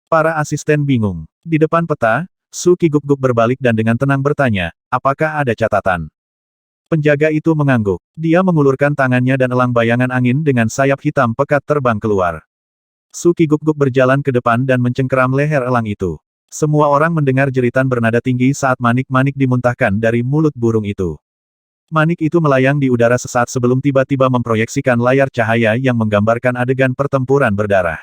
Para asisten bingung. Di depan peta, Su Qiguk berbalik dan dengan tenang bertanya, apakah ada catatan? Penjaga itu mengangguk. Dia mengulurkan tangannya dan elang bayangan angin dengan sayap hitam pekat terbang keluar. Su Qiguk berjalan ke depan dan mencengkeram leher elang itu. Semua orang mendengar jeritan bernada tinggi saat manik-manik dimuntahkan dari mulut burung itu. Manik itu melayang di udara sesaat sebelum tiba-tiba memproyeksikan layar cahaya yang menggambarkan adegan pertempuran berdarah.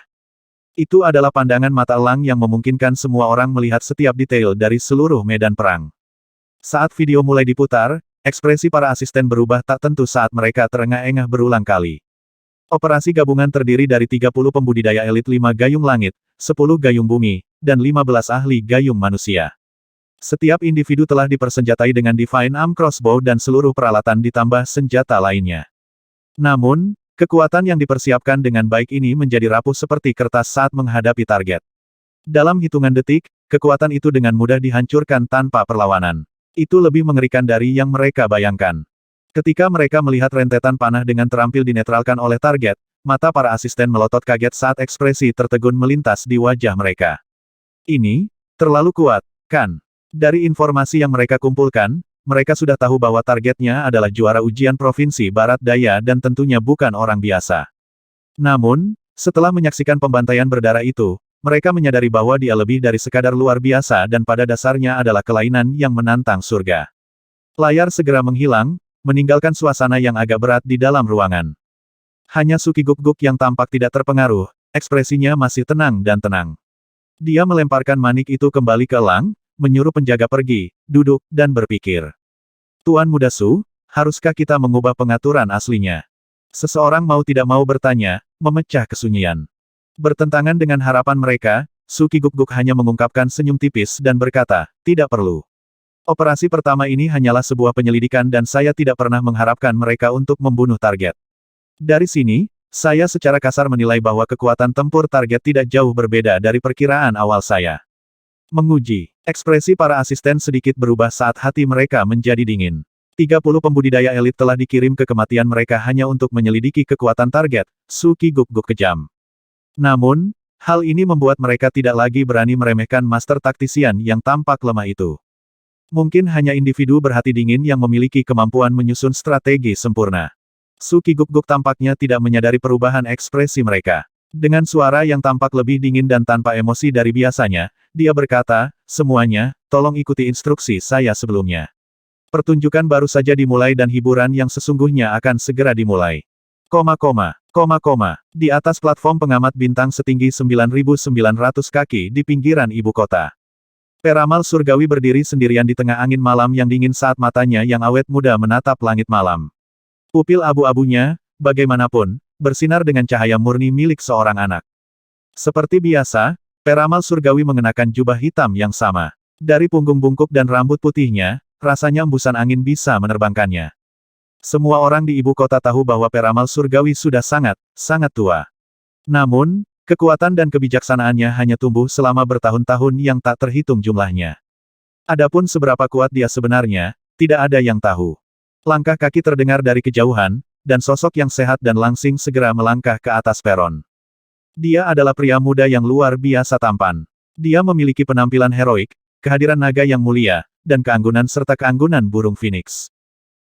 Itu adalah pandangan mata elang yang memungkinkan semua orang melihat setiap detail dari seluruh medan perang. Saat video mulai diputar, ekspresi para asisten berubah tak tentu saat mereka terengah-engah berulang kali. Operasi gabungan terdiri dari 30 pembudidaya elit 5 gayung langit, 10 gayung bumi, dan 15 ahli gayung manusia. Setiap individu telah dipersenjatai dengan Divine Arm Crossbow dan seluruh peralatan ditambah senjata lainnya. Namun, kekuatan yang dipersiapkan dengan baik ini menjadi rapuh seperti kertas saat menghadapi target. Dalam hitungan detik, kekuatan itu dengan mudah dihancurkan tanpa perlawanan. Itu lebih mengerikan dari yang mereka bayangkan. Ketika mereka melihat rentetan panah dengan terampil dinetralkan oleh target, mata para asisten melotot kaget saat ekspresi tertegun melintas di wajah mereka. Ini terlalu kuat, kan? Dari informasi yang mereka kumpulkan, mereka sudah tahu bahwa targetnya adalah juara ujian Provinsi Barat Daya dan tentunya bukan orang biasa. Namun, setelah menyaksikan pembantaian berdarah itu, mereka menyadari bahwa dia lebih dari sekadar luar biasa dan pada dasarnya adalah kelainan yang menantang surga. Layar segera menghilang, meninggalkan suasana yang agak berat di dalam ruangan. Hanya Su Qiguk yang tampak tidak terpengaruh, ekspresinya masih tenang dan tenang. Dia melemparkan manik itu kembali ke elang, menyuruh penjaga pergi, duduk, dan berpikir. Tuan Muda Su, haruskah kita mengubah pengaturan aslinya? Seseorang mau tidak mau bertanya, memecah kesunyian. Bertentangan dengan harapan mereka, Su Qiguk hanya mengungkapkan senyum tipis dan berkata, tidak perlu. Operasi pertama ini hanyalah sebuah penyelidikan dan saya tidak pernah mengharapkan mereka untuk membunuh target. Dari sini, saya secara kasar menilai bahwa kekuatan tempur target tidak jauh berbeda dari perkiraan awal saya. Menguji, ekspresi para asisten sedikit berubah saat hati mereka menjadi dingin. 30 pembudidaya elit telah dikirim ke kematian mereka hanya untuk menyelidiki kekuatan target, Su Qiguk kejam. Namun, hal ini membuat mereka tidak lagi berani meremehkan master taktisian yang tampak lemah itu. Mungkin hanya individu berhati dingin yang memiliki kemampuan menyusun strategi sempurna. Su Qiguk tampaknya tidak menyadari perubahan ekspresi mereka. Dengan suara yang tampak lebih dingin dan tanpa emosi dari biasanya, dia berkata, semuanya, tolong ikuti instruksi saya sebelumnya. Pertunjukan baru saja dimulai dan hiburan yang sesungguhnya akan segera dimulai. Di atas platform pengamat bintang setinggi 9.900 kaki di pinggiran ibu kota. Peramal surgawi berdiri sendirian di tengah angin malam yang dingin saat matanya yang awet muda menatap langit malam. Pupil abu-abunya, bagaimanapun, bersinar dengan cahaya murni milik seorang anak. Seperti biasa, peramal surgawi mengenakan jubah hitam yang sama. Dari punggung bungkuk dan rambut putihnya, rasanya embusan angin bisa menerbangkannya. Semua orang di ibu kota tahu bahwa peramal surgawi sudah sangat tua. Namun, kekuatan dan kebijaksanaannya hanya tumbuh selama bertahun-tahun yang tak terhitung jumlahnya. Adapun seberapa kuat dia sebenarnya, tidak ada yang tahu. Langkah kaki terdengar dari kejauhan, dan sosok yang sehat dan langsing segera melangkah ke atas peron. Dia adalah pria muda yang luar biasa tampan. Dia memiliki penampilan heroik, kehadiran naga yang mulia, dan keanggunan serta keanggunan burung phoenix.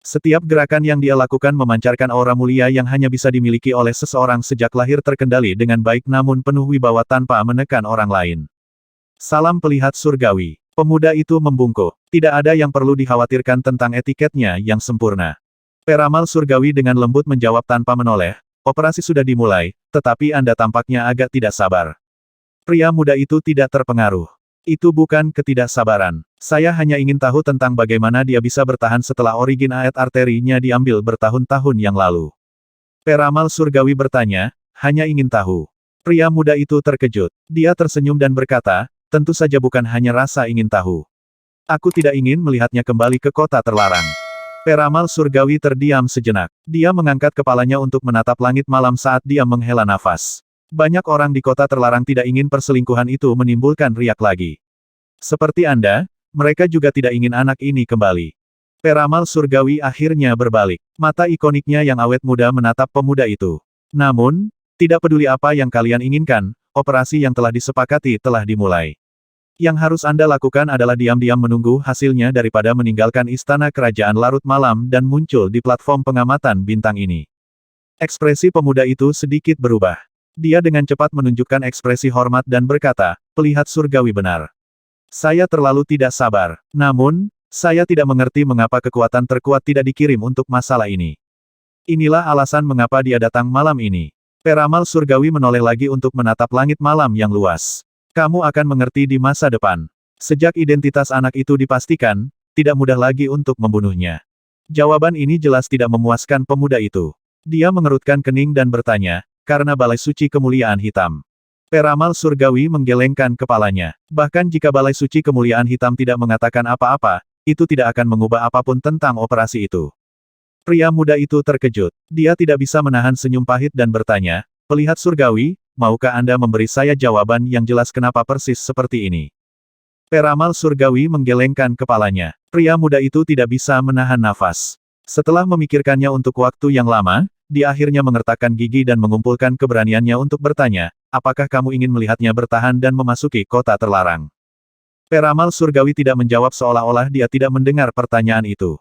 Setiap gerakan yang dia lakukan memancarkan aura mulia yang hanya bisa dimiliki oleh seseorang sejak lahir terkendali dengan baik namun penuh wibawa tanpa menekan orang lain. Salam pelihat surgawi. Pemuda itu membungkuk. Tidak ada yang perlu dikhawatirkan tentang etiketnya yang sempurna. Peramal surgawi dengan lembut menjawab tanpa menoleh, operasi sudah dimulai, tetapi Anda tampaknya agak tidak sabar. Pria muda itu tidak terpengaruh. Itu bukan ketidaksabaran. Saya hanya ingin tahu tentang bagaimana dia bisa bertahan setelah origin aet arterinya diambil bertahun-tahun yang lalu. Peramal surgawi bertanya, hanya ingin tahu. Pria muda itu terkejut. Dia tersenyum dan berkata, tentu saja bukan hanya rasa ingin tahu. Aku tidak ingin melihatnya kembali ke kota terlarang. Peramal surgawi terdiam sejenak. Dia mengangkat kepalanya untuk menatap langit malam saat dia menghela nafas. Banyak orang di kota terlarang tidak ingin perselingkuhan itu menimbulkan riak lagi. Seperti Anda, mereka juga tidak ingin anak ini kembali. Peramal surgawi akhirnya berbalik. Mata ikoniknya yang awet muda menatap pemuda itu. Namun, tidak peduli apa yang kalian inginkan, operasi yang telah disepakati telah dimulai. Yang harus Anda lakukan adalah diam-diam menunggu hasilnya daripada meninggalkan istana kerajaan larut malam dan muncul di platform pengamatan bintang ini. Ekspresi pemuda itu sedikit berubah. Dia dengan cepat menunjukkan ekspresi hormat dan berkata, "Pelihat surgawi benar. Saya terlalu tidak sabar. Namun, saya tidak mengerti mengapa kekuatan terkuat tidak dikirim untuk masalah ini. Inilah alasan mengapa dia datang malam ini." Peramal surgawi menoleh lagi untuk menatap langit malam yang luas. "Kamu akan mengerti di masa depan. Sejak identitas anak itu dipastikan, tidak mudah lagi untuk membunuhnya." Jawaban ini jelas tidak memuaskan pemuda itu. Dia mengerutkan kening dan bertanya, "Karena balai suci kemuliaan hitam." Peramal surgawi menggelengkan kepalanya. Bahkan jika balai suci kemuliaan hitam tidak mengatakan apa-apa, itu tidak akan mengubah apapun tentang operasi itu. Pria muda itu terkejut. Dia tidak bisa menahan senyum pahit dan bertanya, "Pelihat surgawi, maukah Anda memberi saya jawaban yang jelas kenapa persis seperti ini?" Peramal surgawi menggelengkan kepalanya. Pria muda itu tidak bisa menahan nafas. Setelah memikirkannya untuk waktu yang lama, dia akhirnya mengertakkan gigi dan mengumpulkan keberaniannya untuk bertanya, "Apakah kamu ingin melihatnya bertahan dan memasuki kota terlarang?" Peramal surgawi tidak menjawab seolah-olah dia tidak mendengar pertanyaan itu.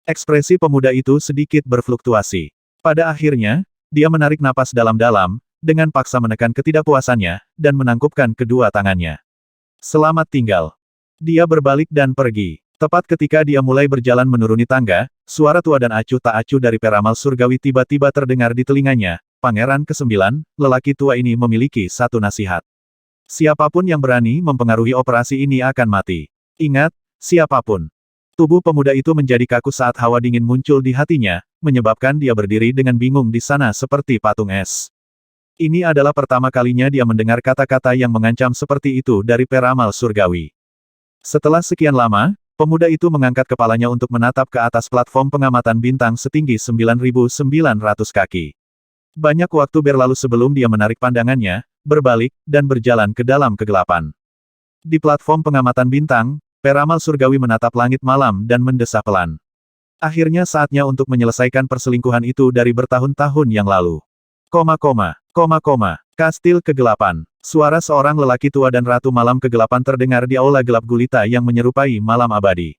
Ekspresi pemuda itu sedikit berfluktuasi. Pada akhirnya, dia menarik napas dalam-dalam, dengan paksa menekan ketidakpuasannya, dan menangkupkan kedua tangannya. "Selamat tinggal." Dia berbalik dan pergi. Tepat ketika dia mulai berjalan menuruni tangga, suara tua dan acuh tak acuh dari peramal surgawi tiba-tiba terdengar di telinganya. "Pangeran ke-9, lelaki tua ini memiliki satu nasihat. Siapapun yang berani mempengaruhi operasi ini akan mati. Ingat, siapapun." Tubuh pemuda itu menjadi kaku saat hawa dingin muncul di hatinya, menyebabkan dia berdiri dengan bingung di sana seperti patung es. Ini adalah pertama kalinya dia mendengar kata-kata yang mengancam seperti itu dari peramal surgawi. Setelah sekian lama, pemuda itu mengangkat kepalanya untuk menatap ke atas platform pengamatan bintang setinggi 9.900 kaki. Banyak waktu berlalu sebelum dia menarik pandangannya, berbalik, dan berjalan ke dalam kegelapan. Di platform pengamatan bintang, peramal surgawi menatap langit malam dan mendesah pelan. Akhirnya saatnya untuk menyelesaikan perselingkuhan itu dari bertahun-tahun yang lalu. Kastil kegelapan. Suara seorang lelaki tua dan ratu malam kegelapan terdengar di aula gelap gulita yang menyerupai malam abadi.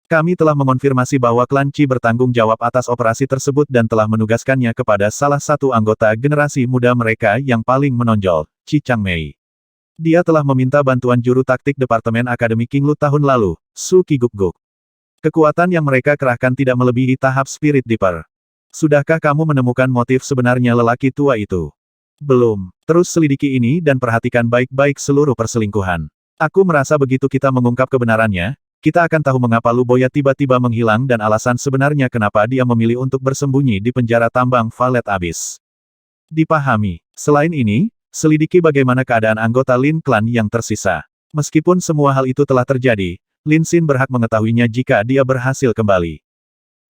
"Kami telah mengonfirmasi bahwa klan Qi bertanggung jawab atas operasi tersebut dan telah menugaskannya kepada salah satu anggota generasi muda mereka yang paling menonjol, Qi Changmei. Dia telah meminta bantuan juru taktik Departemen Akademi Qinglu tahun lalu, Su Qigukguk. Kekuatan yang mereka kerahkan tidak melebihi tahap Spirit Deeper. Sudahkah kamu menemukan motif sebenarnya lelaki tua itu?" "Belum. Terus selidiki ini dan perhatikan baik-baik seluruh perselingkuhan. Aku merasa begitu kita mengungkap kebenarannya, kita akan tahu mengapa Lu Boya tiba-tiba menghilang dan alasan sebenarnya kenapa dia memilih untuk bersembunyi di penjara tambang Valet Abyss." "Dipahami. Selain ini, selidiki bagaimana keadaan anggota Lin Clan yang tersisa. Meskipun semua hal itu telah terjadi, Lin Xin berhak mengetahuinya jika dia berhasil kembali."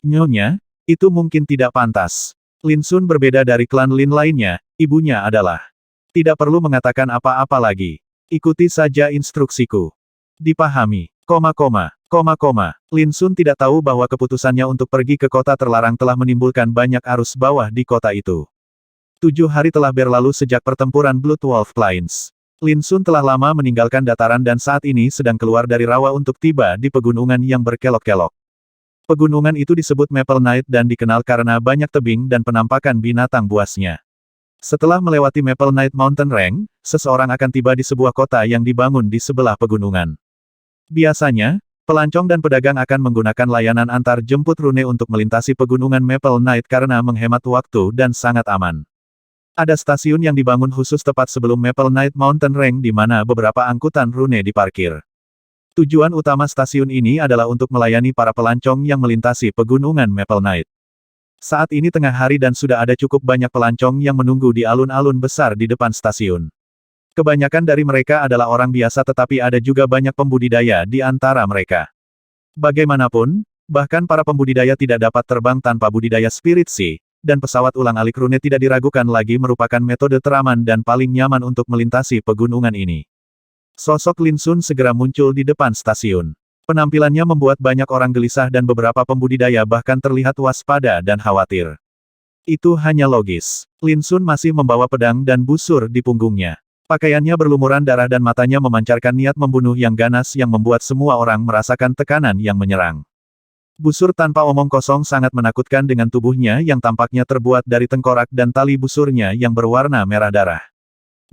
"Nyonya, itu mungkin tidak pantas. Lin Sun berbeda dari klan Lin lainnya, ibunya adalah..." "Tidak perlu mengatakan apa-apa lagi. Ikuti saja instruksiku." "Dipahami. Lin Sun tidak tahu bahwa keputusannya untuk pergi ke kota terlarang telah menimbulkan banyak arus bawah di kota itu. 7 hari telah berlalu sejak pertempuran Blood Wolf Plains. Lin Sun telah lama meninggalkan dataran dan saat ini sedang keluar dari rawa untuk tiba di pegunungan yang berkelok-kelok. Pegunungan itu disebut Maple Night dan dikenal karena banyak tebing dan penampakan binatang buasnya. Setelah melewati Maple Night Mountain Range, seseorang akan tiba di sebuah kota yang dibangun di sebelah pegunungan. Biasanya, pelancong dan pedagang akan menggunakan layanan antar jemput rune untuk melintasi pegunungan Maple Night karena menghemat waktu dan sangat aman. Ada stasiun yang dibangun khusus tepat sebelum Maple Night Mountain Range di mana beberapa angkutan rune diparkir. Tujuan utama stasiun ini adalah untuk melayani para pelancong yang melintasi pegunungan Maple Night. Saat ini tengah hari dan sudah ada cukup banyak pelancong yang menunggu di alun-alun besar di depan stasiun. Kebanyakan dari mereka adalah orang biasa tetapi ada juga banyak pembudidaya di antara mereka. Bagaimanapun, bahkan para pembudidaya tidak dapat terbang tanpa budidaya Spirit Sea, dan pesawat ulang-alik rune tidak diragukan lagi merupakan metode teraman dan paling nyaman untuk melintasi pegunungan ini. Sosok Lin Sun segera muncul di depan stasiun. Penampilannya membuat banyak orang gelisah dan beberapa pembudidaya bahkan terlihat waspada dan khawatir. Itu hanya logis. Lin Sun masih membawa pedang dan busur di punggungnya. Pakaiannya berlumuran darah dan matanya memancarkan niat membunuh yang ganas yang membuat semua orang merasakan tekanan yang menyerang. Busur tanpa omong kosong sangat menakutkan dengan tubuhnya yang tampaknya terbuat dari tengkorak dan tali busurnya yang berwarna merah darah.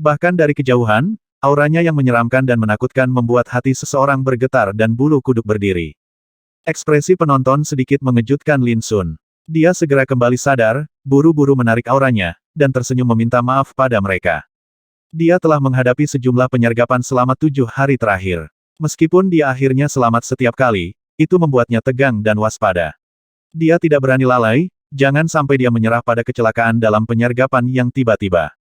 Bahkan dari kejauhan, auranya yang menyeramkan dan menakutkan membuat hati seseorang bergetar dan bulu kuduk berdiri. Ekspresi penonton sedikit mengejutkan Lin Sun. Dia segera kembali sadar, buru-buru menarik auranya, dan tersenyum meminta maaf pada mereka. Dia telah menghadapi sejumlah penyergapan selama 7 hari terakhir. Meskipun dia akhirnya selamat setiap kali, itu membuatnya tegang dan waspada. Dia tidak berani lalai, jangan sampai dia menyerah pada kecelakaan dalam penyergapan yang tiba-tiba.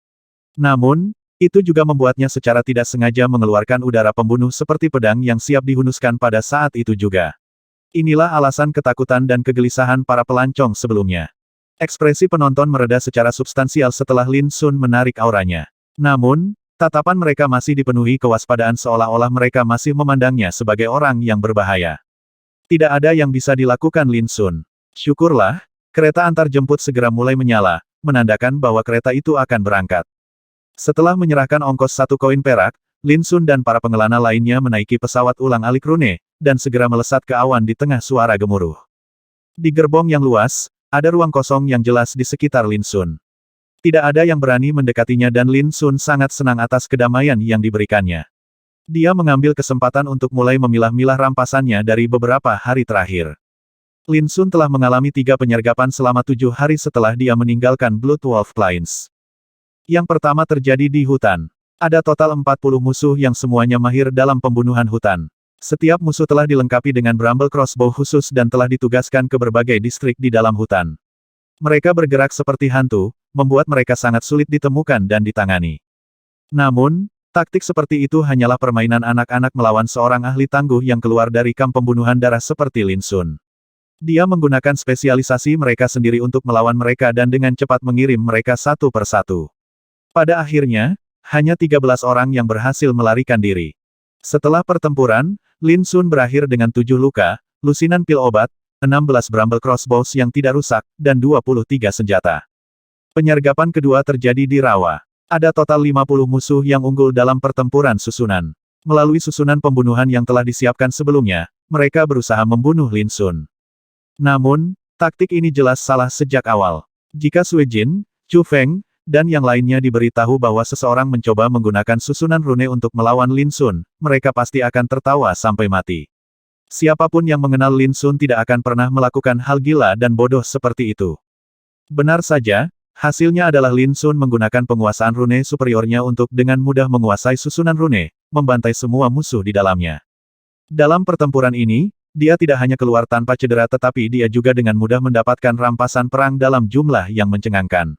Namun, itu juga membuatnya secara tidak sengaja mengeluarkan udara pembunuh seperti pedang yang siap dihunuskan pada saat itu juga. Inilah alasan ketakutan dan kegelisahan para pelancong sebelumnya. Ekspresi penonton mereda secara substansial setelah Lin Sun menarik auranya. Namun, tatapan mereka masih dipenuhi kewaspadaan seolah-olah mereka masih memandangnya sebagai orang yang berbahaya. Tidak ada yang bisa dilakukan Lin Sun. Syukurlah, kereta antar jemput segera mulai menyala, menandakan bahwa kereta itu akan berangkat. Setelah menyerahkan ongkos 1 koin perak, Lin Sun dan para pengelana lainnya menaiki pesawat ulang-alik rune, dan segera melesat ke awan di tengah suara gemuruh. Di gerbong yang luas, ada ruang kosong yang jelas di sekitar Lin Sun. Tidak ada yang berani mendekatinya dan Lin Sun sangat senang atas kedamaian yang diberikannya. Dia mengambil kesempatan untuk mulai memilah-milah rampasannya dari beberapa hari terakhir. Lin Sun telah mengalami 3 penyergapan selama 7 hari setelah dia meninggalkan Blood Wolf Plains. Yang pertama terjadi di hutan. Ada total 40 musuh yang semuanya mahir dalam pembunuhan hutan. Setiap musuh telah dilengkapi dengan bramble crossbow khusus dan telah ditugaskan ke berbagai distrik di dalam hutan. Mereka bergerak seperti hantu, membuat mereka sangat sulit ditemukan dan ditangani. Namun, taktik seperti itu hanyalah permainan anak-anak melawan seorang ahli tangguh yang keluar dari kamp pembunuhan darah seperti Lin Sun. Dia menggunakan spesialisasi mereka sendiri untuk melawan mereka dan dengan cepat mengirim mereka satu persatu. Pada akhirnya, hanya 13 orang yang berhasil melarikan diri. Setelah pertempuran, Lin Sun berakhir dengan 7 luka, lusinan pil obat, 16 bramble crossbows yang tidak rusak, dan 23 senjata. Penyergapan kedua terjadi di rawa. Ada total 50 musuh yang unggul dalam pertempuran susunan. Melalui susunan pembunuhan yang telah disiapkan sebelumnya, mereka berusaha membunuh Lin Sun. Namun, taktik ini jelas salah sejak awal. Jika Sui Jin, Chu Feng, dan yang lainnya diberitahu bahwa seseorang mencoba menggunakan susunan rune untuk melawan Lin Sun, mereka pasti akan tertawa sampai mati. Siapapun yang mengenal Lin Sun tidak akan pernah melakukan hal gila dan bodoh seperti itu. Benar saja, hasilnya adalah Lin Sun menggunakan penguasaan rune superiornya untuk dengan mudah menguasai susunan rune, membantai semua musuh di dalamnya. Dalam pertempuran ini, dia tidak hanya keluar tanpa cedera tetapi dia juga dengan mudah mendapatkan rampasan perang dalam jumlah yang mencengangkan.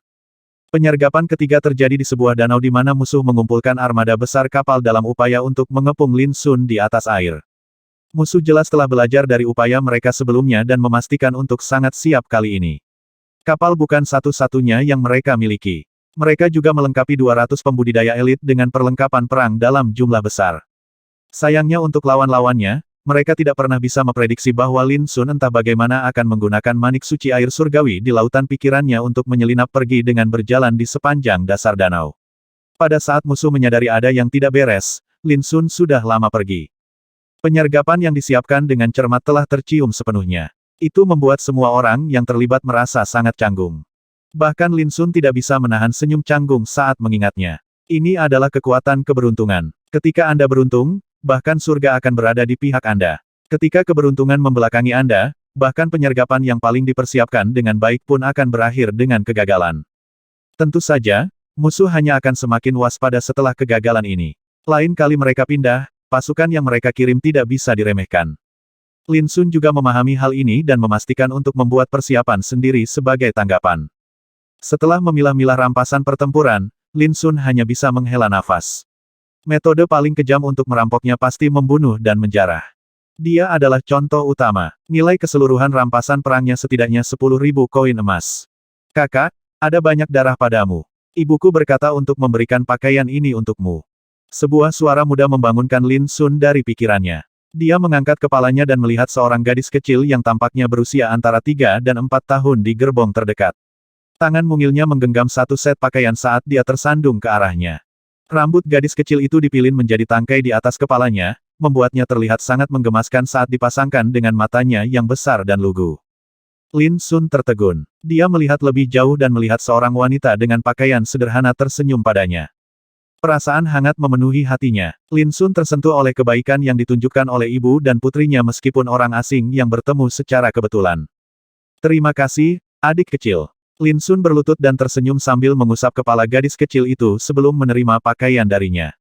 Penyergapan ketiga terjadi di sebuah danau di mana musuh mengumpulkan armada besar kapal dalam upaya untuk mengepung Lin Sun di atas air. Musuh jelas telah belajar dari upaya mereka sebelumnya dan memastikan untuk sangat siap kali ini. Kapal bukan satu-satunya yang mereka miliki. Mereka juga melengkapi 200 pembudidaya elit dengan perlengkapan perang dalam jumlah besar. Sayangnya untuk lawan-lawannya, mereka tidak pernah bisa memprediksi bahwa Lin Sun entah bagaimana akan menggunakan manik suci air surgawi di lautan pikirannya untuk menyelinap pergi dengan berjalan di sepanjang dasar danau. Pada saat musuh menyadari ada yang tidak beres, Lin Sun sudah lama pergi. Penyergapan yang disiapkan dengan cermat telah tercium sepenuhnya. Itu membuat semua orang yang terlibat merasa sangat canggung. Bahkan Lin Sun tidak bisa menahan senyum canggung saat mengingatnya. Ini adalah kekuatan keberuntungan. Ketika Anda beruntung, bahkan surga akan berada di pihak Anda. Ketika keberuntungan membelakangi Anda, bahkan penyergapan yang paling dipersiapkan dengan baik pun akan berakhir dengan kegagalan. Tentu saja, musuh hanya akan semakin waspada setelah kegagalan ini. Lain kali mereka pindah, pasukan yang mereka kirim tidak bisa diremehkan. Lin Sun juga memahami hal ini dan memastikan untuk membuat persiapan sendiri sebagai tanggapan. Setelah memilah-milah rampasan pertempuran, Lin Sun hanya bisa menghela nafas. Metode paling kejam untuk merampoknya pasti membunuh dan menjarah. Dia adalah contoh utama. Nilai keseluruhan rampasan perangnya setidaknya 10.000 koin emas. Kakak, ada banyak darah padamu. Ibuku berkata untuk memberikan pakaian ini untukmu. Sebuah suara muda membangunkan Lin Sun dari pikirannya. Dia mengangkat kepalanya dan melihat seorang gadis kecil yang tampaknya berusia antara 3 dan 4 tahun di gerbong terdekat. Tangan mungilnya menggenggam satu set pakaian saat dia tersandung ke arahnya. Rambut gadis kecil itu dipilin menjadi tangkai di atas kepalanya, membuatnya terlihat sangat menggemaskan saat dipasangkan dengan matanya yang besar dan lugu. Lin Sun tertegun. Dia melihat lebih jauh dan melihat seorang wanita dengan pakaian sederhana tersenyum padanya. Perasaan hangat memenuhi hatinya. Lin Sun tersentuh oleh kebaikan yang ditunjukkan oleh ibu dan putrinya meskipun orang asing yang bertemu secara kebetulan. Terima kasih, adik kecil. Lin Sun berlutut dan tersenyum sambil mengusap kepala gadis kecil itu sebelum menerima pakaian darinya.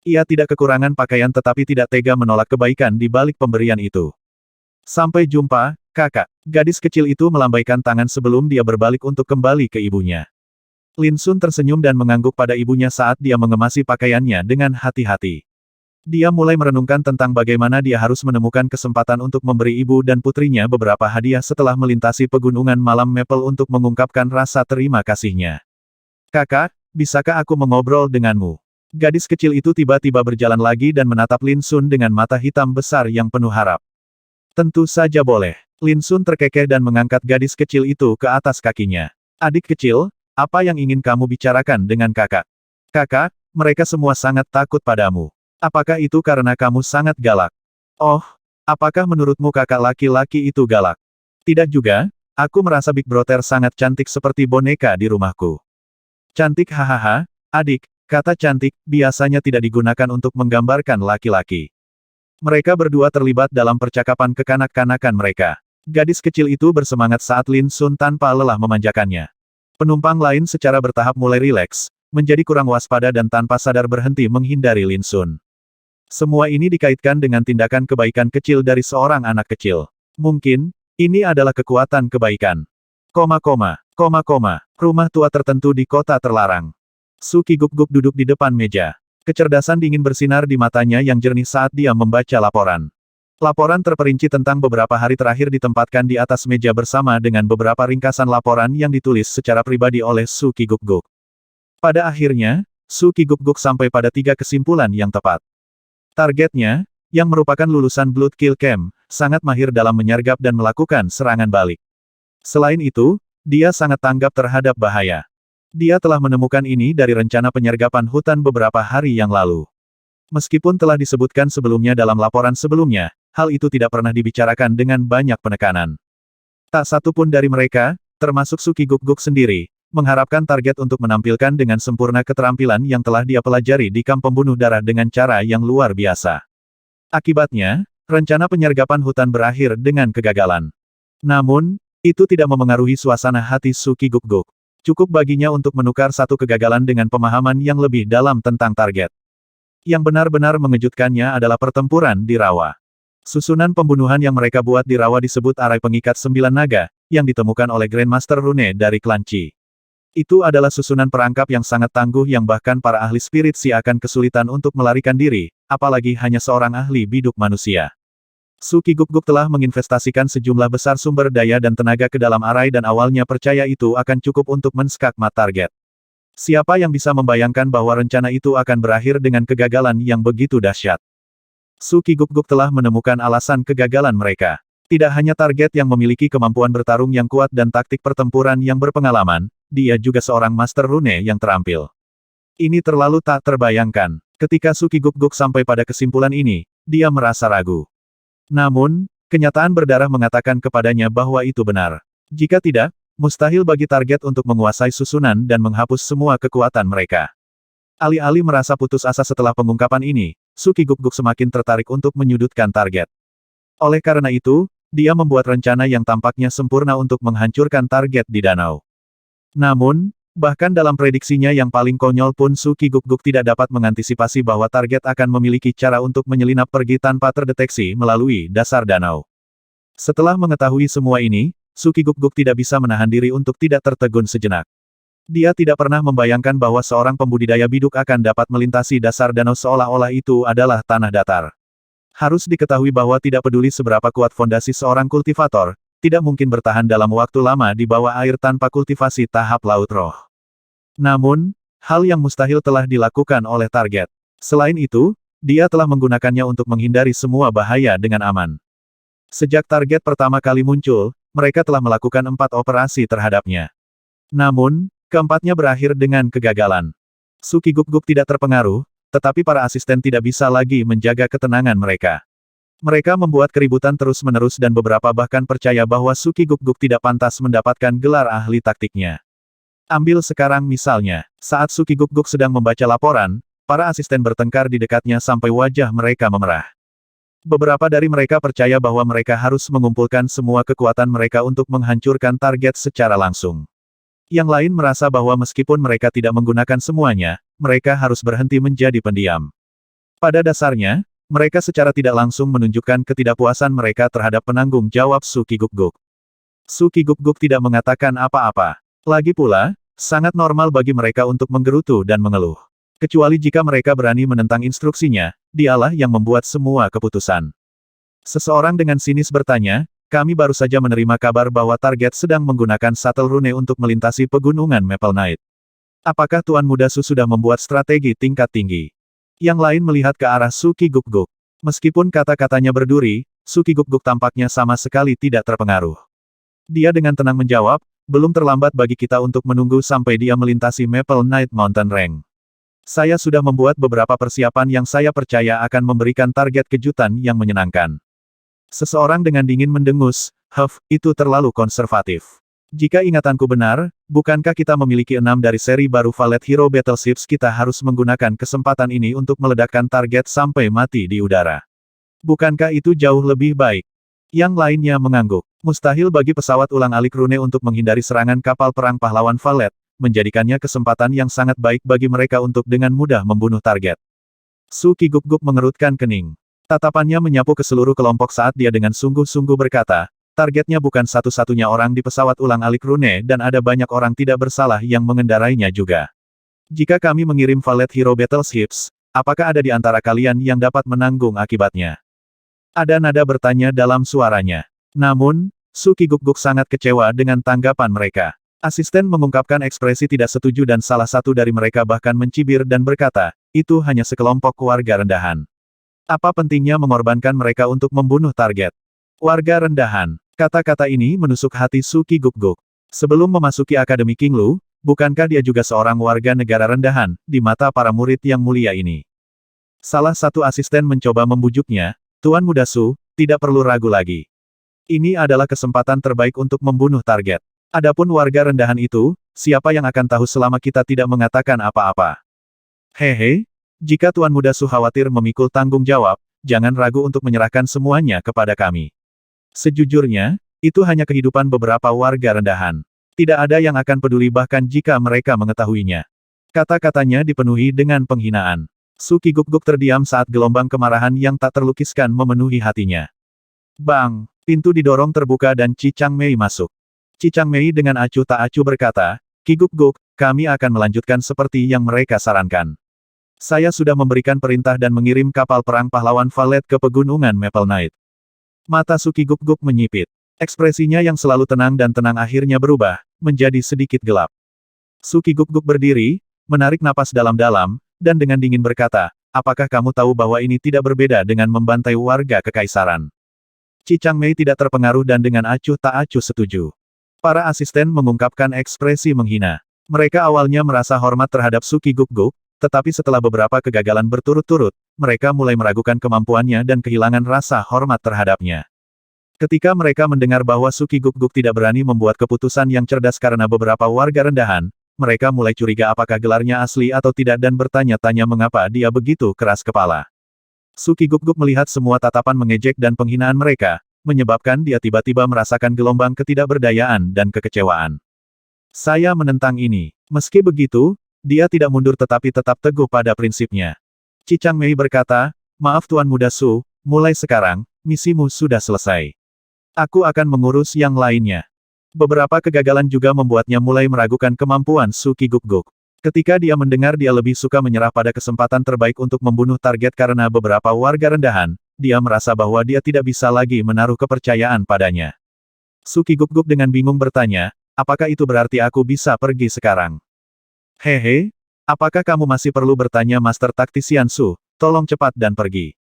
Ia tidak kekurangan pakaian tetapi tidak tega menolak kebaikan di balik pemberian itu. Sampai jumpa, kakak. Gadis kecil itu melambaikan tangan sebelum dia berbalik untuk kembali ke ibunya. Lin Sun tersenyum dan mengangguk pada ibunya saat dia mengemasi pakaiannya dengan hati-hati. Dia mulai merenungkan tentang bagaimana dia harus menemukan kesempatan untuk memberi ibu dan putrinya beberapa hadiah setelah melintasi pegunungan malam Maple untuk mengungkapkan rasa terima kasihnya. Kakak, bisakah aku mengobrol denganmu? Gadis kecil itu tiba-tiba berjalan lagi dan menatap Lin Sun dengan mata hitam besar yang penuh harap. Tentu saja boleh. Lin Sun terkekeh dan mengangkat gadis kecil itu ke atas kakinya. Adik kecil, apa yang ingin kamu bicarakan dengan kakak? Kakak, mereka semua sangat takut padamu. Apakah itu karena kamu sangat galak? Oh, apakah menurutmu kakak laki-laki itu galak? Tidak juga, aku merasa Big Brother sangat cantik seperti boneka di rumahku. Cantik hahaha, adik, kata cantik, biasanya tidak digunakan untuk menggambarkan laki-laki. Mereka berdua terlibat dalam percakapan kekanak-kanakan mereka. Gadis kecil itu bersemangat saat Lin Sun tanpa lelah memanjakannya. Penumpang lain secara bertahap mulai rileks, menjadi kurang waspada dan tanpa sadar berhenti menghindari Lin Sun. Semua ini dikaitkan dengan tindakan kebaikan kecil dari seorang anak kecil. Mungkin, ini adalah kekuatan kebaikan. Rumah tua tertentu di kota terlarang. Su Qiguk duduk di depan meja. Kecerdasan dingin bersinar di matanya yang jernih saat dia membaca laporan. Laporan terperinci tentang beberapa hari terakhir ditempatkan di atas meja bersama dengan beberapa ringkasan laporan yang ditulis secara pribadi oleh Su Qiguk. Pada akhirnya, Su Qiguk sampai pada 3 kesimpulan yang tepat. Targetnya, yang merupakan lulusan Blood Kill Camp, sangat mahir dalam menyergap dan melakukan serangan balik. Selain itu, dia sangat tanggap terhadap bahaya. Dia telah menemukan ini dari rencana penyergapan hutan beberapa hari yang lalu. Meskipun telah disebutkan sebelumnya dalam laporan sebelumnya, hal itu tidak pernah dibicarakan dengan banyak penekanan. Tak satu pun dari mereka, termasuk Su Qiguk sendiri, mengharapkan target untuk menampilkan dengan sempurna keterampilan yang telah dia pelajari di kamp pembunuh darah dengan cara yang luar biasa. Akibatnya, rencana penyergapan hutan berakhir dengan kegagalan. Namun, itu tidak memengaruhi suasana hati Su Qiguk. Cukup baginya untuk menukar satu kegagalan dengan pemahaman yang lebih dalam tentang target. Yang benar-benar mengejutkannya adalah pertempuran di rawa. Susunan pembunuhan yang mereka buat di rawa disebut Arai Pengikat 9 Naga, yang ditemukan oleh Grandmaster Rune dari klan Qi. Itu adalah susunan perangkap yang sangat tangguh yang bahkan para ahli spirit Qi akan kesulitan untuk melarikan diri, apalagi hanya seorang ahli biduk manusia. Su Qiguk telah menginvestasikan sejumlah besar sumber daya dan tenaga ke dalam Arai dan awalnya percaya itu akan cukup untuk menskakmat target. Siapa yang bisa membayangkan bahwa rencana itu akan berakhir dengan kegagalan yang begitu dahsyat? Su Qiguk telah menemukan alasan kegagalan mereka. Tidak hanya target yang memiliki kemampuan bertarung yang kuat dan taktik pertempuran yang berpengalaman, dia juga seorang master rune yang terampil. Ini terlalu tak terbayangkan. Ketika Su Qiguk sampai pada kesimpulan ini, dia merasa ragu. Namun, kenyataan berdarah mengatakan kepadanya bahwa itu benar. Jika tidak, mustahil bagi target untuk menguasai susunan dan menghapus semua kekuatan mereka. Alih-alih merasa putus asa setelah pengungkapan ini, Su Qiguk semakin tertarik untuk menyudutkan target. Oleh karena itu, dia membuat rencana yang tampaknya sempurna untuk menghancurkan target di danau. Namun, bahkan dalam prediksinya yang paling konyol pun Su Qiguk tidak dapat mengantisipasi bahwa target akan memiliki cara untuk menyelinap pergi tanpa terdeteksi melalui dasar danau. Setelah mengetahui semua ini, Su Qiguk tidak bisa menahan diri untuk tidak tertegun sejenak. Dia tidak pernah membayangkan bahwa seorang pembudidaya biduk akan dapat melintasi dasar danau seolah-olah itu adalah tanah datar. Harus diketahui bahwa tidak peduli seberapa kuat fondasi seorang kultivator, tidak mungkin bertahan dalam waktu lama di bawah air tanpa kultivasi tahap laut roh. Namun, hal yang mustahil telah dilakukan oleh target. Selain itu, dia telah menggunakannya untuk menghindari semua bahaya dengan aman. Sejak target pertama kali muncul, mereka telah melakukan 4 operasi terhadapnya. Namun, keempatnya berakhir dengan kegagalan. Suki Guk-guk tidak terpengaruh, tetapi para asisten tidak bisa lagi menjaga ketenangan mereka. Mereka membuat keributan terus-menerus dan beberapa bahkan percaya bahwa Suki Guk-guk tidak pantas mendapatkan gelar ahli taktiknya. Ambil sekarang misalnya, saat Suki Guk-guk sedang membaca laporan, para asisten bertengkar di dekatnya sampai wajah mereka memerah. Beberapa dari mereka percaya bahwa mereka harus mengumpulkan semua kekuatan mereka untuk menghancurkan target secara langsung. Yang lain merasa bahwa meskipun mereka tidak menggunakan semuanya, mereka harus berhenti menjadi pendiam. Pada dasarnya, mereka secara tidak langsung menunjukkan ketidakpuasan mereka terhadap penanggung jawab Suki Guk-guk. Suki Guk-guk tidak mengatakan apa-apa. Lagi pula, sangat normal bagi mereka untuk menggerutu dan mengeluh. Kecuali jika mereka berani menentang instruksinya, dialah yang membuat semua keputusan. Seseorang dengan sinis bertanya, kami baru saja menerima kabar bahwa target sedang menggunakan shuttle rune untuk melintasi pegunungan Maple Knight. Apakah Tuan Muda Su sudah membuat strategi tingkat tinggi? Yang lain melihat ke arah Suki Guk-guk. Meskipun kata-katanya berduri, Suki Guk-guk tampaknya sama sekali tidak terpengaruh. Dia dengan tenang menjawab, belum terlambat bagi kita untuk menunggu sampai dia melintasi Maple Knight Mountain Range. Saya sudah membuat beberapa persiapan yang saya percaya akan memberikan target kejutan yang menyenangkan. Seseorang dengan dingin mendengus, itu terlalu konservatif. Jika ingatanku benar, bukankah kita memiliki 6 dari seri baru Valet Hero Battleships? Kita harus menggunakan kesempatan ini untuk meledakkan target sampai mati di udara. Bukankah itu jauh lebih baik? Yang lainnya mengangguk. Mustahil bagi pesawat ulang-alik rune untuk menghindari serangan kapal perang pahlawan Valet, menjadikannya kesempatan yang sangat baik bagi mereka untuk dengan mudah membunuh target. Suki Guk-guk mengerutkan kening. Tatapannya menyapu ke seluruh kelompok saat dia dengan sungguh-sungguh berkata, targetnya bukan satu-satunya orang di pesawat ulang-alik rune dan ada banyak orang tidak bersalah yang mengendarainya juga. Jika kami mengirim Valet Hero Battleships, apakah ada di antara kalian yang dapat menanggung akibatnya? Ada nada bertanya dalam suaranya. Namun, Suki Guk-guk sangat kecewa dengan tanggapan mereka. Asisten mengungkapkan ekspresi tidak setuju dan salah satu dari mereka bahkan mencibir dan berkata, itu hanya sekelompok warga rendahan. Apa pentingnya mengorbankan mereka untuk membunuh target? Warga rendahan. Kata-kata ini menusuk hati Suki Guk-guk. Sebelum memasuki Akademi King Lu, bukankah dia juga seorang warga negara rendahan, di mata para murid yang mulia ini? Salah satu asisten mencoba membujuknya, Tuan Muda Su, tidak perlu ragu lagi. Ini adalah kesempatan terbaik untuk membunuh target. Adapun warga rendahan itu, siapa yang akan tahu selama kita tidak mengatakan apa-apa? Hehe. Jika Tuan Muda Su khawatir memikul tanggung jawab, jangan ragu untuk menyerahkan semuanya kepada kami. Sejujurnya, itu hanya kehidupan beberapa warga rendahan. Tidak ada yang akan peduli bahkan jika mereka mengetahuinya. Kata-katanya dipenuhi dengan penghinaan. Suki Guk-guk terdiam saat gelombang kemarahan yang tak terlukiskan memenuhi hatinya. Bang! Pintu didorong terbuka dan Chi Changmei masuk. Chi Changmei dengan acuh tak acuh berkata, Ki Guk-guk, kami akan melanjutkan seperti yang mereka sarankan. Saya sudah memberikan perintah dan mengirim kapal perang pahlawan Valet ke pegunungan Maple Knight. Mata Suki Guk-guk menyipit. Ekspresinya yang selalu tenang dan tenang akhirnya berubah, menjadi sedikit gelap. Suki Guk-guk berdiri, menarik napas dalam-dalam, dan dengan dingin berkata, apakah kamu tahu bahwa ini tidak berbeda dengan membantai warga kekaisaran? Chi Changmei tidak terpengaruh dan dengan acuh tak acuh setuju. Para asisten mengungkapkan ekspresi menghina. Mereka awalnya merasa hormat terhadap Suki Guk-guk, tetapi setelah beberapa kegagalan berturut-turut, mereka mulai meragukan kemampuannya dan kehilangan rasa hormat terhadapnya. Ketika mereka mendengar bahwa Suki Guk-guk tidak berani membuat keputusan yang cerdas karena beberapa warga rendahan, mereka mulai curiga apakah gelarnya asli atau tidak dan bertanya-tanya mengapa dia begitu keras kepala. Suki Guk-guk melihat semua tatapan mengejek dan penghinaan mereka, menyebabkan dia tiba-tiba merasakan gelombang ketidakberdayaan dan kekecewaan. Saya menentang ini. Meski begitu, dia tidak mundur tetapi tetap teguh pada prinsipnya. Chi Changmei berkata, maaf Tuan Muda Su, mulai sekarang, misimu sudah selesai. Aku akan mengurus yang lainnya. Beberapa kegagalan juga membuatnya mulai meragukan kemampuan Suki Guk-guk. Ketika dia mendengar dia lebih suka menyerah pada kesempatan terbaik untuk membunuh target karena beberapa warga rendahan, dia merasa bahwa dia tidak bisa lagi menaruh kepercayaan padanya. Suki Guk-guk dengan bingung bertanya, apakah itu berarti aku bisa pergi sekarang? Hehe, apakah kamu masih perlu bertanya Master Taktisian Su, tolong cepat dan pergi.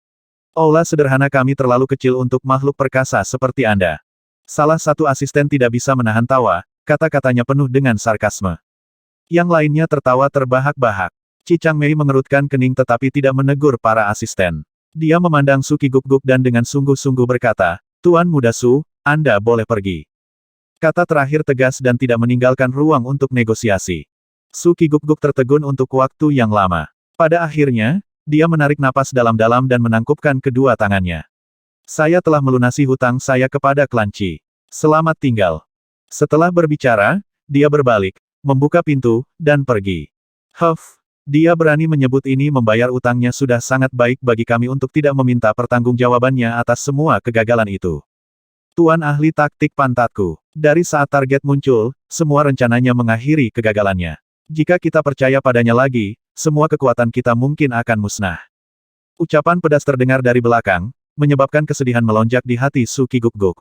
Aula sederhana kami terlalu kecil untuk makhluk perkasa seperti Anda. Salah satu asisten tidak bisa menahan tawa, kata-katanya penuh dengan sarkasme. Yang lainnya tertawa terbahak-bahak. Changmei mengerutkan kening tetapi tidak menegur para asisten. Dia memandang Su Qigukguk dan dengan sungguh-sungguh berkata, Tuan Muda Su, Anda boleh pergi. Kata terakhir tegas dan tidak meninggalkan ruang untuk negosiasi. Su Qigukguk tertegun untuk waktu yang lama. Pada akhirnya, dia menarik napas dalam-dalam dan menangkupkan kedua tangannya. Saya telah melunasi hutang saya kepada klan Qi. Selamat tinggal. Setelah berbicara, dia berbalik, membuka pintu, dan pergi. Dia berani menyebut ini membayar utangnya sudah sangat baik bagi kami untuk tidak meminta pertanggungjawabannya atas semua kegagalan itu. Tuan ahli taktik pantatku. Dari saat target muncul, semua rencananya mengakhiri kegagalannya. Jika kita percaya padanya lagi, semua kekuatan kita mungkin akan musnah. Ucapan pedas terdengar dari belakang, menyebabkan kesedihan melonjak di hati Su Qigukguk.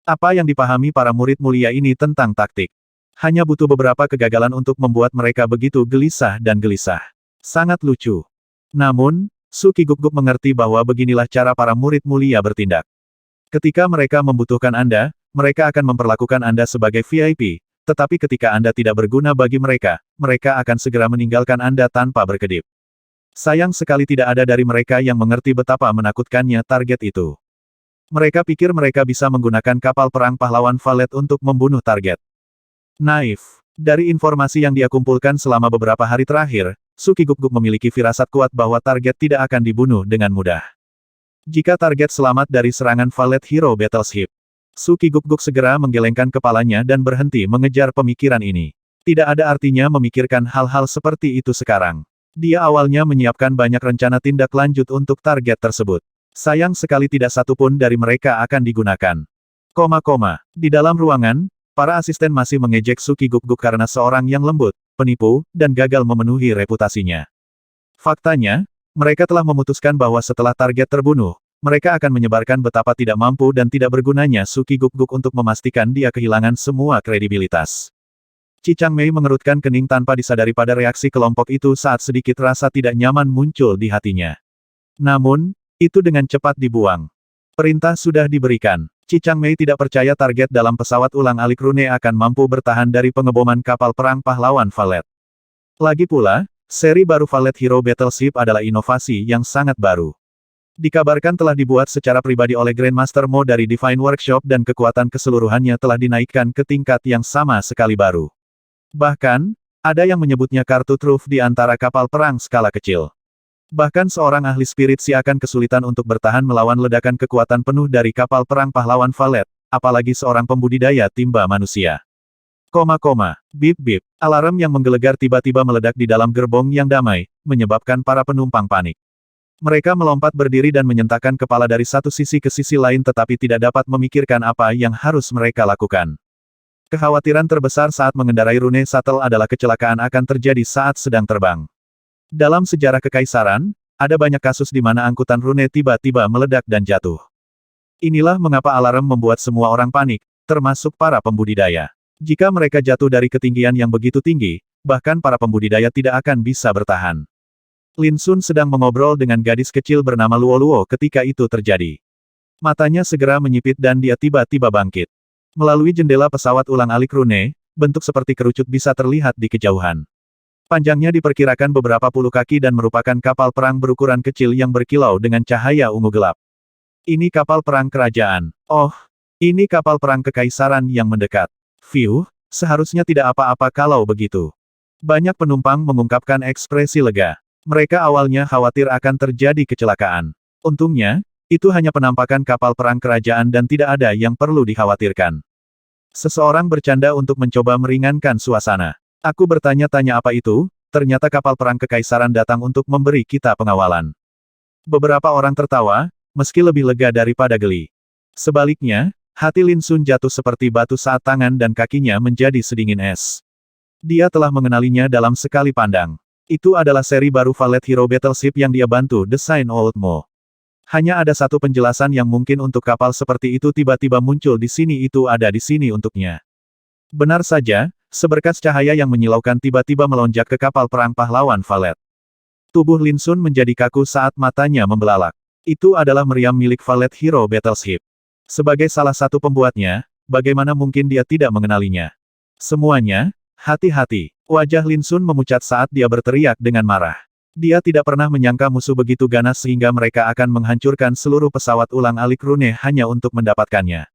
Apa yang dipahami para murid mulia ini tentang taktik? Hanya butuh beberapa kegagalan untuk membuat mereka begitu gelisah dan gelisah. Sangat lucu. Namun, Su Qigukguk mengerti bahwa beginilah cara para murid mulia bertindak. Ketika mereka membutuhkan Anda, mereka akan memperlakukan Anda sebagai VIP, tetapi ketika Anda tidak berguna bagi mereka, mereka akan segera meninggalkan Anda tanpa berkedip. Sayang sekali tidak ada dari mereka yang mengerti betapa menakutkannya target itu. Mereka pikir mereka bisa menggunakan kapal perang pahlawan Valet untuk membunuh target. Naif. Dari informasi yang dia kumpulkan selama beberapa hari terakhir, Su Qigukguk memiliki firasat kuat bahwa target tidak akan dibunuh dengan mudah. Jika target selamat dari serangan Valet Hero Battleship, Su Qigukguk segera menggelengkan kepalanya dan berhenti mengejar pemikiran ini. Tidak ada artinya memikirkan hal-hal seperti itu sekarang. Dia awalnya menyiapkan banyak rencana tindak lanjut untuk target tersebut. Sayang sekali tidak satu pun dari mereka akan digunakan. Di dalam ruangan, para asisten masih mengejek Su Qigukguk karena seorang yang lembut, penipu, dan gagal memenuhi reputasinya. Faktanya, mereka telah memutuskan bahwa setelah target terbunuh, mereka akan menyebarkan betapa tidak mampu dan tidak bergunanya Su Qigukguk untuk memastikan dia kehilangan semua kredibilitas. Changmei mengerutkan kening tanpa disadari pada reaksi kelompok itu saat sedikit rasa tidak nyaman muncul di hatinya. Namun, itu dengan cepat dibuang. Perintah sudah diberikan. Changmei tidak percaya target dalam pesawat ulang-alik rune akan mampu bertahan dari pengeboman kapal perang pahlawan Valet. Lagi pula, seri baru Valet Hero Battleship adalah inovasi yang sangat baru. Dikabarkan telah dibuat secara pribadi oleh Grandmaster Mo dari Divine Workshop dan kekuatan keseluruhannya telah dinaikkan ke tingkat yang sama sekali baru. Bahkan, ada yang menyebutnya kartu truf di antara kapal perang skala kecil. Bahkan seorang ahli spirit Qi akan kesulitan untuk bertahan melawan ledakan kekuatan penuh dari kapal perang pahlawan Valet, apalagi seorang pembudidaya timba manusia. Bip bip, alarm yang menggelegar tiba-tiba meledak di dalam gerbong yang damai, menyebabkan para penumpang panik. Mereka melompat berdiri dan menyentakkan kepala dari satu sisi ke sisi lain tetapi tidak dapat memikirkan apa yang harus mereka lakukan. Kekhawatiran terbesar saat mengendarai rune shuttle adalah kecelakaan akan terjadi saat sedang terbang. Dalam sejarah kekaisaran, ada banyak kasus di mana angkutan rune tiba-tiba meledak dan jatuh. Inilah mengapa alarm membuat semua orang panik, termasuk para pembudidaya. Jika mereka jatuh dari ketinggian yang begitu tinggi, bahkan para pembudidaya tidak akan bisa bertahan. Lin Sun sedang mengobrol dengan gadis kecil bernama Luo Luo ketika itu terjadi. Matanya segera menyipit dan dia tiba-tiba bangkit. Melalui jendela pesawat ulang-alik rune, bentuk seperti kerucut bisa terlihat di kejauhan. Panjangnya diperkirakan beberapa puluh kaki dan merupakan kapal perang berukuran kecil yang berkilau dengan cahaya ungu gelap. Ini kapal perang kerajaan. Oh, ini kapal perang kekaisaran yang mendekat. Seharusnya tidak apa-apa kalau begitu. Banyak penumpang mengungkapkan ekspresi lega. Mereka awalnya khawatir akan terjadi kecelakaan. Untungnya, itu hanya penampakan kapal perang kerajaan dan tidak ada yang perlu dikhawatirkan. Seseorang bercanda untuk mencoba meringankan suasana. Aku bertanya-tanya apa itu, ternyata kapal perang kekaisaran datang untuk memberi kita pengawalan. Beberapa orang tertawa, meski lebih lega daripada geli. Sebaliknya, hati Lin Sun jatuh seperti batu saat tangan dan kakinya menjadi sedingin es. Dia telah mengenalinya dalam sekali pandang. Itu adalah seri baru Valet Hero Battleship yang dia bantu desain Old Mo. Hanya ada satu penjelasan yang mungkin untuk kapal seperti itu tiba-tiba muncul di sini itu ada di sini untuknya. Benar saja, seberkas cahaya yang menyilaukan tiba-tiba melonjak ke kapal perang pahlawan Valet. Tubuh Lin Sun menjadi kaku saat matanya membelalak. Itu adalah meriam milik Valet Hero Battleship. Sebagai salah satu pembuatnya, bagaimana mungkin dia tidak mengenalinya? Semuanya, hati-hati. Wajah Lin Sun memucat saat dia berteriak dengan marah. Dia tidak pernah menyangka musuh begitu ganas sehingga mereka akan menghancurkan seluruh pesawat ulang-alik rune hanya untuk mendapatkannya.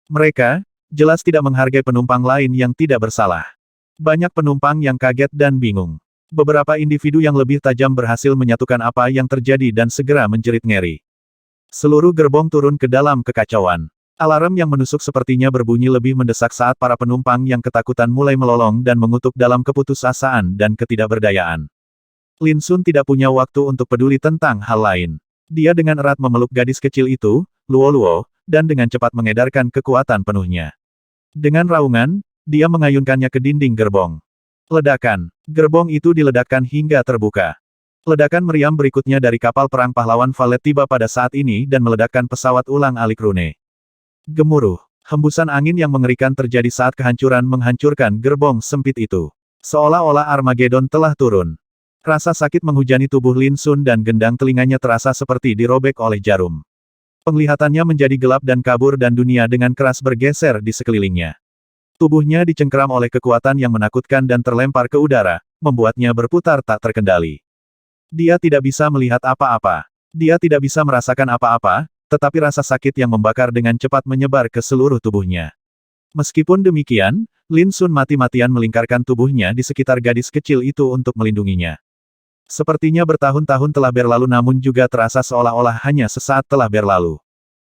Mereka, jelas tidak menghargai penumpang lain yang tidak bersalah. Banyak penumpang yang kaget dan bingung. Beberapa individu yang lebih tajam berhasil menyatukan apa yang terjadi dan segera menjerit ngeri. Seluruh gerbong turun ke dalam kekacauan. Alarm yang menusuk sepertinya berbunyi lebih mendesak saat para penumpang yang ketakutan mulai melolong dan mengutuk dalam keputusasaan dan ketidakberdayaan. Lin Sun tidak punya waktu untuk peduli tentang hal lain. Dia dengan erat memeluk gadis kecil itu, Luo Luo, dan dengan cepat mengedarkan kekuatan penuhnya. Dengan raungan, dia mengayunkannya ke dinding gerbong. Ledakan. Gerbong itu diledakkan hingga terbuka. Ledakan meriam berikutnya dari kapal perang pahlawan Valet tiba pada saat ini dan meledakkan pesawat ulang-alik rune. Gemuruh. Hembusan angin yang mengerikan terjadi saat kehancuran menghancurkan gerbong sempit itu. Seolah-olah Armageddon telah turun. Rasa sakit menghujani tubuh Lin Sun dan gendang telinganya terasa seperti dirobek oleh jarum. Penglihatannya menjadi gelap dan kabur dan dunia dengan keras bergeser di sekelilingnya. Tubuhnya dicengkeram oleh kekuatan yang menakutkan dan terlempar ke udara, membuatnya berputar tak terkendali. Dia tidak bisa melihat apa-apa. Dia tidak bisa merasakan apa-apa, tetapi rasa sakit yang membakar dengan cepat menyebar ke seluruh tubuhnya. Meskipun demikian, Lin Sun mati-matian melingkarkan tubuhnya di sekitar gadis kecil itu untuk melindunginya. Sepertinya bertahun-tahun telah berlalu namun juga terasa seolah-olah hanya sesaat telah berlalu.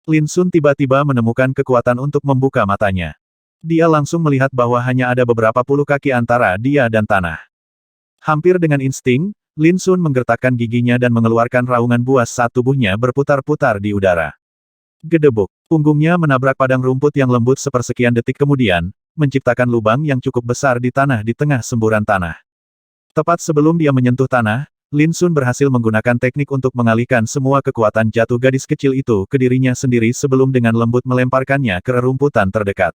Lin Sun tiba-tiba menemukan kekuatan untuk membuka matanya. Dia langsung melihat bahwa hanya ada beberapa puluh kaki antara dia dan tanah. Hampir dengan insting, Lin Sun menggertakkan giginya dan mengeluarkan raungan buas saat tubuhnya berputar-putar di udara. Gedebuk. Punggungnya menabrak padang rumput yang lembut sepersekian detik kemudian, menciptakan lubang yang cukup besar di tanah di tengah semburan tanah. Tepat sebelum dia menyentuh tanah, Lin Sun berhasil menggunakan teknik untuk mengalihkan semua kekuatan jatuh gadis kecil itu ke dirinya sendiri sebelum dengan lembut melemparkannya ke rerumputan terdekat.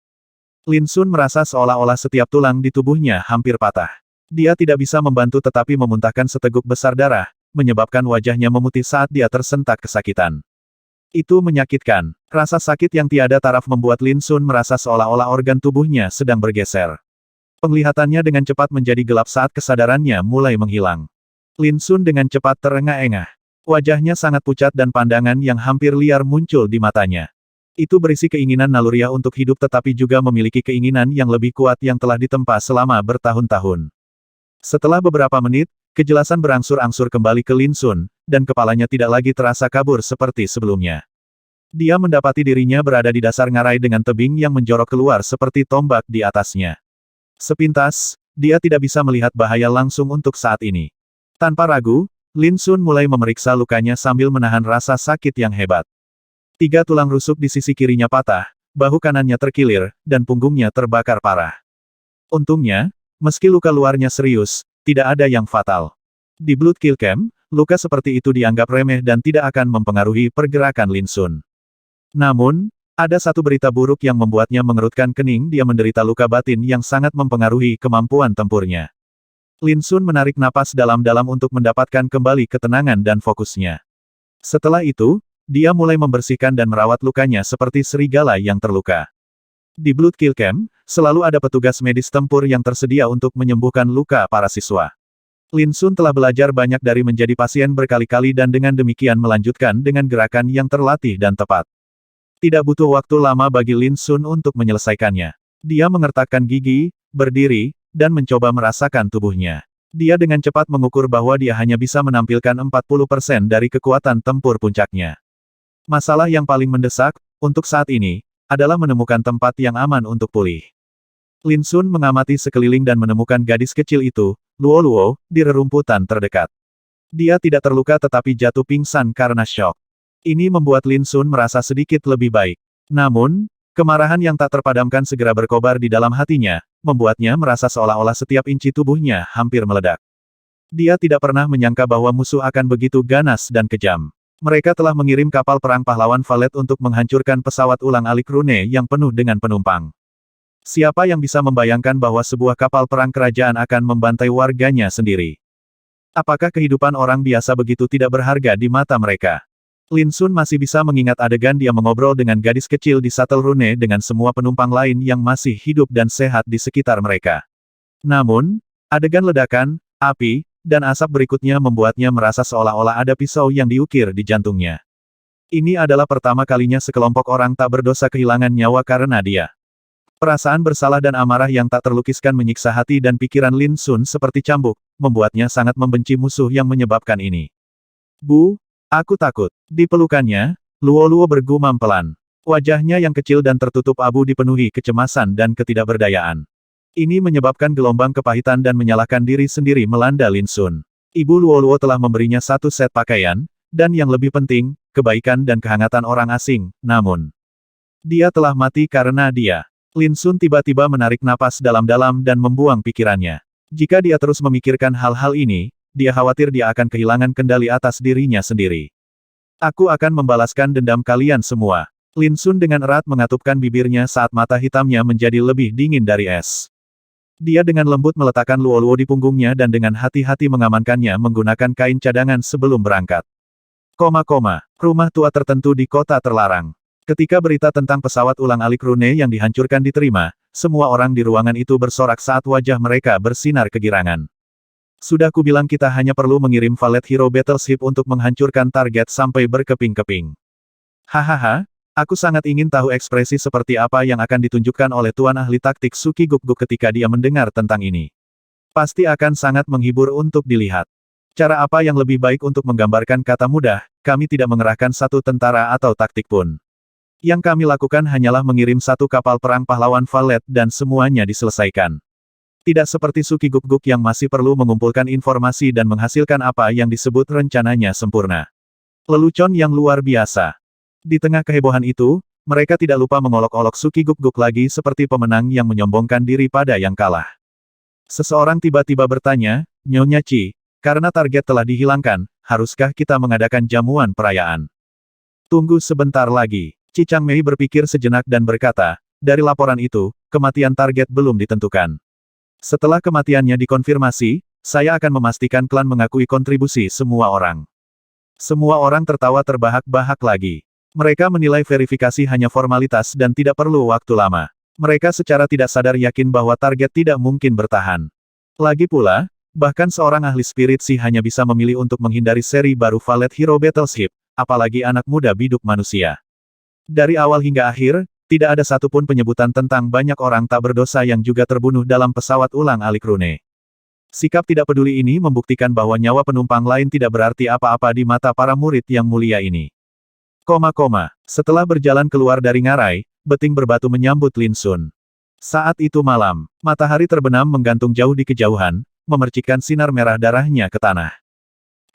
Lin Sun merasa seolah-olah setiap tulang di tubuhnya hampir patah. Dia tidak bisa membantu tetapi memuntahkan seteguk besar darah, menyebabkan wajahnya memutih saat dia tersentak kesakitan. Itu menyakitkan. Rasa sakit yang tiada taraf membuat Lin Sun merasa seolah-olah organ tubuhnya sedang bergeser. Penglihatannya dengan cepat menjadi gelap saat kesadarannya mulai menghilang. Lin Sun dengan cepat terengah-engah. Wajahnya sangat pucat dan pandangan yang hampir liar muncul di matanya. Itu berisi keinginan naluriah untuk hidup tetapi juga memiliki keinginan yang lebih kuat yang telah ditempa selama bertahun-tahun. Setelah beberapa menit, kejelasan berangsur-angsur kembali ke Lin Sun, dan kepalanya tidak lagi terasa kabur seperti sebelumnya. Dia mendapati dirinya berada di dasar ngarai dengan tebing yang menjorok keluar seperti tombak di atasnya. Sepintas, dia tidak bisa melihat bahaya langsung untuk saat ini. Tanpa ragu, Lin Sun mulai memeriksa lukanya sambil menahan rasa sakit yang hebat. 3 tulang rusuk di sisi kirinya patah, bahu kanannya terkilir, dan punggungnya terbakar parah. Untungnya, meski luka luarnya serius, tidak ada yang fatal. Di Blood Kill Camp, luka seperti itu dianggap remeh dan tidak akan mempengaruhi pergerakan Lin Sun. Namun, ada satu berita buruk yang membuatnya mengerutkan kening. Dia menderita luka batin yang sangat mempengaruhi kemampuan tempurnya. Lin Sun menarik napas dalam-dalam untuk mendapatkan kembali ketenangan dan fokusnya. Setelah itu, dia mulai membersihkan dan merawat lukanya seperti serigala yang terluka. Di Blood Kill Camp, selalu ada petugas medis tempur yang tersedia untuk menyembuhkan luka para siswa. Lin Sun telah belajar banyak dari menjadi pasien berkali-kali dan dengan demikian melanjutkan dengan gerakan yang terlatih dan tepat. Tidak butuh waktu lama bagi Lin Sun untuk menyelesaikannya. Dia mengertakkan gigi, berdiri, dan mencoba merasakan tubuhnya. Dia dengan cepat mengukur bahwa dia hanya bisa menampilkan 40% dari kekuatan tempur puncaknya. Masalah yang paling mendesak, untuk saat ini, adalah menemukan tempat yang aman untuk pulih. Lin Sun mengamati sekeliling dan menemukan gadis kecil itu, Luo Luo, di rerumputan terdekat. Dia tidak terluka tetapi jatuh pingsan karena syok. Ini membuat Lin Sun merasa sedikit lebih baik. Namun, kemarahan yang tak terpadamkan segera berkobar di dalam hatinya, membuatnya merasa seolah-olah setiap inci tubuhnya hampir meledak. Dia tidak pernah menyangka bahwa musuh akan begitu ganas dan kejam. Mereka telah mengirim kapal perang pahlawan Valet untuk menghancurkan pesawat ulang-alik rune yang penuh dengan penumpang. Siapa yang bisa membayangkan bahwa sebuah kapal perang kerajaan akan membantai warganya sendiri? Apakah kehidupan orang biasa begitu tidak berharga di mata mereka? Lin Sun masih bisa mengingat adegan dia mengobrol dengan gadis kecil di Shuttle Rune dengan semua penumpang lain yang masih hidup dan sehat di sekitar mereka. Namun, Adegan ledakan, api, dan asap berikutnya membuatnya merasa seolah-olah ada pisau yang diukir di jantungnya. Ini adalah pertama kalinya sekelompok orang tak berdosa kehilangan nyawa karena dia. Perasaan bersalah dan amarah yang tak terlukiskan menyiksa hati dan pikiran Lin Sun seperti cambuk, membuatnya sangat membenci musuh yang menyebabkan ini. Bu, aku takut. Di pelukannya, Luo bergumam pelan. Wajahnya yang kecil dan tertutup abu dipenuhi kecemasan dan ketidakberdayaan. Ini menyebabkan gelombang kepahitan dan menyalahkan diri sendiri melanda Lin Sun. Ibu Luo telah memberinya satu set pakaian, dan yang lebih penting, kebaikan dan kehangatan orang asing, namun dia telah mati karena dia. Lin Sun tiba-tiba menarik napas dalam-dalam dan membuang pikirannya. Jika dia terus memikirkan hal-hal ini, dia khawatir dia akan kehilangan kendali atas dirinya sendiri. Aku akan membalaskan dendam kalian semua. Lin Sun dengan erat mengatupkan bibirnya saat mata hitamnya menjadi lebih dingin dari es. Dia dengan lembut meletakkan Luo di punggungnya dan dengan hati-hati mengamankannya menggunakan kain cadangan sebelum berangkat. Rumah tua tertentu di kota terlarang. Ketika berita tentang pesawat ulang-alik rune yang dihancurkan diterima, semua orang di ruangan itu bersorak saat wajah mereka bersinar kegirangan. Sudah kubilang kita hanya perlu mengirim valet hero battleship untuk menghancurkan target sampai berkeping-keping. Hahaha, aku sangat ingin tahu ekspresi seperti apa yang akan ditunjukkan oleh Tuan Ahli Taktik Suki Guk-Guk ketika dia mendengar tentang ini. Pasti akan sangat menghibur untuk dilihat. Cara apa yang lebih baik untuk menggambarkan kata mudah, kami tidak mengerahkan satu tentara atau taktik pun. Yang kami lakukan hanyalah mengirim satu kapal perang pahlawan valet dan semuanya diselesaikan. Tidak seperti Suki Guk-Guk yang masih perlu mengumpulkan informasi dan menghasilkan apa yang disebut rencananya sempurna. Lelucon yang luar biasa. Di tengah kehebohan itu, mereka tidak lupa mengolok-olok Suki Guk-Guk lagi seperti pemenang yang menyombongkan diri pada yang kalah. Seseorang tiba-tiba bertanya, Nyonya Chi, karena target telah dihilangkan, haruskah kita mengadakan jamuan perayaan? Tunggu sebentar lagi. Chi Changmei berpikir sejenak dan berkata, dari laporan itu, kematian target belum ditentukan. Setelah kematiannya dikonfirmasi, saya akan memastikan klan mengakui kontribusi semua orang. Semua orang tertawa terbahak-bahak lagi. Mereka menilai verifikasi hanya formalitas dan tidak perlu waktu lama. Mereka secara tidak sadar yakin bahwa target tidak mungkin bertahan. Lagi pula, bahkan seorang ahli spirit sih hanya bisa memilih untuk menghindari seri baru Valet Hero Battleship, apalagi anak muda biduk manusia. Dari awal hingga akhir, tidak ada satupun penyebutan tentang banyak orang tak berdosa yang juga terbunuh dalam pesawat ulang-alik rune. Sikap tidak peduli ini membuktikan bahwa nyawa penumpang lain tidak berarti apa-apa di mata para murid yang mulia ini. Setelah berjalan keluar dari ngarai, beting berbatu menyambut Lin Sun. Saat itu malam, matahari terbenam menggantung jauh di kejauhan, memercikkan sinar merah darahnya ke tanah.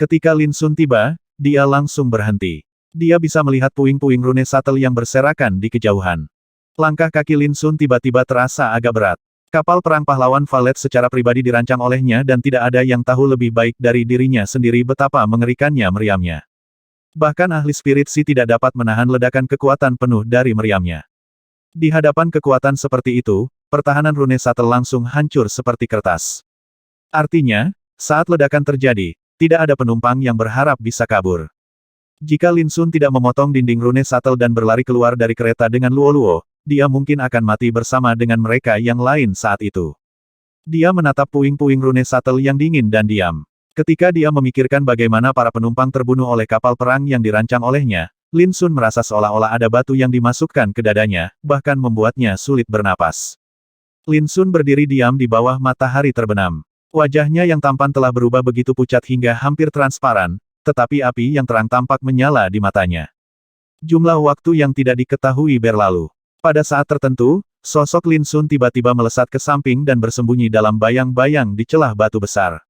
Ketika Lin Sun tiba, dia langsung berhenti. Dia bisa melihat puing-puing rune shuttle yang berserakan di kejauhan. Langkah kaki Lin Sun tiba-tiba terasa agak berat. Kapal perang pahlawan valet secara pribadi dirancang olehnya dan tidak ada yang tahu lebih baik dari dirinya sendiri betapa mengerikannya meriamnya. Bahkan ahli spirit si tidak dapat menahan ledakan kekuatan penuh dari meriamnya. Di hadapan kekuatan seperti itu, pertahanan rune shuttle langsung hancur seperti kertas. Artinya, saat ledakan terjadi, tidak ada penumpang yang berharap bisa kabur. Jika Lin Sun tidak memotong dinding rune shuttle dan berlari keluar dari kereta dengan Luo, dia mungkin akan mati bersama dengan mereka yang lain saat itu. Dia menatap puing-puing rune shuttle yang dingin dan diam. Ketika dia memikirkan bagaimana para penumpang terbunuh oleh kapal perang yang dirancang olehnya, Lin Sun merasa seolah-olah ada batu yang dimasukkan ke dadanya, bahkan membuatnya sulit bernapas. Lin Sun berdiri diam di bawah matahari terbenam. Wajahnya yang tampan telah berubah begitu pucat hingga hampir transparan, tetapi api yang terang tampak menyala di matanya. Jumlah waktu yang tidak diketahui berlalu. Pada saat tertentu, sosok Lin Sun tiba-tiba melesat ke samping dan bersembunyi dalam bayang-bayang di celah batu besar.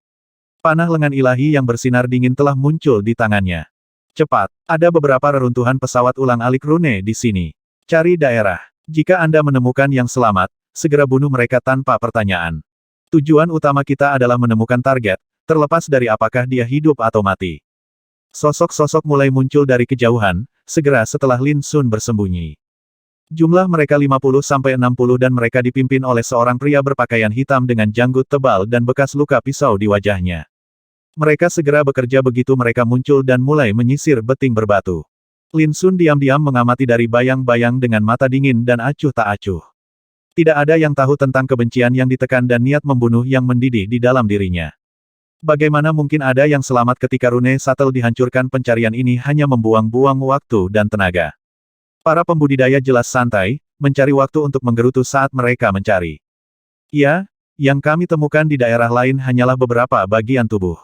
Panah lengan ilahi yang bersinar dingin telah muncul di tangannya. Cepat, ada beberapa reruntuhan pesawat ulang-alik rune di sini. Cari daerah. Jika Anda menemukan yang selamat, segera bunuh mereka tanpa pertanyaan. Tujuan utama kita adalah menemukan target, terlepas dari apakah dia hidup atau mati. Sosok-sosok mulai muncul dari kejauhan, segera setelah Lin Sun bersembunyi. Jumlah mereka 50-60 dan mereka dipimpin oleh seorang pria berpakaian hitam dengan janggut tebal dan bekas luka pisau di wajahnya. Mereka segera bekerja begitu mereka muncul dan mulai menyisir beting berbatu. Lin Sun diam-diam mengamati dari bayang-bayang dengan mata dingin dan acuh tak acuh. Tidak ada yang tahu tentang kebencian yang ditekan dan niat membunuh yang mendidih di dalam dirinya. Bagaimana mungkin ada yang selamat ketika rune Shuttle dihancurkan? Pencarian ini hanya membuang-buang waktu dan tenaga. Para pembudidaya jelas santai, mencari waktu untuk menggerutu saat mereka mencari. Ya, yang kami temukan di daerah lain hanyalah beberapa bagian tubuh.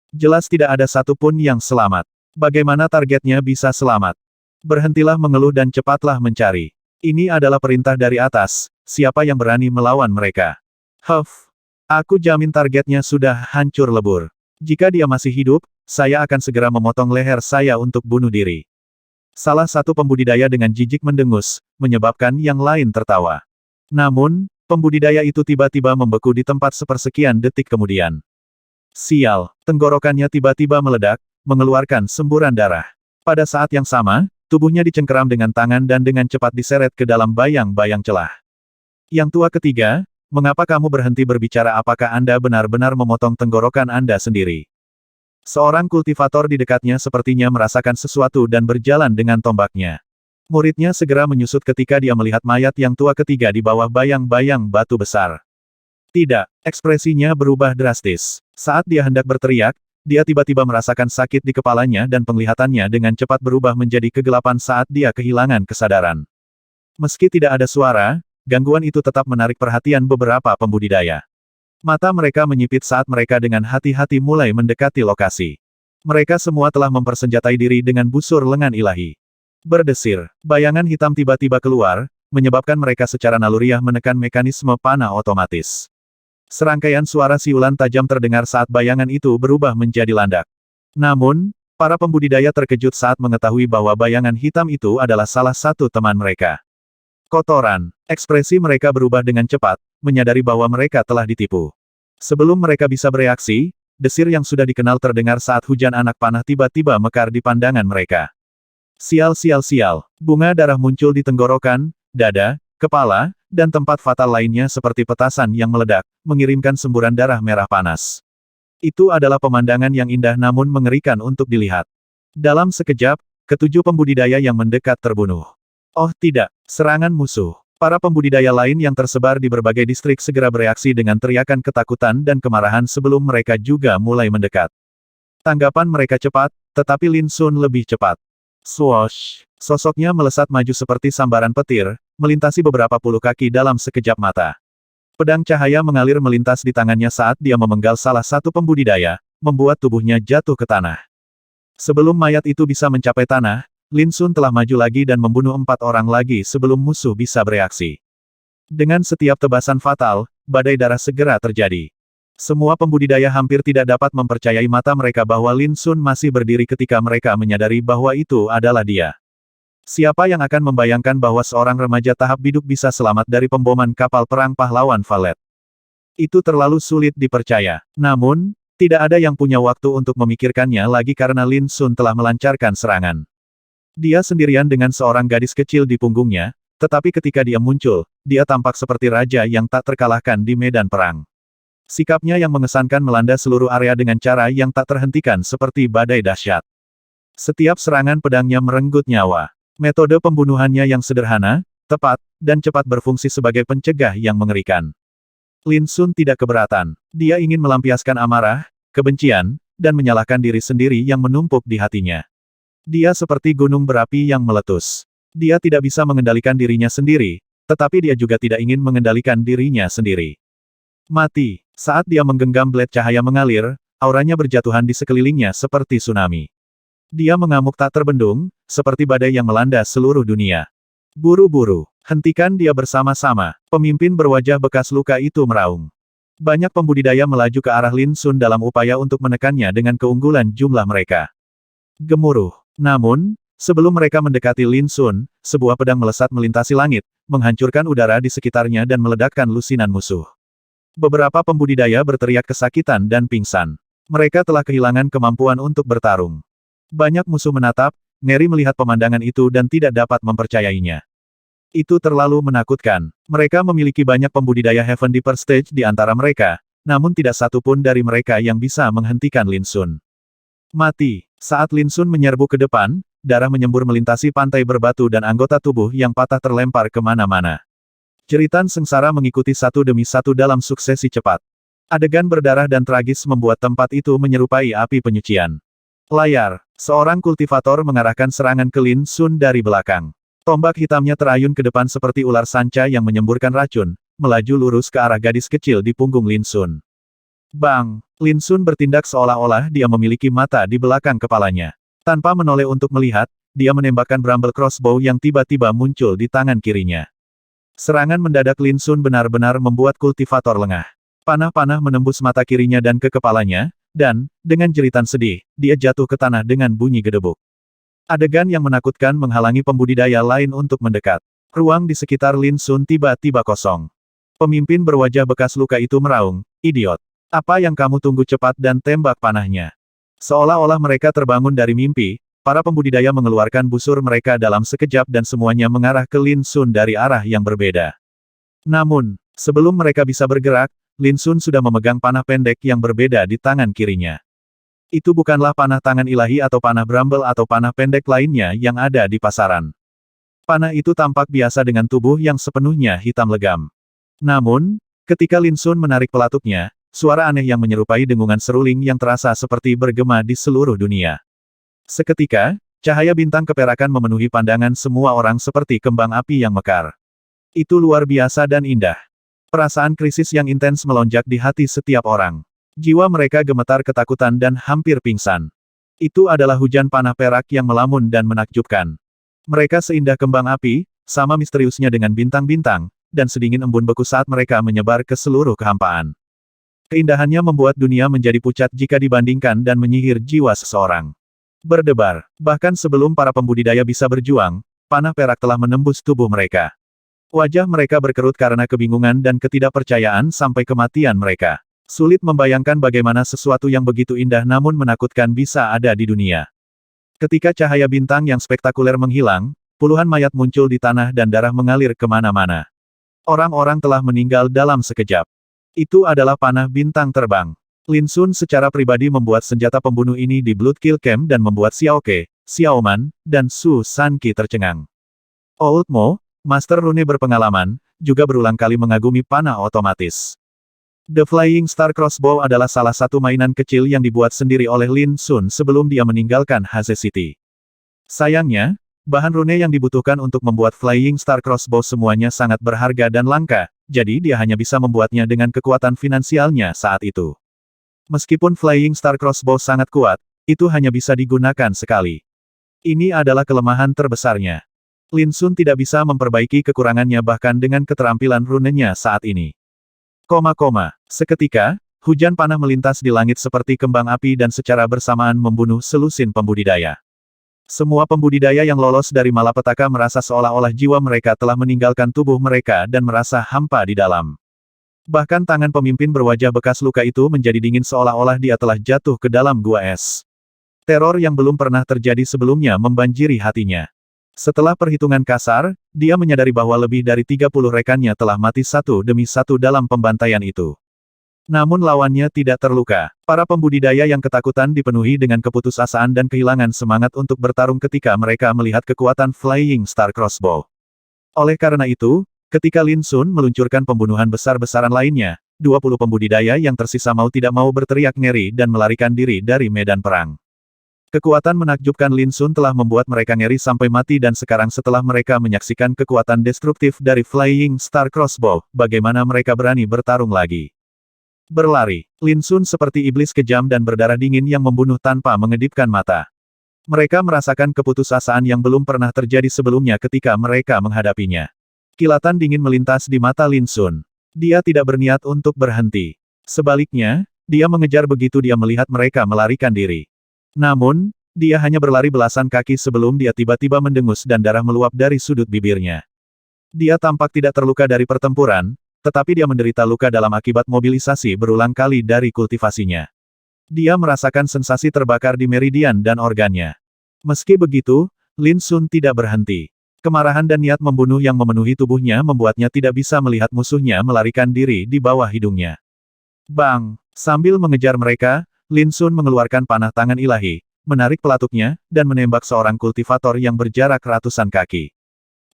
Jelas tidak ada satupun yang selamat. Bagaimana targetnya bisa selamat? Berhentilah mengeluh dan cepatlah mencari. Ini adalah perintah dari atas, siapa yang berani melawan mereka? Aku jamin targetnya sudah hancur lebur. Jika dia masih hidup, saya akan segera memotong leher saya untuk bunuh diri. Salah satu pembudidaya dengan jijik mendengus, menyebabkan yang lain tertawa. Namun, pembudidaya itu tiba-tiba membeku di tempat sepersekian detik kemudian. Sial, tenggorokannya tiba-tiba meledak, mengeluarkan semburan darah. Pada saat yang sama, tubuhnya dicengkeram dengan tangan dan dengan cepat diseret ke dalam bayang-bayang celah. Yang tua ketiga, mengapa kamu berhenti berbicara? Apakah Anda benar-benar memotong tenggorokan Anda sendiri? Seorang kultivator di dekatnya sepertinya merasakan sesuatu dan berjalan dengan tombaknya. Muridnya segera menyusut ketika dia melihat mayat yang tua ketiga di bawah bayang-bayang batu besar. Tidak, ekspresinya berubah drastis. Saat dia hendak berteriak, dia tiba-tiba merasakan sakit di kepalanya dan penglihatannya dengan cepat berubah menjadi kegelapan saat dia kehilangan kesadaran. Meski tidak ada suara, gangguan itu tetap menarik perhatian beberapa pembudidaya. Mata mereka menyipit saat mereka dengan hati-hati mulai mendekati lokasi. Mereka semua telah mempersenjatai diri dengan busur lengan ilahi. Berdesir, bayangan hitam tiba-tiba keluar, menyebabkan mereka secara naluriah menekan mekanisme panah otomatis. Serangkaian suara siulan tajam terdengar saat bayangan itu berubah menjadi landak. Namun, para pembudidaya terkejut saat mengetahui bahwa bayangan hitam itu adalah salah satu teman mereka. Kotoran, ekspresi mereka berubah dengan cepat, menyadari bahwa mereka telah ditipu. Sebelum mereka bisa bereaksi, desir yang sudah dikenal terdengar saat hujan anak panah tiba-tiba mekar di pandangan mereka. Sial, bunga darah muncul di tenggorokan, dada, kepala, dan tempat fatal lainnya seperti petasan yang meledak, mengirimkan semburan darah merah panas. Itu adalah pemandangan yang indah namun mengerikan untuk dilihat. Dalam sekejap, ketujuh pembudidaya yang mendekat terbunuh. Oh tidak, serangan musuh. Para pembudidaya lain yang tersebar di berbagai distrik segera bereaksi dengan teriakan ketakutan dan kemarahan sebelum mereka juga mulai mendekat. Tanggapan mereka cepat, tetapi Lin Sun lebih cepat. Swoosh! Sosoknya melesat maju seperti sambaran petir, melintasi beberapa puluh kaki dalam sekejap mata. Pedang cahaya mengalir melintas di tangannya saat dia memenggal salah satu pembudidaya, membuat tubuhnya jatuh ke tanah. Sebelum mayat itu bisa mencapai tanah, Lin Sun telah maju lagi dan membunuh 4 orang lagi sebelum musuh bisa bereaksi. Dengan setiap tebasan fatal, badai darah segera terjadi. Semua pembudidaya hampir tidak dapat mempercayai mata mereka bahwa Lin Sun masih berdiri ketika mereka menyadari bahwa itu adalah dia. Siapa yang akan membayangkan bahwa seorang remaja tahap biduk bisa selamat dari pemboman kapal perang pahlawan Valet? Itu terlalu sulit dipercaya. Namun, tidak ada yang punya waktu untuk memikirkannya lagi karena Lin Sun telah melancarkan serangan. Dia sendirian dengan seorang gadis kecil di punggungnya, tetapi ketika dia muncul, dia tampak seperti raja yang tak terkalahkan di medan perang. Sikapnya yang mengesankan melanda seluruh area dengan cara yang tak terhentikan seperti badai dahsyat. Setiap serangan pedangnya merenggut nyawa. Metode pembunuhannya yang sederhana, tepat, dan cepat berfungsi sebagai pencegah yang mengerikan. Lin Sun tidak keberatan. Dia ingin melampiaskan amarah, kebencian, dan menyalahkan diri sendiri yang menumpuk di hatinya. Dia seperti gunung berapi yang meletus. Dia tidak bisa mengendalikan dirinya sendiri, tetapi dia juga tidak ingin mengendalikan dirinya sendiri. Mati. Saat dia menggenggam blade cahaya mengalir, auranya berjatuhan di sekelilingnya seperti tsunami. Dia mengamuk tak terbendung, seperti badai yang melanda seluruh dunia. Buru-buru, hentikan dia bersama-sama. Pemimpin berwajah bekas luka itu meraung. Banyak pembudidaya melaju ke arah Lin Sun dalam upaya untuk menekannya dengan keunggulan jumlah mereka. Gemuruh. Namun, sebelum mereka mendekati Lin Sun, sebuah pedang melesat melintasi langit, menghancurkan udara di sekitarnya dan meledakkan lusinan musuh. Beberapa pembudidaya berteriak kesakitan dan pingsan. Mereka telah kehilangan kemampuan untuk bertarung. Banyak musuh menatap, ngeri melihat pemandangan itu dan tidak dapat mempercayainya. Itu terlalu menakutkan. Mereka memiliki banyak pembudidaya Heaven Deeper Stage di antara mereka, namun tidak satu pun dari mereka yang bisa menghentikan Lin Sun. Mati. Saat Lin Sun menyerbu ke depan, darah menyembur melintasi pantai berbatu dan anggota tubuh yang patah terlempar kemana-mana. Jeritan sengsara mengikuti satu demi satu dalam suksesi cepat. Adegan berdarah dan tragis membuat tempat itu menyerupai api penyucian. Layar, seorang kultivator mengarahkan serangan ke Lin Sun dari belakang. Tombak hitamnya terayun ke depan seperti ular sanca yang menyemburkan racun, melaju lurus ke arah gadis kecil di punggung Lin Sun. Bang! Lin Sun bertindak seolah-olah dia memiliki mata di belakang kepalanya. Tanpa menoleh untuk melihat, dia menembakkan bramble crossbow yang tiba-tiba muncul di tangan kirinya. Serangan mendadak Lin Sun benar-benar membuat kultivator lengah. Panah-panah menembus mata kirinya dan ke kepalanya, dan, dengan jeritan sedih, dia jatuh ke tanah dengan bunyi gedebuk. Adegan yang menakutkan menghalangi pembudidaya lain untuk mendekat. Ruang di sekitar Lin Sun tiba-tiba kosong. Pemimpin berwajah bekas luka itu meraung, "Idiot! Apa yang kamu tunggu, cepat dan tembak panahnya." Seolah-olah mereka terbangun dari mimpi, para pembudidaya mengeluarkan busur mereka dalam sekejap dan semuanya mengarah ke Lin Sun dari arah yang berbeda. Namun, sebelum mereka bisa bergerak, Lin Sun sudah memegang panah pendek yang berbeda di tangan kirinya. Itu bukanlah panah tangan ilahi atau panah bramble atau panah pendek lainnya yang ada di pasaran. Panah itu tampak biasa dengan tubuh yang sepenuhnya hitam legam. Namun, ketika Lin Sun menarik pelatuknya, suara aneh yang menyerupai dengungan seruling yang terasa seperti bergema di seluruh dunia. Seketika, cahaya bintang keperakan memenuhi pandangan semua orang seperti kembang api yang mekar. Itu luar biasa dan indah. Perasaan krisis yang intens melonjak di hati setiap orang. Jiwa mereka gemetar ketakutan dan hampir pingsan. Itu adalah hujan panah perak yang melamun dan menakjubkan. Mereka seindah kembang api, sama misteriusnya dengan bintang-bintang, dan sedingin embun beku saat mereka menyebar ke seluruh kehampaan. Keindahannya membuat dunia menjadi pucat jika dibandingkan dan menyihir jiwa seseorang. Berdebar, bahkan sebelum para pembudidaya bisa berjuang, panah perak telah menembus tubuh mereka. Wajah mereka berkerut karena kebingungan dan ketidakpercayaan sampai kematian mereka. Sulit membayangkan bagaimana sesuatu yang begitu indah namun menakutkan bisa ada di dunia. Ketika cahaya bintang yang spektakuler menghilang, puluhan mayat muncul di tanah dan darah mengalir kemana-mana. Orang-orang telah meninggal dalam sekejap. Itu adalah panah bintang terbang. Lin Sun secara pribadi membuat senjata pembunuh ini di Blood Kill Camp dan membuat Xiao Ke, Xiao Man, dan Su Sanqi tercengang. Old Mo, Master Rune berpengalaman, juga berulang kali mengagumi panah otomatis. The Flying Star Crossbow adalah salah satu mainan kecil yang dibuat sendiri oleh Lin Sun sebelum dia meninggalkan Haze City. Sayangnya, bahan rune yang dibutuhkan untuk membuat Flying Star Crossbow semuanya sangat berharga dan langka, jadi dia hanya bisa membuatnya dengan kekuatan finansialnya saat itu. Meskipun Flying Star Crossbow sangat kuat, itu hanya bisa digunakan sekali. Ini adalah kelemahan terbesarnya. Lin Sun tidak bisa memperbaiki kekurangannya bahkan dengan keterampilan runenya saat ini. Seketika, hujan panah melintas di langit seperti kembang api dan secara bersamaan membunuh selusin pembudidaya. Semua pembudidaya yang lolos dari malapetaka merasa seolah-olah jiwa mereka telah meninggalkan tubuh mereka dan merasa hampa di dalam. Bahkan tangan pemimpin berwajah bekas luka itu menjadi dingin seolah-olah dia telah jatuh ke dalam gua es. Teror yang belum pernah terjadi sebelumnya membanjiri hatinya. Setelah perhitungan kasar, dia menyadari bahwa lebih dari 30 rekannya telah mati satu demi satu dalam pembantaian itu. Namun lawannya tidak terluka. Para pembudidaya yang ketakutan dipenuhi dengan keputusasaan dan kehilangan semangat untuk bertarung ketika mereka melihat kekuatan Flying Star Crossbow. Oleh karena itu, ketika Lin Sun meluncurkan pembunuhan besar-besaran lainnya, 20 pembudidaya yang tersisa mau tidak mau berteriak ngeri dan melarikan diri dari medan perang. Kekuatan menakjubkan Lin Sun telah membuat mereka ngeri sampai mati dan sekarang setelah mereka menyaksikan kekuatan destruktif dari Flying Star Crossbow, bagaimana mereka berani bertarung lagi? Berlari. Lin Sun seperti iblis kejam dan berdarah dingin yang membunuh tanpa mengedipkan mata. Mereka merasakan keputusasaan yang belum pernah terjadi sebelumnya ketika mereka menghadapinya. Kilatan dingin melintas di mata Lin Sun. Dia tidak berniat untuk berhenti. Sebaliknya, dia mengejar begitu dia melihat mereka melarikan diri. Namun, dia hanya berlari belasan kaki sebelum dia tiba-tiba mendengus dan darah meluap dari sudut bibirnya. Dia tampak tidak terluka dari pertempuran, tetapi dia menderita luka dalam akibat mobilisasi berulang kali dari kultivasinya. Dia merasakan sensasi terbakar di meridian dan organnya. Meski begitu, Lin Sun tidak berhenti. Kemarahan dan niat membunuh yang memenuhi tubuhnya membuatnya tidak bisa melihat musuhnya melarikan diri di bawah hidungnya. Bang! Sambil mengejar mereka, Lin Sun mengeluarkan panah tangan ilahi, menarik pelatuknya, dan menembak seorang kultivator yang berjarak ratusan kaki.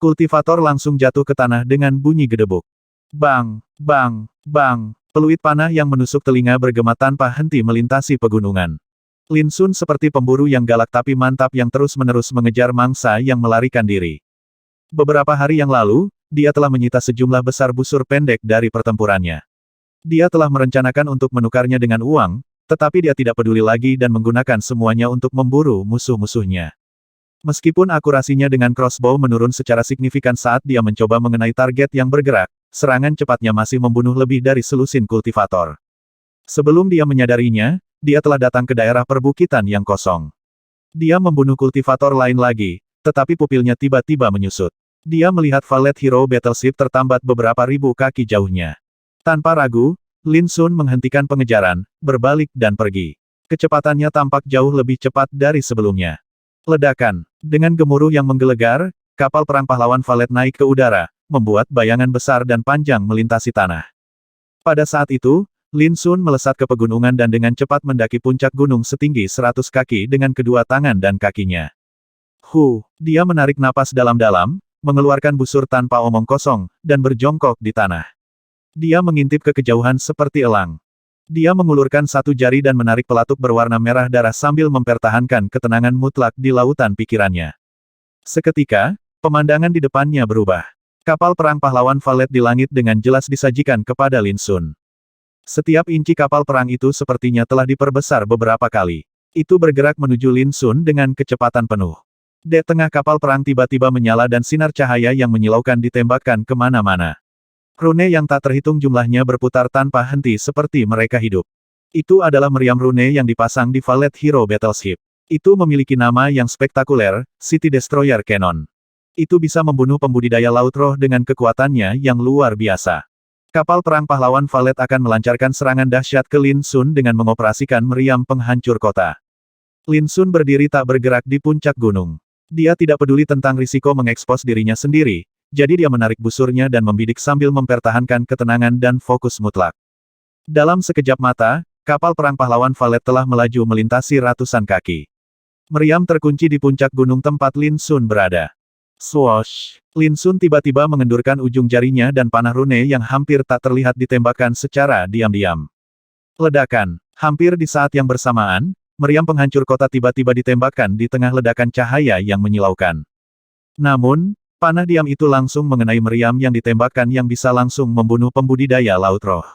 Kultivator langsung jatuh ke tanah dengan bunyi gedebuk. Bang, bang, bang, peluit panah yang menusuk telinga bergema tanpa henti melintasi pegunungan. Lin Sun seperti pemburu yang galak tapi mantap yang terus-menerus mengejar mangsa yang melarikan diri. Beberapa hari yang lalu, dia telah menyita sejumlah besar busur pendek dari pertempurannya. Dia telah merencanakan untuk menukarnya dengan uang, tetapi dia tidak peduli lagi dan menggunakan semuanya untuk memburu musuh-musuhnya. Meskipun akurasinya dengan crossbow menurun secara signifikan saat dia mencoba mengenai target yang bergerak, serangan cepatnya masih membunuh lebih dari selusin kultivator. Sebelum dia menyadarinya, dia telah datang ke daerah perbukitan yang kosong. Dia membunuh kultivator lain lagi, tetapi pupilnya tiba-tiba menyusut. Dia melihat Valet Hero Battleship tertambat beberapa ribu kaki jauhnya. Tanpa ragu, Lin Sun menghentikan pengejaran, berbalik dan pergi. Kecepatannya tampak jauh lebih cepat dari sebelumnya. Ledakan. Dengan gemuruh yang menggelegar, kapal perang pahlawan Valet naik ke udara, membuat bayangan besar dan panjang melintasi tanah. Pada saat itu, Lin Sun melesat ke pegunungan dan dengan cepat mendaki puncak gunung setinggi 100 kaki dengan kedua tangan dan kakinya. Dia menarik napas dalam-dalam, mengeluarkan busur tanpa omong kosong, dan berjongkok di tanah. Dia mengintip ke kejauhan seperti elang. Dia mengulurkan satu jari dan menarik pelatuk berwarna merah darah sambil mempertahankan ketenangan mutlak di lautan pikirannya. Seketika, pemandangan di depannya berubah. Kapal perang pahlawan Valet di langit dengan jelas disajikan kepada Lin Sun. Setiap inci kapal perang itu sepertinya telah diperbesar beberapa kali. Itu bergerak menuju Lin Sun dengan kecepatan penuh. Di tengah kapal perang tiba-tiba menyala dan sinar cahaya yang menyilaukan ditembakkan kemana-mana. Rune yang tak terhitung jumlahnya berputar tanpa henti seperti mereka hidup. Itu adalah meriam rune yang dipasang di Valet Hero Battleship. Itu memiliki nama yang spektakuler, City Destroyer Cannon. Itu bisa membunuh pembudidaya laut roh dengan kekuatannya yang luar biasa. Kapal perang pahlawan Valet akan melancarkan serangan dahsyat ke Lin Sun dengan mengoperasikan meriam penghancur kota. Lin Sun berdiri tak bergerak di puncak gunung. Dia tidak peduli tentang risiko mengekspos dirinya sendiri. Jadi dia menarik busurnya dan membidik sambil mempertahankan ketenangan dan fokus mutlak. Dalam sekejap mata, kapal perang pahlawan Valet telah melaju melintasi ratusan kaki. Meriam terkunci di puncak gunung tempat Lin Sun berada. Swoosh! Lin Sun tiba-tiba mengendurkan ujung jarinya dan panah rune yang hampir tak terlihat ditembakkan secara diam-diam. Ledakan. Hampir di saat yang bersamaan, meriam penghancur kota tiba-tiba ditembakkan di tengah ledakan cahaya yang menyilaukan. Namun, panah diam itu langsung mengenai meriam yang ditembakkan yang bisa langsung membunuh pembudidaya laut roh.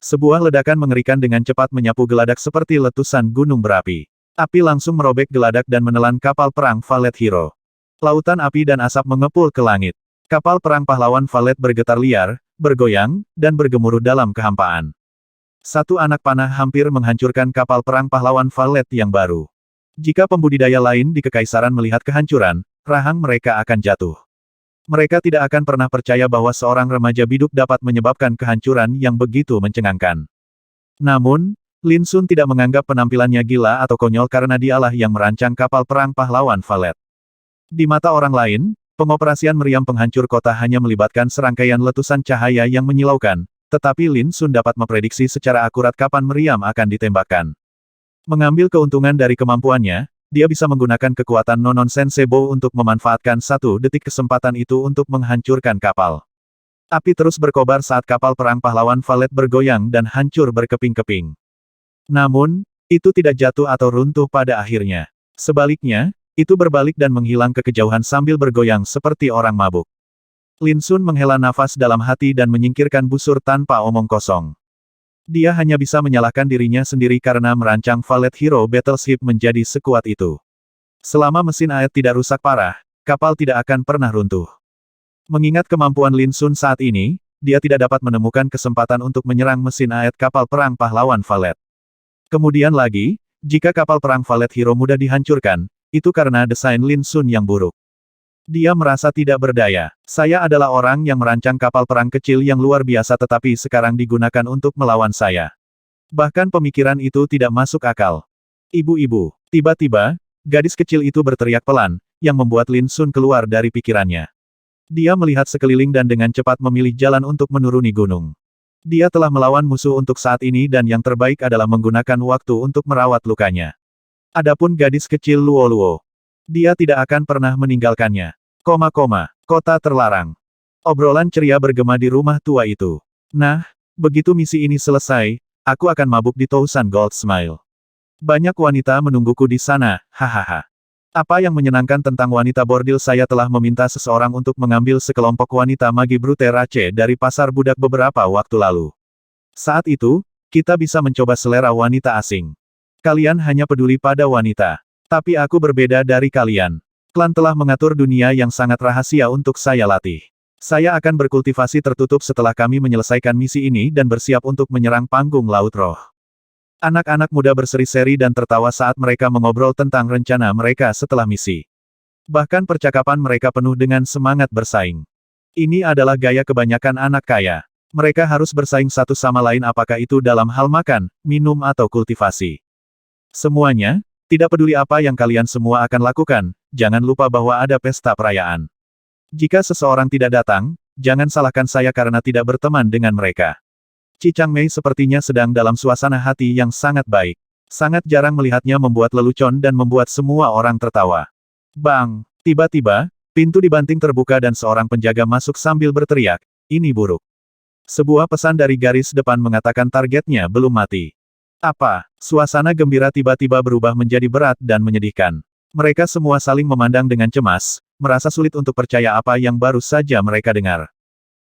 Sebuah ledakan mengerikan dengan cepat menyapu geladak seperti letusan gunung berapi. Api langsung merobek geladak dan menelan kapal perang Valet Hero. Lautan api dan asap mengepul ke langit. Kapal perang pahlawan Valet bergetar liar, bergoyang, dan bergemuruh dalam kehampaan. Satu anak panah hampir menghancurkan kapal perang pahlawan Valet yang baru. Jika pembudidaya lain di Kekaisaran melihat kehancuran, rahang mereka akan jatuh. Mereka tidak akan pernah percaya bahwa seorang remaja biduk dapat menyebabkan kehancuran yang begitu mencengangkan. Namun, Lin Sun tidak menganggap penampilannya gila atau konyol karena dialah yang merancang kapal perang pahlawan Valet. Di mata orang lain, pengoperasian meriam penghancur kota hanya melibatkan serangkaian letusan cahaya yang menyilaukan, tetapi Lin Sun dapat memprediksi secara akurat kapan meriam akan ditembakkan. Mengambil keuntungan dari kemampuannya, dia bisa menggunakan kekuatan Nonon Sensebo untuk memanfaatkan satu detik kesempatan itu untuk menghancurkan kapal. Api terus berkobar saat kapal perang pahlawan Valet bergoyang dan hancur berkeping-keping. Namun, itu tidak jatuh atau runtuh pada akhirnya. Sebaliknya, itu berbalik dan menghilang ke kejauhan sambil bergoyang seperti orang mabuk. Lin Sun menghela nafas dalam hati dan menyingkirkan busur tanpa omong kosong. Dia hanya bisa menyalahkan dirinya sendiri karena merancang Valet Hero Battleship menjadi sekuat itu. Selama mesin air tidak rusak parah, kapal tidak akan pernah runtuh. Mengingat kemampuan Lin Sun saat ini, dia tidak dapat menemukan kesempatan untuk menyerang mesin air kapal perang pahlawan Valet. Kemudian lagi, jika kapal perang Valet Hero mudah dihancurkan, itu karena desain Lin Sun yang buruk. Dia merasa tidak berdaya. Saya adalah orang yang merancang kapal perang kecil yang luar biasa tetapi sekarang digunakan untuk melawan saya. Bahkan pemikiran itu tidak masuk akal. Ibu-ibu. Tiba-tiba, gadis kecil itu berteriak pelan, yang membuat Lin Sun keluar dari pikirannya. Dia melihat sekeliling dan dengan cepat memilih jalan untuk menuruni gunung. Dia telah melawan musuh untuk saat ini dan yang terbaik adalah menggunakan waktu untuk merawat lukanya. Adapun gadis kecil Luo Luo, dia tidak akan pernah meninggalkannya. Kota terlarang. Obrolan ceria bergema di rumah tua itu. Nah, begitu misi ini selesai, aku akan mabuk di Tousan Gold Smile. Banyak wanita menungguku di sana, hahaha. Apa yang menyenangkan tentang wanita bordil, saya telah meminta seseorang untuk mengambil sekelompok wanita magi brute race dari pasar budak beberapa waktu lalu. Saat itu, kita bisa mencoba selera wanita asing. Kalian hanya peduli pada wanita. Tapi aku berbeda dari kalian. Klan telah mengatur dunia yang sangat rahasia untuk saya latih. Saya akan berkultivasi tertutup setelah kami menyelesaikan misi ini dan bersiap untuk menyerang panggung Laut Roh. Anak-anak muda berseri-seri dan tertawa saat mereka mengobrol tentang rencana mereka setelah misi. Bahkan percakapan mereka penuh dengan semangat bersaing. Ini adalah gaya kebanyakan anak kaya. Mereka harus bersaing satu sama lain, apakah itu dalam hal makan, minum atau kultivasi. Semuanya, tidak peduli apa yang kalian semua akan lakukan, jangan lupa bahwa ada pesta perayaan. Jika seseorang tidak datang, jangan salahkan saya karena tidak berteman dengan mereka. Chi Changmei sepertinya sedang dalam suasana hati yang sangat baik. Sangat jarang melihatnya membuat lelucon dan membuat semua orang tertawa. Bang! Tiba-tiba, pintu dibanting terbuka dan seorang penjaga masuk sambil berteriak, "Ini buruk." Sebuah pesan dari garis depan mengatakan targetnya belum mati. Apa? Suasana gembira tiba-tiba berubah menjadi berat dan menyedihkan. Mereka semua saling memandang dengan cemas, merasa sulit untuk percaya apa yang baru saja mereka dengar.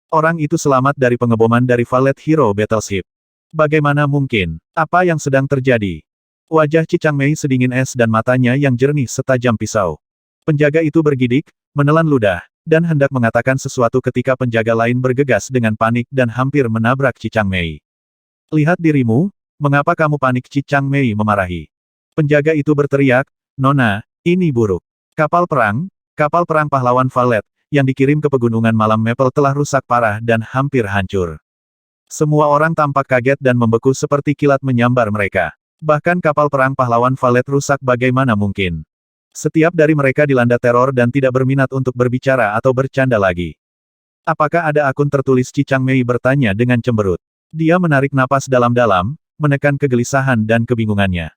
Orang itu selamat dari pengeboman dari Valet Hero Battleship. Bagaimana mungkin? Apa yang sedang terjadi? Wajah Chi Changmei sedingin es dan matanya yang jernih setajam pisau. Penjaga itu bergidik, menelan ludah, dan hendak mengatakan sesuatu ketika penjaga lain bergegas dengan panik dan hampir menabrak Chi Changmei. "Lihat dirimu, mengapa kamu panik?" Chi Changmei memarahi. Penjaga itu berteriak, "Nona, ini buruk. Kapal perang pahlawan Valet, yang dikirim ke pegunungan malam Maple telah rusak parah dan hampir hancur." Semua orang tampak kaget dan membeku seperti kilat menyambar mereka. Bahkan kapal perang pahlawan Valet rusak, bagaimana mungkin? Setiap dari mereka dilanda teror dan tidak berminat untuk berbicara atau bercanda lagi. "Apakah ada akun tertulis?" Chi Changmei bertanya dengan cemberut. Dia menarik napas dalam-dalam, menekan kegelisahan dan kebingungannya.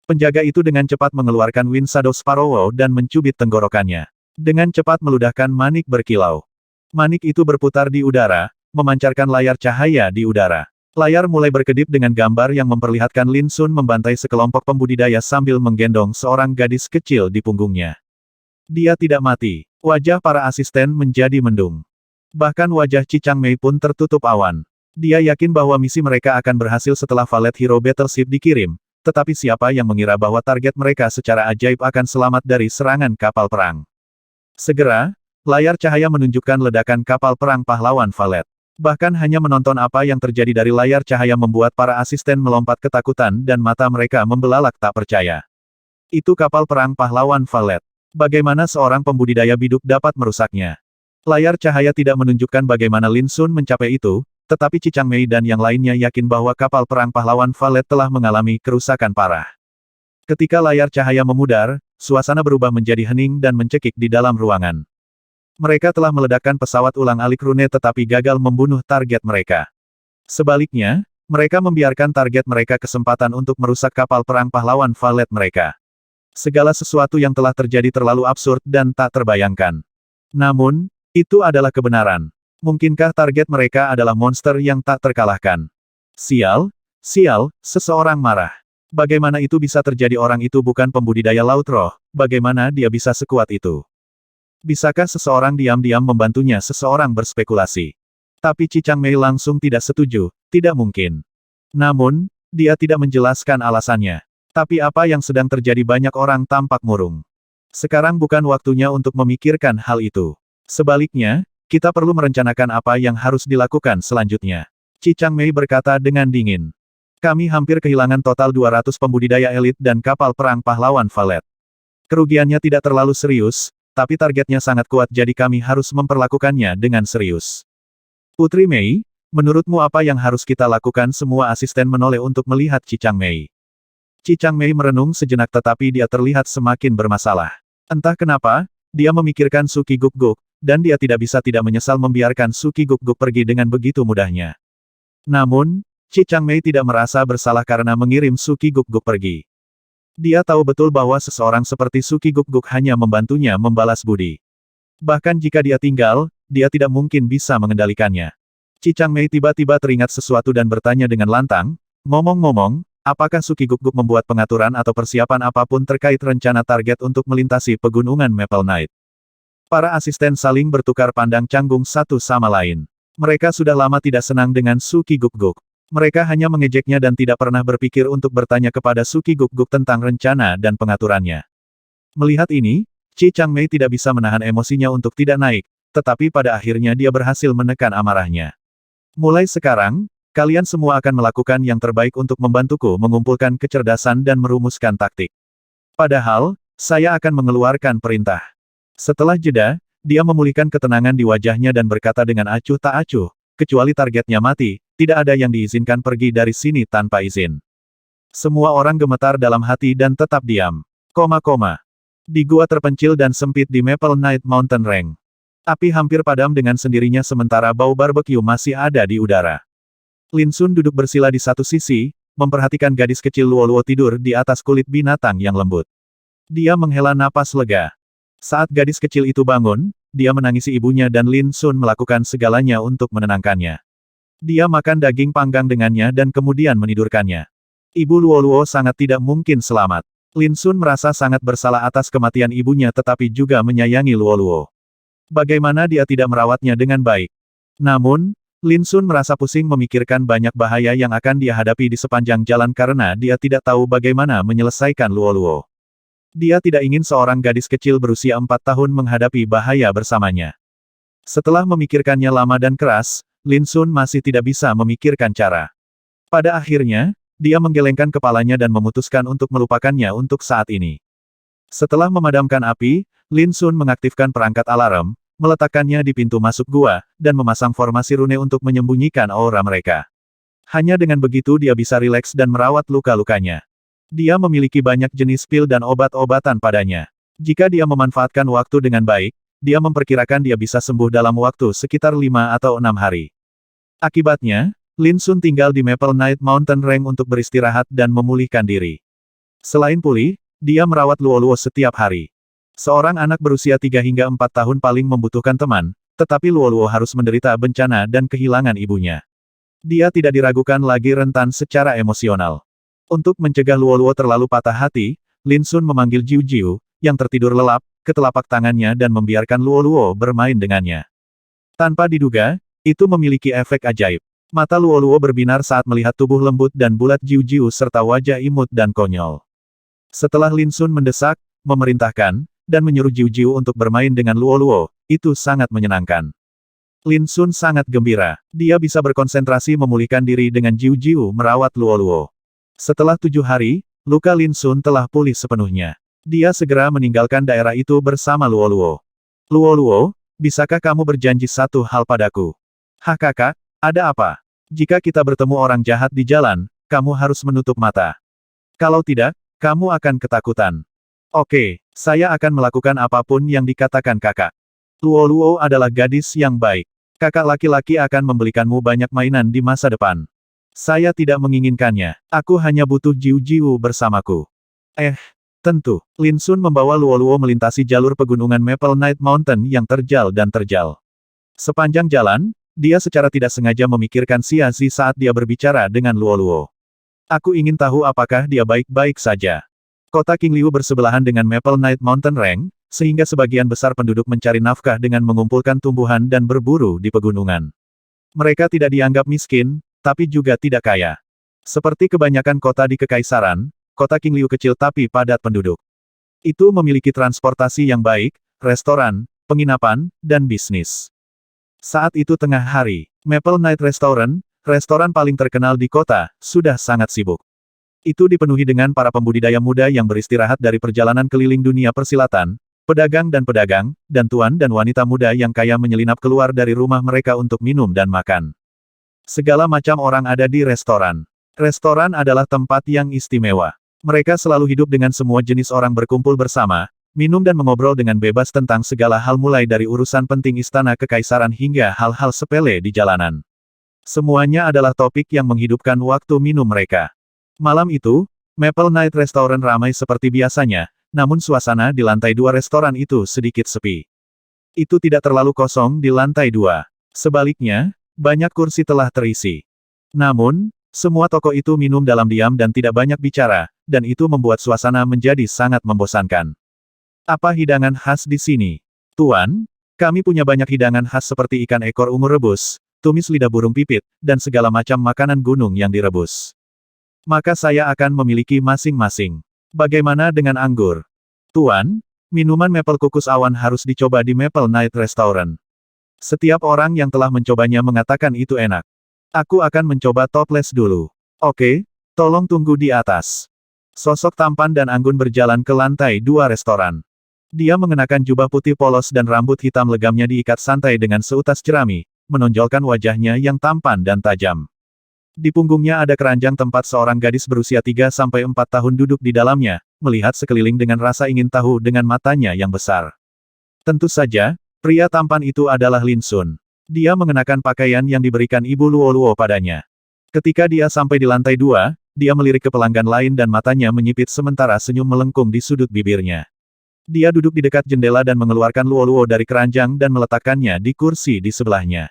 Penjaga itu dengan cepat mengeluarkan Wind Shadow Sparrow dan mencubit tenggorokannya. Dengan cepat meludahkan manik berkilau. Manik itu berputar di udara, memancarkan layar cahaya di udara. Layar mulai berkedip dengan gambar yang memperlihatkan Lin Sun membantai sekelompok pembudidaya sambil menggendong seorang gadis kecil di punggungnya. Dia tidak mati. Wajah para asisten menjadi mendung. Bahkan wajah Chi Changmei pun tertutup awan. Dia yakin bahwa misi mereka akan berhasil setelah Valet Hero Battleship dikirim, tetapi siapa yang mengira bahwa target mereka secara ajaib akan selamat dari serangan kapal perang. Segera, layar cahaya menunjukkan ledakan kapal perang pahlawan Valet. Bahkan hanya menonton apa yang terjadi dari layar cahaya membuat para asisten melompat ketakutan dan mata mereka membelalak tak percaya. Itu kapal perang pahlawan Valet. Bagaimana seorang pembudidaya biduk dapat merusaknya? Layar cahaya tidak menunjukkan bagaimana Lin Sun mencapai itu, tetapi Chi Changmei dan yang lainnya yakin bahwa kapal perang pahlawan Valet telah mengalami kerusakan parah. Ketika layar cahaya memudar, suasana berubah menjadi hening dan mencekik di dalam ruangan. Mereka telah meledakkan pesawat ulang-alik rune tetapi gagal membunuh target mereka. Sebaliknya, mereka membiarkan target mereka kesempatan untuk merusak kapal perang pahlawan Valet mereka. Segala sesuatu yang telah terjadi terlalu absurd dan tak terbayangkan. Namun, itu adalah kebenaran. Mungkinkah target mereka adalah monster yang tak terkalahkan? Sial, seseorang marah. Bagaimana itu bisa terjadi? Orang itu bukan pembudidaya laut roh, bagaimana dia bisa sekuat itu? Bisakah seseorang diam-diam membantunya? Seseorang berspekulasi. Tapi Chi Changmei langsung tidak setuju, tidak mungkin. Namun, dia tidak menjelaskan alasannya. Tapi apa yang sedang terjadi? Banyak orang tampak murung. Sekarang bukan waktunya untuk memikirkan hal itu. Sebaliknya, kita perlu merencanakan apa yang harus dilakukan selanjutnya. Chi Changmei berkata dengan dingin. Kami hampir kehilangan total 200 pembudidaya elit dan kapal perang pahlawan Valet. Kerugiannya tidak terlalu serius, tapi targetnya sangat kuat jadi kami harus memperlakukannya dengan serius. Putri Mei, menurutmu apa yang harus kita lakukan? Semua asisten menoleh untuk melihat Chi Changmei. Chi Changmei merenung sejenak tetapi dia terlihat semakin bermasalah. Entah kenapa, dia memikirkan Suki Guk-guk, dan dia tidak bisa tidak menyesal membiarkan Suki Guk-guk pergi dengan begitu mudahnya. Namun, Chi Changmei tidak merasa bersalah karena mengirim Suki Guk-guk pergi. Dia tahu betul bahwa seseorang seperti Suki Guk-guk hanya membantunya membalas budi. Bahkan jika dia tinggal, dia tidak mungkin bisa mengendalikannya. Chi Changmei tiba-tiba teringat sesuatu dan bertanya dengan lantang, ngomong-ngomong, apakah Suki Guk Guk membuat pengaturan atau persiapan apapun terkait rencana target untuk melintasi pegunungan Maple Night? Para asisten saling bertukar pandang canggung satu sama lain. Mereka sudah lama tidak senang dengan Suki Guk Guk. Mereka hanya mengejeknya dan tidak pernah berpikir untuk bertanya kepada Suki Guk Guk tentang rencana dan pengaturannya. Melihat ini, Chi Changmei tidak bisa menahan emosinya untuk tidak naik, tetapi pada akhirnya dia berhasil menekan amarahnya. Mulai sekarang, kalian semua akan melakukan yang terbaik untuk membantuku mengumpulkan kecerdasan dan merumuskan taktik. Padahal, saya akan mengeluarkan perintah. Setelah jeda, dia memulihkan ketenangan di wajahnya dan berkata dengan acuh tak acuh, kecuali targetnya mati, tidak ada yang diizinkan pergi dari sini tanpa izin. Semua orang gemetar dalam hati dan tetap diam. Di gua terpencil dan sempit di Maple Night Mountain Range. Api hampir padam dengan sendirinya sementara bau barbecue masih ada di udara. Lin Sun duduk bersila di satu sisi, memperhatikan gadis kecil Luo-Luo tidur di atas kulit binatang yang lembut. Dia menghela napas lega. Saat gadis kecil itu bangun, dia menangisi ibunya dan Lin Sun melakukan segalanya untuk menenangkannya. Dia makan daging panggang dengannya dan kemudian menidurkannya. Ibu Luo-Luo sangat tidak mungkin selamat. Lin Sun merasa sangat bersalah atas kematian ibunya tetapi juga menyayangi Luo-Luo. Bagaimana dia tidak merawatnya dengan baik? Namun, Lin Sun merasa pusing memikirkan banyak bahaya yang akan dia hadapi di sepanjang jalan karena dia tidak tahu bagaimana menyelesaikan Luo-Luo. Dia tidak ingin seorang gadis kecil berusia 4 tahun menghadapi bahaya bersamanya. Setelah memikirkannya lama dan keras, Lin Sun masih tidak bisa memikirkan cara. Pada akhirnya, dia menggelengkan kepalanya dan memutuskan untuk melupakannya untuk saat ini. Setelah memadamkan api, Lin Sun mengaktifkan perangkat alarm, meletakkannya di pintu masuk gua, dan memasang formasi rune untuk menyembunyikan aura mereka. Hanya dengan begitu dia bisa rileks dan merawat luka-lukanya. Dia memiliki banyak jenis pil dan obat-obatan padanya. Jika dia memanfaatkan waktu dengan baik, dia memperkirakan dia bisa sembuh dalam waktu sekitar 5 atau 6 hari. Akibatnya, Lin Sun tinggal di Maple Night Mountain Range untuk beristirahat dan memulihkan diri. Selain pulih, dia merawat Luo-Luo setiap hari. Seorang anak berusia 3 hingga 4 tahun paling membutuhkan teman, tetapi Luo-Luo harus menderita bencana dan kehilangan ibunya. Dia tidak diragukan lagi rentan secara emosional. Untuk mencegah Luo-Luo terlalu patah hati, Lin Sun memanggil Jiu Jiu, yang tertidur lelap, ke telapak tangannya dan membiarkan Luo-Luo bermain dengannya. Tanpa diduga, itu memiliki efek ajaib. Mata Luo-Luo berbinar saat melihat tubuh lembut dan bulat Jiu Jiu serta wajah imut dan konyol. Setelah Lin Sun mendesak, memerintahkan, dan menyuruh Jiu Jiu untuk bermain dengan Luo-Luo, itu sangat menyenangkan. Lin Sun sangat gembira. Dia bisa berkonsentrasi memulihkan diri dengan Jiu Jiu merawat Luo-Luo. Setelah 7 hari, luka Lin Sun telah pulih sepenuhnya. Dia segera meninggalkan daerah itu bersama Luo-Luo. Luo-Luo, bisakah kamu berjanji satu hal padaku? Hah kakak, ada apa? Jika kita bertemu orang jahat di jalan, kamu harus menutup mata. Kalau tidak, kamu akan ketakutan. Oke, saya akan melakukan apapun yang dikatakan kakak. Luo-Luo adalah gadis yang baik. Kakak laki-laki akan membelikanmu banyak mainan di masa depan. Saya tidak menginginkannya. Aku hanya butuh Jiu Jiu bersamaku. Tentu. Lin Sun membawa Luo-Luo melintasi jalur pegunungan Maple Night Mountain yang terjal dan terjal. Sepanjang jalan, dia secara tidak sengaja memikirkan Xia Zi saat dia berbicara dengan Luo-Luo. Aku ingin tahu apakah dia baik-baik saja. Kota Qingliu bersebelahan dengan Maple Night Mountain Range, sehingga sebagian besar penduduk mencari nafkah dengan mengumpulkan tumbuhan dan berburu di pegunungan. Mereka tidak dianggap miskin, tapi juga tidak kaya. Seperti kebanyakan kota di Kekaisaran, kota Qingliu kecil tapi padat penduduk. Itu memiliki transportasi yang baik, restoran, penginapan, dan bisnis. Saat itu tengah hari, Maple Night Restaurant, restoran paling terkenal di kota, sudah sangat sibuk. Itu dipenuhi dengan para pembudidaya muda yang beristirahat dari perjalanan keliling dunia persilatan, pedagang, dan tuan dan wanita muda yang kaya menyelinap keluar dari rumah mereka untuk minum dan makan. Segala macam orang ada di restoran. Restoran adalah tempat yang istimewa. Mereka selalu hidup dengan semua jenis orang berkumpul bersama, minum dan mengobrol dengan bebas tentang segala hal mulai dari urusan penting istana kekaisaran hingga hal-hal sepele di jalanan. Semuanya adalah topik yang menghidupkan waktu minum mereka. Malam itu, Maple Night Restaurant ramai seperti biasanya, namun suasana di lantai 2 restoran itu sedikit sepi. Itu tidak terlalu kosong di lantai 2. Sebaliknya, banyak kursi telah terisi. Namun, semua tokoh itu minum dalam diam dan tidak banyak bicara, dan itu membuat suasana menjadi sangat membosankan. Apa hidangan khas di sini? Tuan, kami punya banyak hidangan khas seperti ikan ekor ungu rebus, tumis lidah burung pipit, dan segala macam makanan gunung yang direbus. Maka saya akan memiliki masing-masing. Bagaimana dengan anggur? Tuan, minuman maple kukus awan harus dicoba di Maple Night Restaurant. Setiap orang yang telah mencobanya mengatakan itu enak. Aku akan mencoba toples dulu. Oke, tolong tunggu di atas. Sosok tampan dan anggun berjalan ke lantai 2 restoran. Dia mengenakan jubah putih polos dan rambut hitam legamnya diikat santai dengan seutas jerami, menonjolkan wajahnya yang tampan dan tajam. Di punggungnya ada keranjang tempat seorang gadis berusia 3-4 tahun duduk di dalamnya, melihat sekeliling dengan rasa ingin tahu dengan matanya yang besar. Tentu saja, pria tampan itu adalah Lin Sun. Dia mengenakan pakaian yang diberikan Ibu Luoluo padanya. Ketika dia sampai di lantai 2, dia melirik ke pelanggan lain dan matanya menyipit sementara senyum melengkung di sudut bibirnya. Dia duduk di dekat jendela dan mengeluarkan Luoluo dari keranjang dan meletakkannya di kursi di sebelahnya.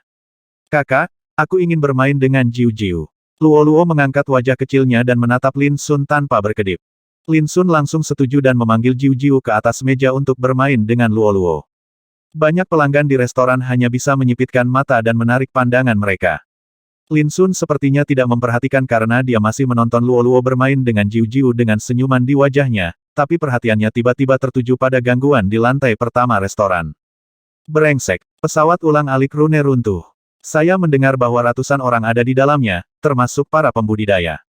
Kakak, aku ingin bermain dengan Jiu-Jiu. Luoluo mengangkat wajah kecilnya dan menatap Lin Sun tanpa berkedip. Lin Sun langsung setuju dan memanggil Jiu-Jiu ke atas meja untuk bermain dengan Luoluo. Banyak pelanggan di restoran hanya bisa menyipitkan mata dan menarik pandangan mereka. Lin Sun sepertinya tidak memperhatikan karena dia masih menonton Luoluo bermain dengan Jiu-Jiu dengan senyuman di wajahnya, tapi perhatiannya tiba-tiba tertuju pada gangguan di lantai pertama restoran. Brengsek, pesawat ulang-alik Rune runtuh. Saya mendengar bahwa ratusan orang ada di dalamnya, termasuk para pembudidaya.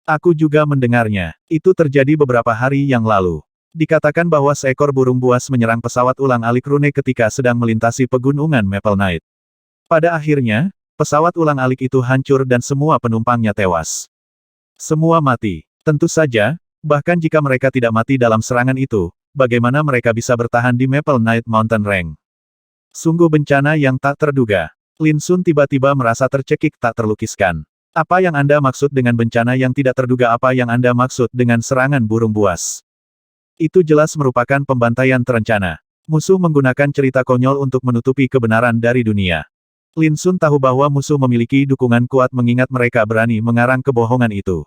Aku juga mendengarnya. Itu terjadi beberapa hari yang lalu. Dikatakan bahwa seekor burung buas menyerang pesawat ulang-alik Rune ketika sedang melintasi pegunungan Maple Night. Pada akhirnya, pesawat ulang-alik itu hancur dan semua penumpangnya tewas. Semua mati. Tentu saja, bahkan jika mereka tidak mati dalam serangan itu, bagaimana mereka bisa bertahan di Maple Night Mountain Range? Sungguh bencana yang tak terduga. Lin Sun tiba-tiba merasa tercekik tak terlukiskan. Apa yang Anda maksud dengan bencana yang tidak terduga? Apa yang Anda maksud dengan serangan burung buas? Itu jelas merupakan pembantaian terencana. Musuh menggunakan cerita konyol untuk menutupi kebenaran dari dunia. Lin Sun tahu bahwa musuh memiliki dukungan kuat mengingat mereka berani mengarang kebohongan itu.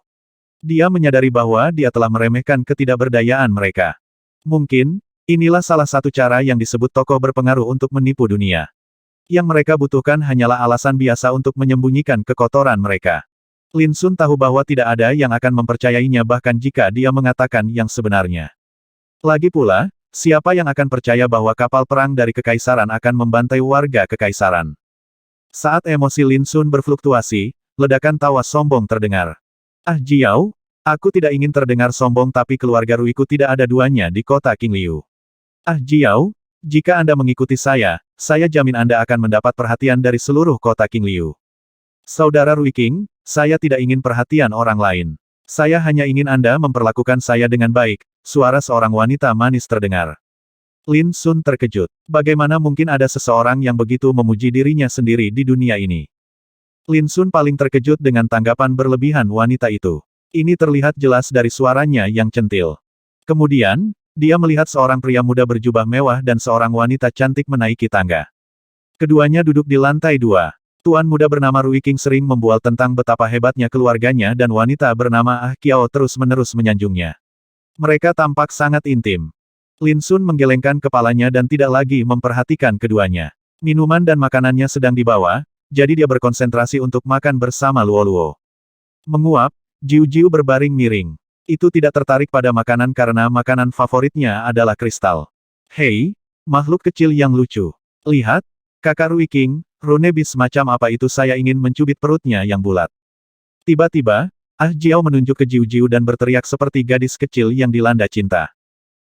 Dia menyadari bahwa dia telah meremehkan ketidakberdayaan mereka. Mungkin, inilah salah satu cara yang disebut tokoh berpengaruh untuk menipu dunia. Yang mereka butuhkan hanyalah alasan biasa untuk menyembunyikan kekotoran mereka. Lin Sun tahu bahwa tidak ada yang akan mempercayainya bahkan jika dia mengatakan yang sebenarnya. Lagi pula, siapa yang akan percaya bahwa kapal perang dari kekaisaran akan membantai warga kekaisaran? Saat emosi Lin Sun berfluktuasi, ledakan tawa sombong terdengar. Ah Jiao, aku tidak ingin terdengar sombong tapi keluarga Ruiku tidak ada duanya di kota Qingliu. Ah Jiao, jika Anda mengikuti saya jamin Anda akan mendapat perhatian dari seluruh kota Qingliu. Saudara Rui Qing, saya tidak ingin perhatian orang lain. Saya hanya ingin Anda memperlakukan saya dengan baik, suara seorang wanita manis terdengar. Lin Sun terkejut. Bagaimana mungkin ada seseorang yang begitu memuji dirinya sendiri di dunia ini? Lin Sun paling terkejut dengan tanggapan berlebihan wanita itu. Ini terlihat jelas dari suaranya yang centil. Kemudian, dia melihat seorang pria muda berjubah mewah dan seorang wanita cantik menaiki tangga. Keduanya duduk di lantai 2. Tuan muda bernama Rui Qing sering membual tentang betapa hebatnya keluarganya dan wanita bernama Ah Qiao terus-menerus menyanjungnya. Mereka tampak sangat intim. Lin Sun menggelengkan kepalanya dan tidak lagi memperhatikan keduanya. Minuman dan makanannya sedang dibawa, jadi dia berkonsentrasi untuk makan bersama Luoluo. Menguap, Jiu-Jiu berbaring miring. Itu tidak tertarik pada makanan karena makanan favoritnya adalah kristal. Hei, makhluk kecil yang lucu. Lihat, kakak Rui Qing, rune bis macam apa itu? Saya ingin mencubit perutnya yang bulat. Tiba-tiba, Ah Jiao menunjuk ke Jiu-Jiu dan berteriak seperti gadis kecil yang dilanda cinta.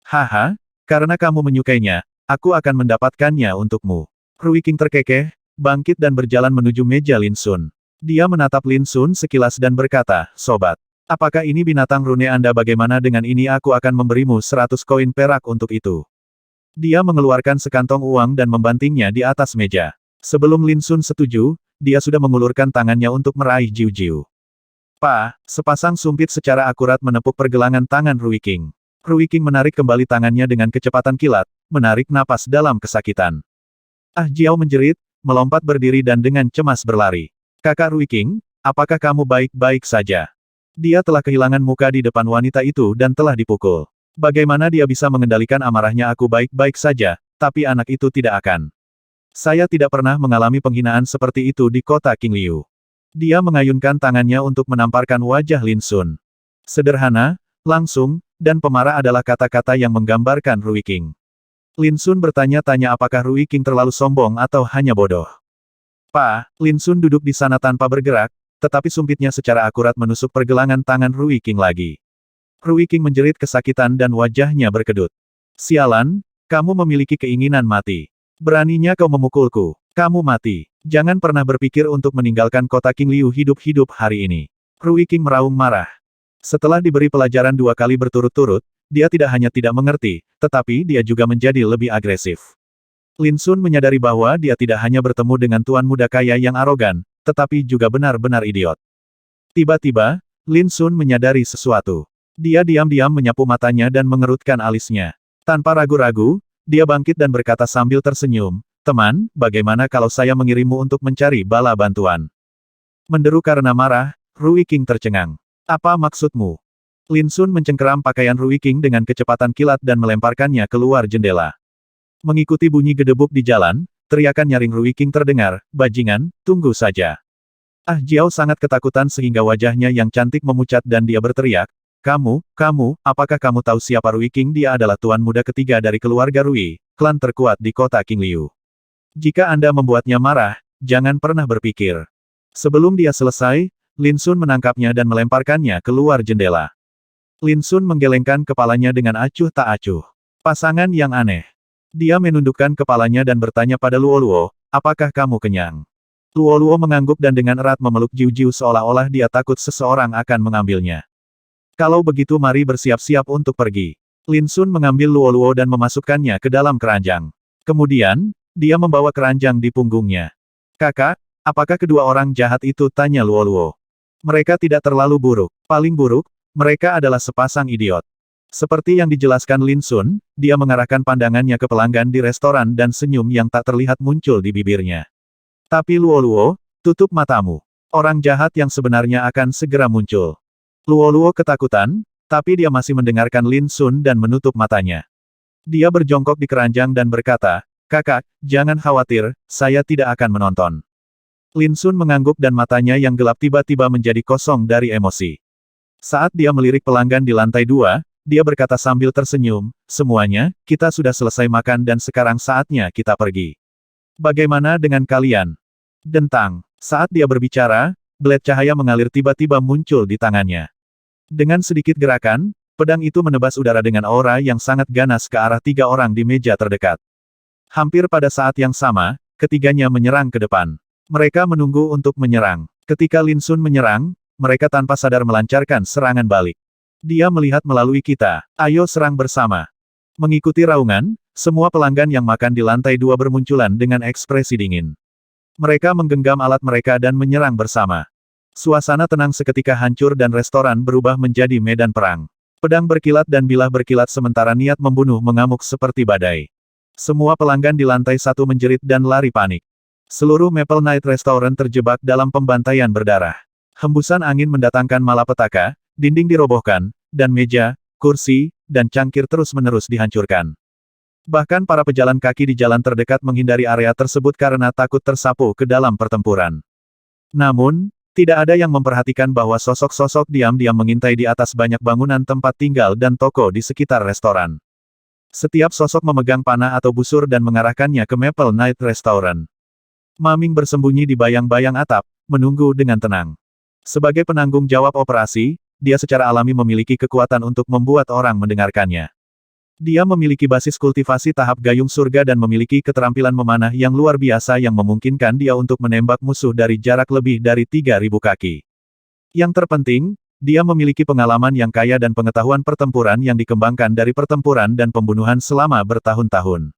Haha, karena kamu menyukainya, aku akan mendapatkannya untukmu. Rui Qing terkekeh, bangkit dan berjalan menuju meja Lin Sun. Dia menatap Lin Sun sekilas dan berkata, sobat. Apakah ini binatang rune Anda? Bagaimana dengan ini? Aku akan memberimu 100 koin perak untuk itu. Dia mengeluarkan sekantong uang dan membantingnya di atas meja. Sebelum Lin Sun setuju, dia sudah mengulurkan tangannya untuk meraih Jiu-Jiu. Sepasang sumpit secara akurat menepuk pergelangan tangan Rui Qing. Rui Qing menarik kembali tangannya dengan kecepatan kilat, menarik napas dalam kesakitan. Ah Jiao menjerit, melompat berdiri dan dengan cemas berlari. Kakak Ruiking, apakah kamu baik-baik saja? Dia telah kehilangan muka di depan wanita itu dan telah dipukul. Bagaimana dia bisa mengendalikan amarahnya? Aku baik-baik saja, tapi anak itu tidak akan. Saya tidak pernah mengalami penghinaan seperti itu di kota King Liu. Dia mengayunkan tangannya untuk menamparkan wajah Lin Sun. Sederhana, langsung, dan pemarah adalah kata-kata yang menggambarkan Ruiking. Lin Sun bertanya-tanya apakah Ruiking terlalu sombong atau hanya bodoh. Pak, Lin Sun duduk di sana tanpa bergerak, tetapi sumpitnya secara akurat menusuk pergelangan tangan Ruiking lagi. Ruiking menjerit kesakitan dan wajahnya berkedut. Sialan, kamu memiliki keinginan mati. Beraninya kau memukulku. Kamu mati. Jangan pernah berpikir untuk meninggalkan kota King Liu hidup-hidup hari ini. Ruiking meraung marah. Setelah diberi pelajaran 2 kali berturut-turut, dia tidak hanya tidak mengerti, tetapi dia juga menjadi lebih agresif. Lin Sun menyadari bahwa dia tidak hanya bertemu dengan tuan muda kaya yang arogan, tetapi juga benar-benar idiot. Tiba-tiba, Lin Sun menyadari sesuatu. Dia diam-diam menyapu matanya dan mengerutkan alisnya. Tanpa ragu-ragu, dia bangkit dan berkata sambil tersenyum, "Teman, bagaimana kalau saya mengirimmu untuk mencari bala bantuan?" Menderu karena marah, Ruiking tercengang. "Apa maksudmu?" Lin Sun mencengkeram pakaian Ruiking dengan kecepatan kilat dan melemparkannya keluar jendela. Mengikuti bunyi gedebuk di jalan, teriakan nyaring Ruiking terdengar, "Bajingan, tunggu saja." Ah Jiao sangat ketakutan sehingga wajahnya yang cantik memucat dan dia berteriak, kamu, apakah kamu tahu siapa Ruiking? Dia adalah tuan muda ketiga dari keluarga Rui, klan terkuat di kota King Liu. Jika Anda membuatnya marah, jangan pernah berpikir." Sebelum dia selesai, Lin Sun menangkapnya dan melemparkannya keluar jendela. Lin Sun menggelengkan kepalanya dengan acuh tak acuh. Pasangan yang aneh. Dia menundukkan kepalanya dan bertanya pada Luoluo, apakah kamu kenyang? Luoluo mengangguk dan dengan erat memeluk Jiu-Jiu seolah-olah dia takut seseorang akan mengambilnya. Kalau begitu mari bersiap-siap untuk pergi. Lin Sun mengambil Luoluo dan memasukkannya ke dalam keranjang. Kemudian, dia membawa keranjang di punggungnya. Kakak, apakah kedua orang jahat itu? Tanya Luoluo. Mereka tidak terlalu buruk. Paling buruk, mereka adalah sepasang idiot. Seperti yang dijelaskan Lin Sun, dia mengarahkan pandangannya ke pelanggan di restoran dan senyum yang tak terlihat muncul di bibirnya. Tapi Luoluo, tutup matamu. Orang jahat yang sebenarnya akan segera muncul. Luoluo ketakutan, tapi dia masih mendengarkan Lin Sun dan menutup matanya. Dia berjongkok di keranjang dan berkata, kakak, jangan khawatir, saya tidak akan menonton. Lin Sun mengangguk dan matanya yang gelap tiba-tiba menjadi kosong dari emosi. Saat dia melirik pelanggan di lantai 2, dia berkata sambil tersenyum, semuanya, kita sudah selesai makan dan sekarang saatnya kita pergi. Bagaimana dengan kalian? Dentang. Saat dia berbicara, blade cahaya mengalir tiba-tiba muncul di tangannya. Dengan sedikit gerakan, pedang itu menebas udara dengan aura yang sangat ganas ke arah 3 orang di meja terdekat. Hampir pada saat yang sama, ketiganya menyerang ke depan. Mereka menunggu untuk menyerang. Ketika Lin Sun menyerang, mereka tanpa sadar melancarkan serangan balik. Dia melihat melalui kita. Ayo serang bersama. Mengikuti raungan, semua pelanggan yang makan di lantai 2 bermunculan dengan ekspresi dingin. Mereka menggenggam alat mereka dan menyerang bersama. Suasana tenang seketika hancur dan restoran berubah menjadi medan perang. Pedang berkilat dan bilah berkilat sementara niat membunuh mengamuk seperti badai. Semua pelanggan di lantai 1 menjerit dan lari panik. Seluruh Maple Night Restaurant terjebak dalam pembantaian berdarah. Hembusan angin mendatangkan malapetaka, dinding dirobohkan, dan meja, kursi, dan cangkir terus-menerus dihancurkan. Bahkan para pejalan kaki di jalan terdekat menghindari area tersebut karena takut tersapu ke dalam pertempuran. Namun, tidak ada yang memperhatikan bahwa sosok-sosok diam-diam mengintai di atas banyak bangunan tempat tinggal dan toko di sekitar restoran. Setiap sosok memegang panah atau busur dan mengarahkannya ke Maple Night Restaurant. Maming bersembunyi di bayang-bayang atap, menunggu dengan tenang. Sebagai penanggung jawab operasi, dia secara alami memiliki kekuatan untuk membuat orang mendengarkannya. Dia memiliki basis kultivasi tahap gayung surga dan memiliki keterampilan memanah yang luar biasa yang memungkinkan dia untuk menembak musuh dari jarak lebih dari 3.000 kaki. Yang terpenting, dia memiliki pengalaman yang kaya dan pengetahuan pertempuran yang dikembangkan dari pertempuran dan pembunuhan selama bertahun-tahun.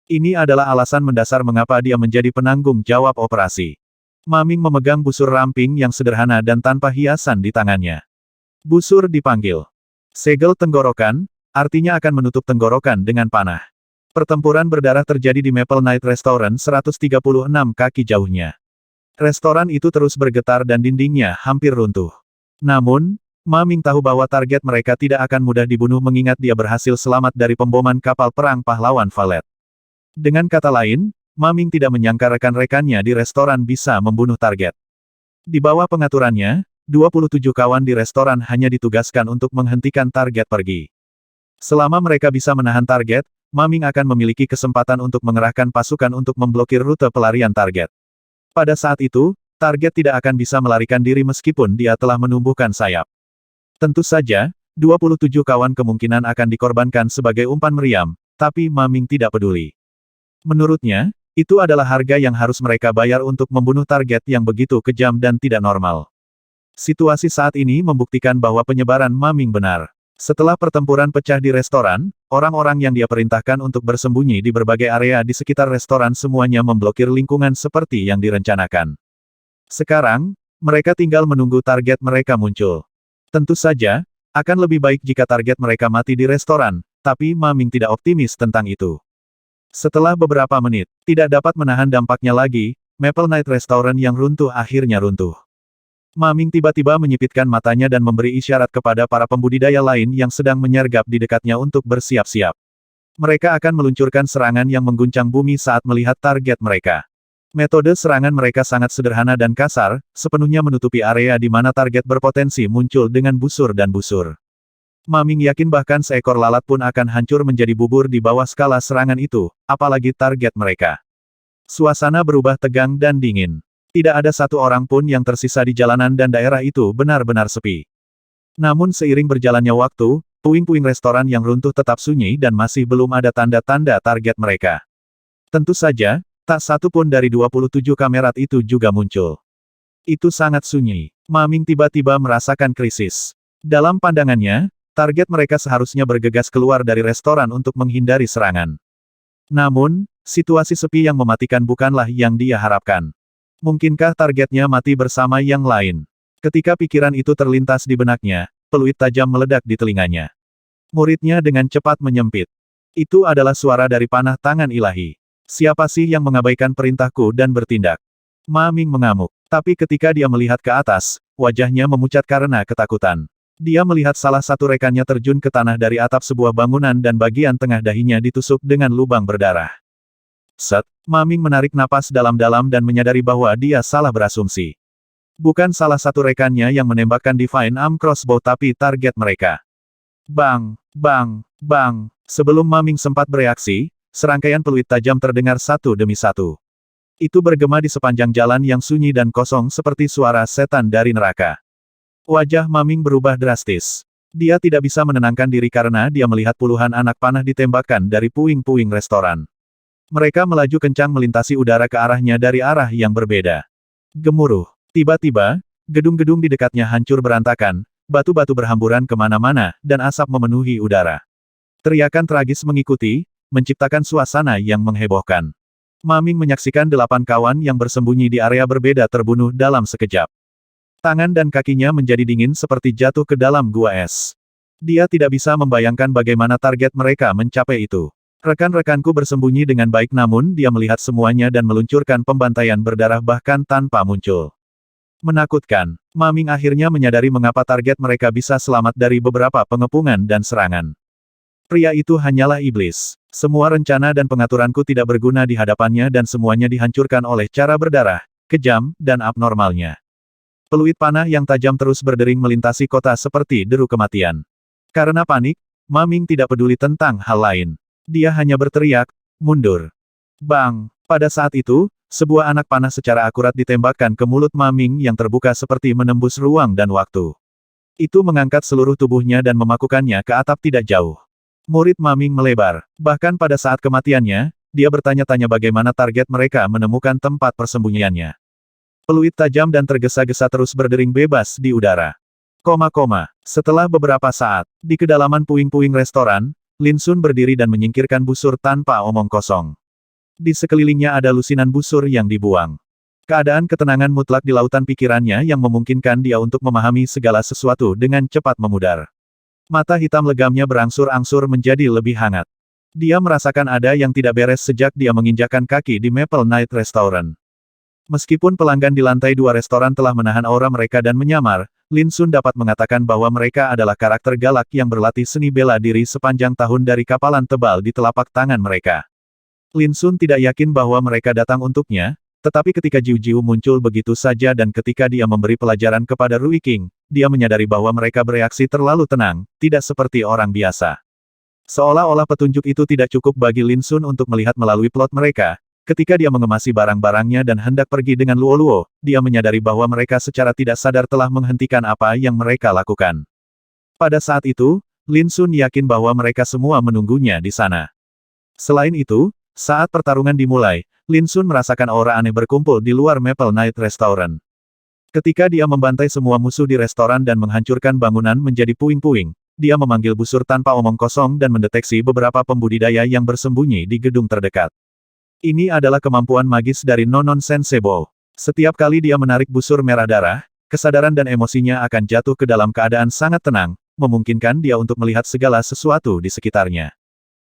Ini adalah alasan mendasar mengapa dia menjadi penanggung jawab operasi. Maming memegang busur ramping yang sederhana dan tanpa hiasan di tangannya. Busur dipanggil segel tenggorokan, artinya akan menutup tenggorokan dengan panah. Pertempuran berdarah terjadi di Maple Night Restaurant 136 kaki jauhnya. Restoran itu terus bergetar dan dindingnya hampir runtuh. Namun, Ma Ming tahu bahwa target mereka tidak akan mudah dibunuh mengingat dia berhasil selamat dari pemboman kapal perang pahlawan Valet. Dengan kata lain, Ma Ming tidak menyangka rekan-rekannya di restoran bisa membunuh target. Di bawah pengaturannya, 27 kawan di restoran hanya ditugaskan untuk menghentikan target pergi. Selama mereka bisa menahan target, Ma Ming akan memiliki kesempatan untuk mengerahkan pasukan untuk memblokir rute pelarian target. Pada saat itu, target tidak akan bisa melarikan diri meskipun dia telah menumbuhkan sayap. Tentu saja, 27 kawan kemungkinan akan dikorbankan sebagai umpan meriam, tapi Ma Ming tidak peduli. Menurutnya, itu adalah harga yang harus mereka bayar untuk membunuh target yang begitu kejam dan tidak normal. Situasi saat ini membuktikan bahwa penyebaran Ma Ming benar. Setelah pertempuran pecah di restoran, orang-orang yang dia perintahkan untuk bersembunyi di berbagai area di sekitar restoran semuanya memblokir lingkungan seperti yang direncanakan. Sekarang, mereka tinggal menunggu target mereka muncul. Tentu saja, akan lebih baik jika target mereka mati di restoran, tapi Ma Ming tidak optimis tentang itu. Setelah beberapa menit, tidak dapat menahan dampaknya lagi, Maple Night Restaurant yang runtuh akhirnya runtuh. Ma Ming tiba-tiba menyipitkan matanya dan memberi isyarat kepada para pembudidaya lain yang sedang menyergap di dekatnya untuk bersiap-siap. Mereka akan meluncurkan serangan yang mengguncang bumi saat melihat target mereka. Metode serangan mereka sangat sederhana dan kasar, sepenuhnya menutupi area di mana target berpotensi muncul dengan busur dan busur. Ma Ming yakin bahkan seekor lalat pun akan hancur menjadi bubur di bawah skala serangan itu, apalagi target mereka. Suasana berubah tegang dan dingin. Tidak ada satu orang pun yang tersisa di jalanan dan daerah itu benar-benar sepi. Namun seiring berjalannya waktu, puing-puing restoran yang runtuh tetap sunyi dan masih belum ada tanda-tanda target mereka. Tentu saja, tak satu pun dari 27 kamerat itu juga muncul. Itu sangat sunyi. Ma Ming tiba-tiba merasakan krisis. Dalam pandangannya, target mereka seharusnya bergegas keluar dari restoran untuk menghindari serangan. Namun, situasi sepi yang mematikan bukanlah yang dia harapkan. Mungkinkah targetnya mati bersama yang lain? Ketika pikiran itu terlintas di benaknya, peluit tajam meledak di telinganya. Muridnya dengan cepat menyempit. Itu adalah suara dari panah tangan ilahi. Siapa sih yang mengabaikan perintahku dan bertindak? Ma Ming mengamuk. Tapi ketika dia melihat ke atas, wajahnya memucat karena ketakutan. Dia melihat salah satu rekannya terjun ke tanah dari atap sebuah bangunan dan bagian tengah dahinya ditusuk dengan lubang berdarah. Set, Ma Ming menarik napas dalam-dalam dan menyadari bahwa dia salah berasumsi. Bukan salah satu rekannya yang menembakkan Divine Arm Crossbow tapi target mereka. Bang, bang, bang. Sebelum Ma Ming sempat bereaksi, serangkaian peluit tajam terdengar satu demi satu. Itu bergema di sepanjang jalan yang sunyi dan kosong seperti suara setan dari neraka. Wajah Ma Ming berubah drastis. Dia tidak bisa menenangkan diri karena dia melihat puluhan anak panah ditembakkan dari puing-puing restoran. Mereka melaju kencang melintasi udara ke arahnya dari arah yang berbeda. Gemuruh. Tiba-tiba, gedung-gedung di dekatnya hancur berantakan, batu-batu berhamburan kemana-mana, dan asap memenuhi udara. Teriakan tragis mengikuti, menciptakan suasana yang menghebohkan. Ma Ming menyaksikan 8 kawan yang bersembunyi di area berbeda terbunuh dalam sekejap. Tangan dan kakinya menjadi dingin seperti jatuh ke dalam gua es. Dia tidak bisa membayangkan bagaimana target mereka mencapai itu. Rekan-rekanku bersembunyi dengan baik namun dia melihat semuanya dan meluncurkan pembantaian berdarah bahkan tanpa muncul. Menakutkan, Ma Ming akhirnya menyadari mengapa target mereka bisa selamat dari beberapa pengepungan dan serangan. Pria itu hanyalah iblis. Semua rencana dan pengaturanku tidak berguna di hadapannya dan semuanya dihancurkan oleh cara berdarah, kejam, dan abnormalnya. Peluit panah yang tajam terus berdering melintasi kota seperti deru kematian. Karena panik, Ma Ming tidak peduli tentang hal lain. Dia hanya berteriak, mundur. Bang! Pada saat itu, sebuah anak panah secara akurat ditembakkan ke mulut Ma Ming yang terbuka seperti menembus ruang dan waktu. Itu mengangkat seluruh tubuhnya dan memakukannya ke atap tidak jauh. Murid Ma Ming melebar. Bahkan pada saat kematiannya, dia bertanya-tanya bagaimana target mereka menemukan tempat persembunyiannya. Peluit tajam dan tergesa-gesa terus berdering bebas di udara. Setelah beberapa saat, di kedalaman puing-puing restoran, Lin Sun berdiri dan menyingkirkan busur tanpa omong kosong. Di sekelilingnya ada lusinan busur yang dibuang. Keadaan ketenangan mutlak di lautan pikirannya yang memungkinkan dia untuk memahami segala sesuatu dengan cepat memudar. Mata hitam legamnya berangsur-angsur menjadi lebih hangat. Dia merasakan ada yang tidak beres sejak dia menginjakkan kaki di Maple Night Restaurant. Meskipun pelanggan di lantai 2 restoran telah menahan aura mereka dan menyamar, Lin Sun dapat mengatakan bahwa mereka adalah karakter galak yang berlatih seni bela diri sepanjang tahun dari kapalan tebal di telapak tangan mereka. Lin Sun tidak yakin bahwa mereka datang untuknya, tetapi ketika Jiu Jiu muncul begitu saja dan ketika dia memberi pelajaran kepada Rui King, dia menyadari bahwa mereka bereaksi terlalu tenang, tidak seperti orang biasa. Seolah-olah petunjuk itu tidak cukup bagi Lin Sun untuk melihat melalui plot mereka. Ketika dia mengemasi barang-barangnya dan hendak pergi dengan Luo-Luo, dia menyadari bahwa mereka secara tidak sadar telah menghentikan apa yang mereka lakukan. Pada saat itu, Lin Sun yakin bahwa mereka semua menunggunya di sana. Selain itu, saat pertarungan dimulai, Lin Sun merasakan aura aneh berkumpul di luar Maple Night Restaurant. Ketika dia membantai semua musuh di restoran dan menghancurkan bangunan menjadi puing-puing, dia memanggil busur tanpa omong kosong dan mendeteksi beberapa pembudidaya yang bersembunyi di gedung terdekat. Ini adalah kemampuan magis dari Nonon Sensebo. Setiap kali dia menarik busur merah darah, kesadaran dan emosinya akan jatuh ke dalam keadaan sangat tenang, memungkinkan dia untuk melihat segala sesuatu di sekitarnya.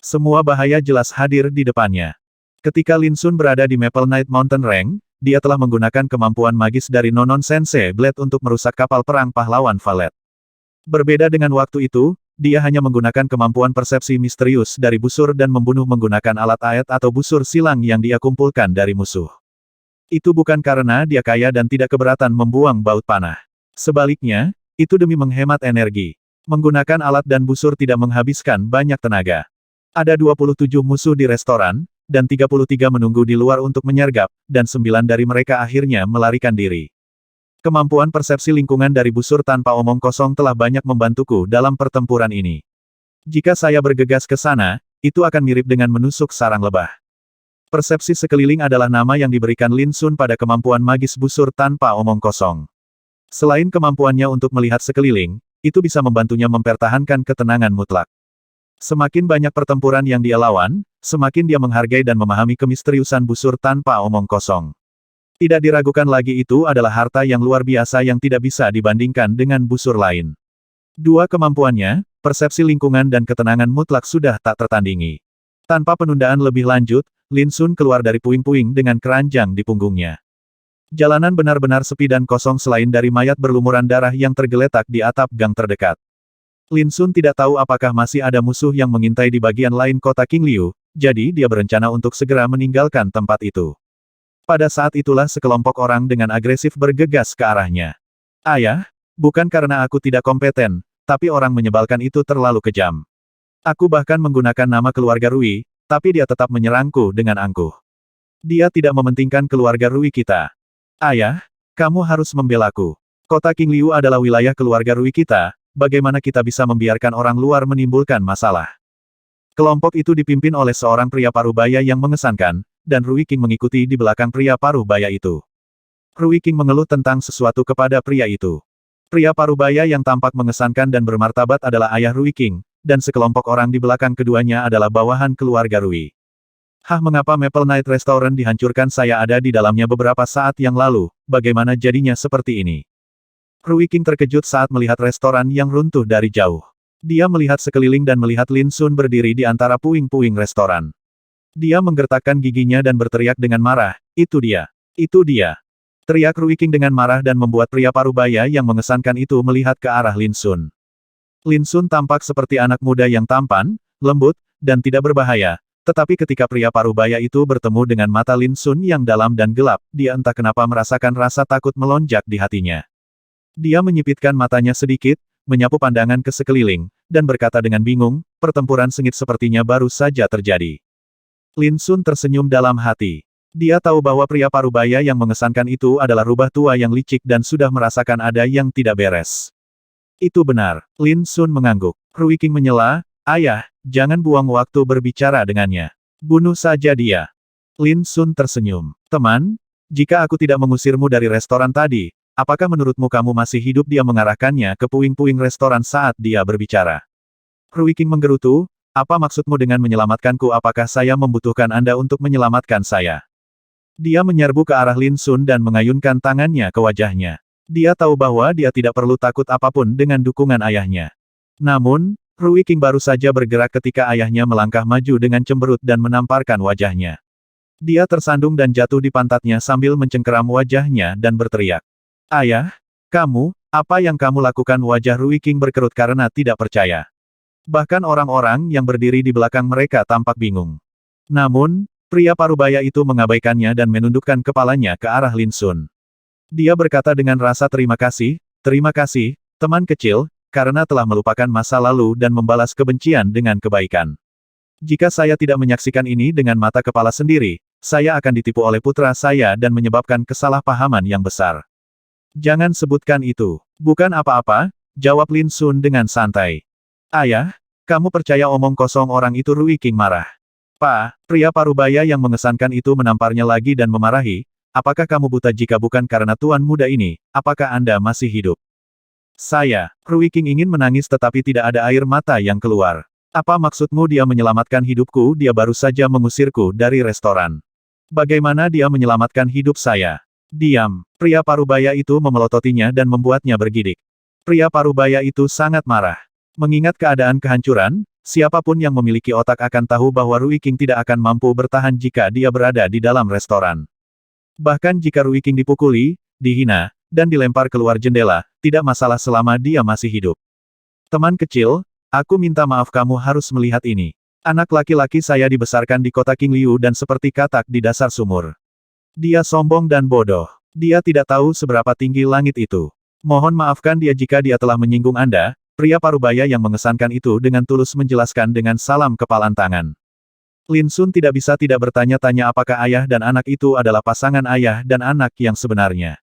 Semua bahaya jelas hadir di depannya. Ketika Lin Sun berada di Maple Night Mountain Range, dia telah menggunakan kemampuan magis dari Nonon Sensei Blade untuk merusak kapal perang pahlawan Valet. Berbeda dengan waktu itu, dia hanya menggunakan kemampuan persepsi misterius dari busur dan membunuh menggunakan alat aet atau busur silang yang dia kumpulkan dari musuh. Itu bukan karena dia kaya dan tidak keberatan membuang baut panah. Sebaliknya, itu demi menghemat energi. Menggunakan alat dan busur tidak menghabiskan banyak tenaga. Ada 27 musuh di restoran, dan 33 menunggu di luar untuk menyergap, dan 9 dari mereka akhirnya melarikan diri. Kemampuan persepsi lingkungan dari busur tanpa omong kosong telah banyak membantuku dalam pertempuran ini. Jika saya bergegas ke sana, itu akan mirip dengan menusuk sarang lebah. Persepsi sekeliling adalah nama yang diberikan Lin Sun pada kemampuan magis busur tanpa omong kosong. Selain kemampuannya untuk melihat sekeliling, itu bisa membantunya mempertahankan ketenangan mutlak. Semakin banyak pertempuran yang dia lawan, semakin dia menghargai dan memahami kemisteriusan busur tanpa omong kosong. Tidak diragukan lagi itu adalah harta yang luar biasa yang tidak bisa dibandingkan dengan busur lain. Dua kemampuannya, persepsi lingkungan dan ketenangan mutlak sudah tak tertandingi. Tanpa penundaan lebih lanjut, Lin Sun keluar dari puing-puing dengan keranjang di punggungnya. Jalanan benar-benar sepi dan kosong selain dari mayat berlumuran darah yang tergeletak di atap gang terdekat. Lin Sun tidak tahu apakah masih ada musuh yang mengintai di bagian lain kota Qingliu, jadi dia berencana untuk segera meninggalkan tempat itu. Pada saat itulah sekelompok orang dengan agresif bergegas ke arahnya. Ayah, bukan karena aku tidak kompeten, tapi orang menyebalkan itu terlalu kejam. Aku bahkan menggunakan nama keluarga Rui, tapi dia tetap menyerangku dengan angkuh. Dia tidak mementingkan keluarga Rui kita. Ayah, kamu harus membelaku. Kota Qingliu adalah wilayah keluarga Rui kita, bagaimana kita bisa membiarkan orang luar menimbulkan masalah? Kelompok itu dipimpin oleh seorang pria parubaya yang mengesankan, dan Rui King mengikuti di belakang pria parubaya itu. Rui King mengeluh tentang sesuatu kepada pria itu. Pria parubaya yang tampak mengesankan dan bermartabat adalah ayah Rui King, dan sekelompok orang di belakang keduanya adalah bawahan keluarga Rui. Mengapa Maple Night Restaurant dihancurkan? Saya ada di dalamnya beberapa saat yang lalu, bagaimana jadinya seperti ini? Rui King terkejut saat melihat restoran yang runtuh dari jauh. Dia melihat sekeliling dan melihat Lin Sun berdiri di antara puing-puing restoran. Dia menggertakkan giginya dan berteriak dengan marah, "Itu dia! Itu dia!" Teriak Rui King dengan marah dan membuat pria parubaya yang mengesankan itu melihat ke arah Lin Sun. Lin Sun tampak seperti anak muda yang tampan, lembut, dan tidak berbahaya, tetapi ketika pria parubaya itu bertemu dengan mata Lin Sun yang dalam dan gelap, dia entah kenapa merasakan rasa takut melonjak di hatinya. Dia menyipitkan matanya sedikit, menyapu pandangan ke sekeliling, dan berkata dengan bingung, pertempuran sengit sepertinya baru saja terjadi. Lin Sun tersenyum dalam hati. Dia tahu bahwa pria parubaya yang mengesankan itu adalah rubah tua yang licik dan sudah merasakan ada yang tidak beres. Itu benar. Lin Sun mengangguk. Rui King menyela, "Ayah, jangan buang waktu berbicara dengannya. Bunuh saja dia." Lin Sun tersenyum. "Teman, jika aku tidak mengusirmu dari restoran tadi, apakah menurutmu kamu masih hidup?" Dia mengarahkannya ke puing-puing restoran saat dia berbicara. Rui King menggerutu, "Apa maksudmu dengan menyelamatkanku? Apakah saya membutuhkan Anda untuk menyelamatkan saya?" Dia menyerbu ke arah Lin Sun dan mengayunkan tangannya ke wajahnya. Dia tahu bahwa dia tidak perlu takut apapun dengan dukungan ayahnya. Namun, Rui King baru saja bergerak ketika ayahnya melangkah maju dengan cemberut dan menamparkan wajahnya. Dia tersandung dan jatuh di pantatnya sambil mencengkeram wajahnya dan berteriak. Ayah, kamu, apa yang kamu lakukan? Wajah Rui King berkerut karena tidak percaya. Bahkan orang-orang yang berdiri di belakang mereka tampak bingung. Namun, pria parubaya itu mengabaikannya dan menundukkan kepalanya ke arah Lin Sun. Dia berkata dengan rasa terima kasih, teman kecil, karena telah melupakan masa lalu dan membalas kebencian dengan kebaikan. Jika saya tidak menyaksikan ini dengan mata kepala sendiri, saya akan ditipu oleh putra saya dan menyebabkan kesalahpahaman yang besar. Jangan sebutkan itu. Bukan apa-apa, jawab Lin Sun dengan santai. Ayah, kamu percaya omong kosong orang itu? Rui King marah. Pak, pria parubaya yang mengesankan itu menamparnya lagi dan memarahi, apakah kamu buta? Jika bukan karena tuan muda ini, apakah Anda masih hidup? Rui King ingin menangis tetapi tidak ada air mata yang keluar. Apa maksudmu? Dia menyelamatkan hidupku, dia baru saja mengusirku dari restoran. Bagaimana dia menyelamatkan hidup saya? Diam. Pria parubaya itu memelototinya dan membuatnya bergidik. Pria parubaya itu sangat marah. Mengingat keadaan kehancuran, siapapun yang memiliki otak akan tahu bahwa Rui King tidak akan mampu bertahan jika dia berada di dalam restoran. Bahkan jika Rui King dipukuli, dihina, dan dilempar keluar jendela, tidak masalah selama dia masih hidup. Teman kecil, aku minta maaf, kamu harus melihat ini. Anak laki-laki saya dibesarkan di kota Qingliu dan seperti katak di dasar sumur. Dia sombong dan bodoh. Dia tidak tahu seberapa tinggi langit itu. Mohon maafkan dia jika dia telah menyinggung Anda. Pria parubaya yang mengesankan itu dengan tulus menjelaskan dengan salam kepalan tangan. Lin Sun tidak bisa tidak bertanya-tanya apakah ayah dan anak itu adalah pasangan ayah dan anak yang sebenarnya.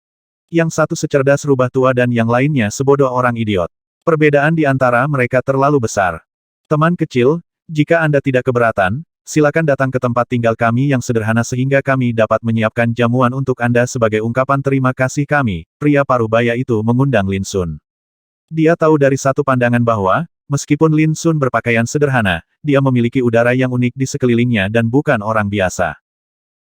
Yang satu secerdas rubah tua dan yang lainnya sebodoh orang idiot. Perbedaan di antara mereka terlalu besar. Teman kecil, jika Anda tidak keberatan, silakan datang ke tempat tinggal kami yang sederhana sehingga kami dapat menyiapkan jamuan untuk Anda sebagai ungkapan terima kasih kami. Pria parubaya itu mengundang Lin Sun. Dia tahu dari satu pandangan bahwa, meskipun Lin Sun berpakaian sederhana, dia memiliki udara yang unik di sekelilingnya dan bukan orang biasa.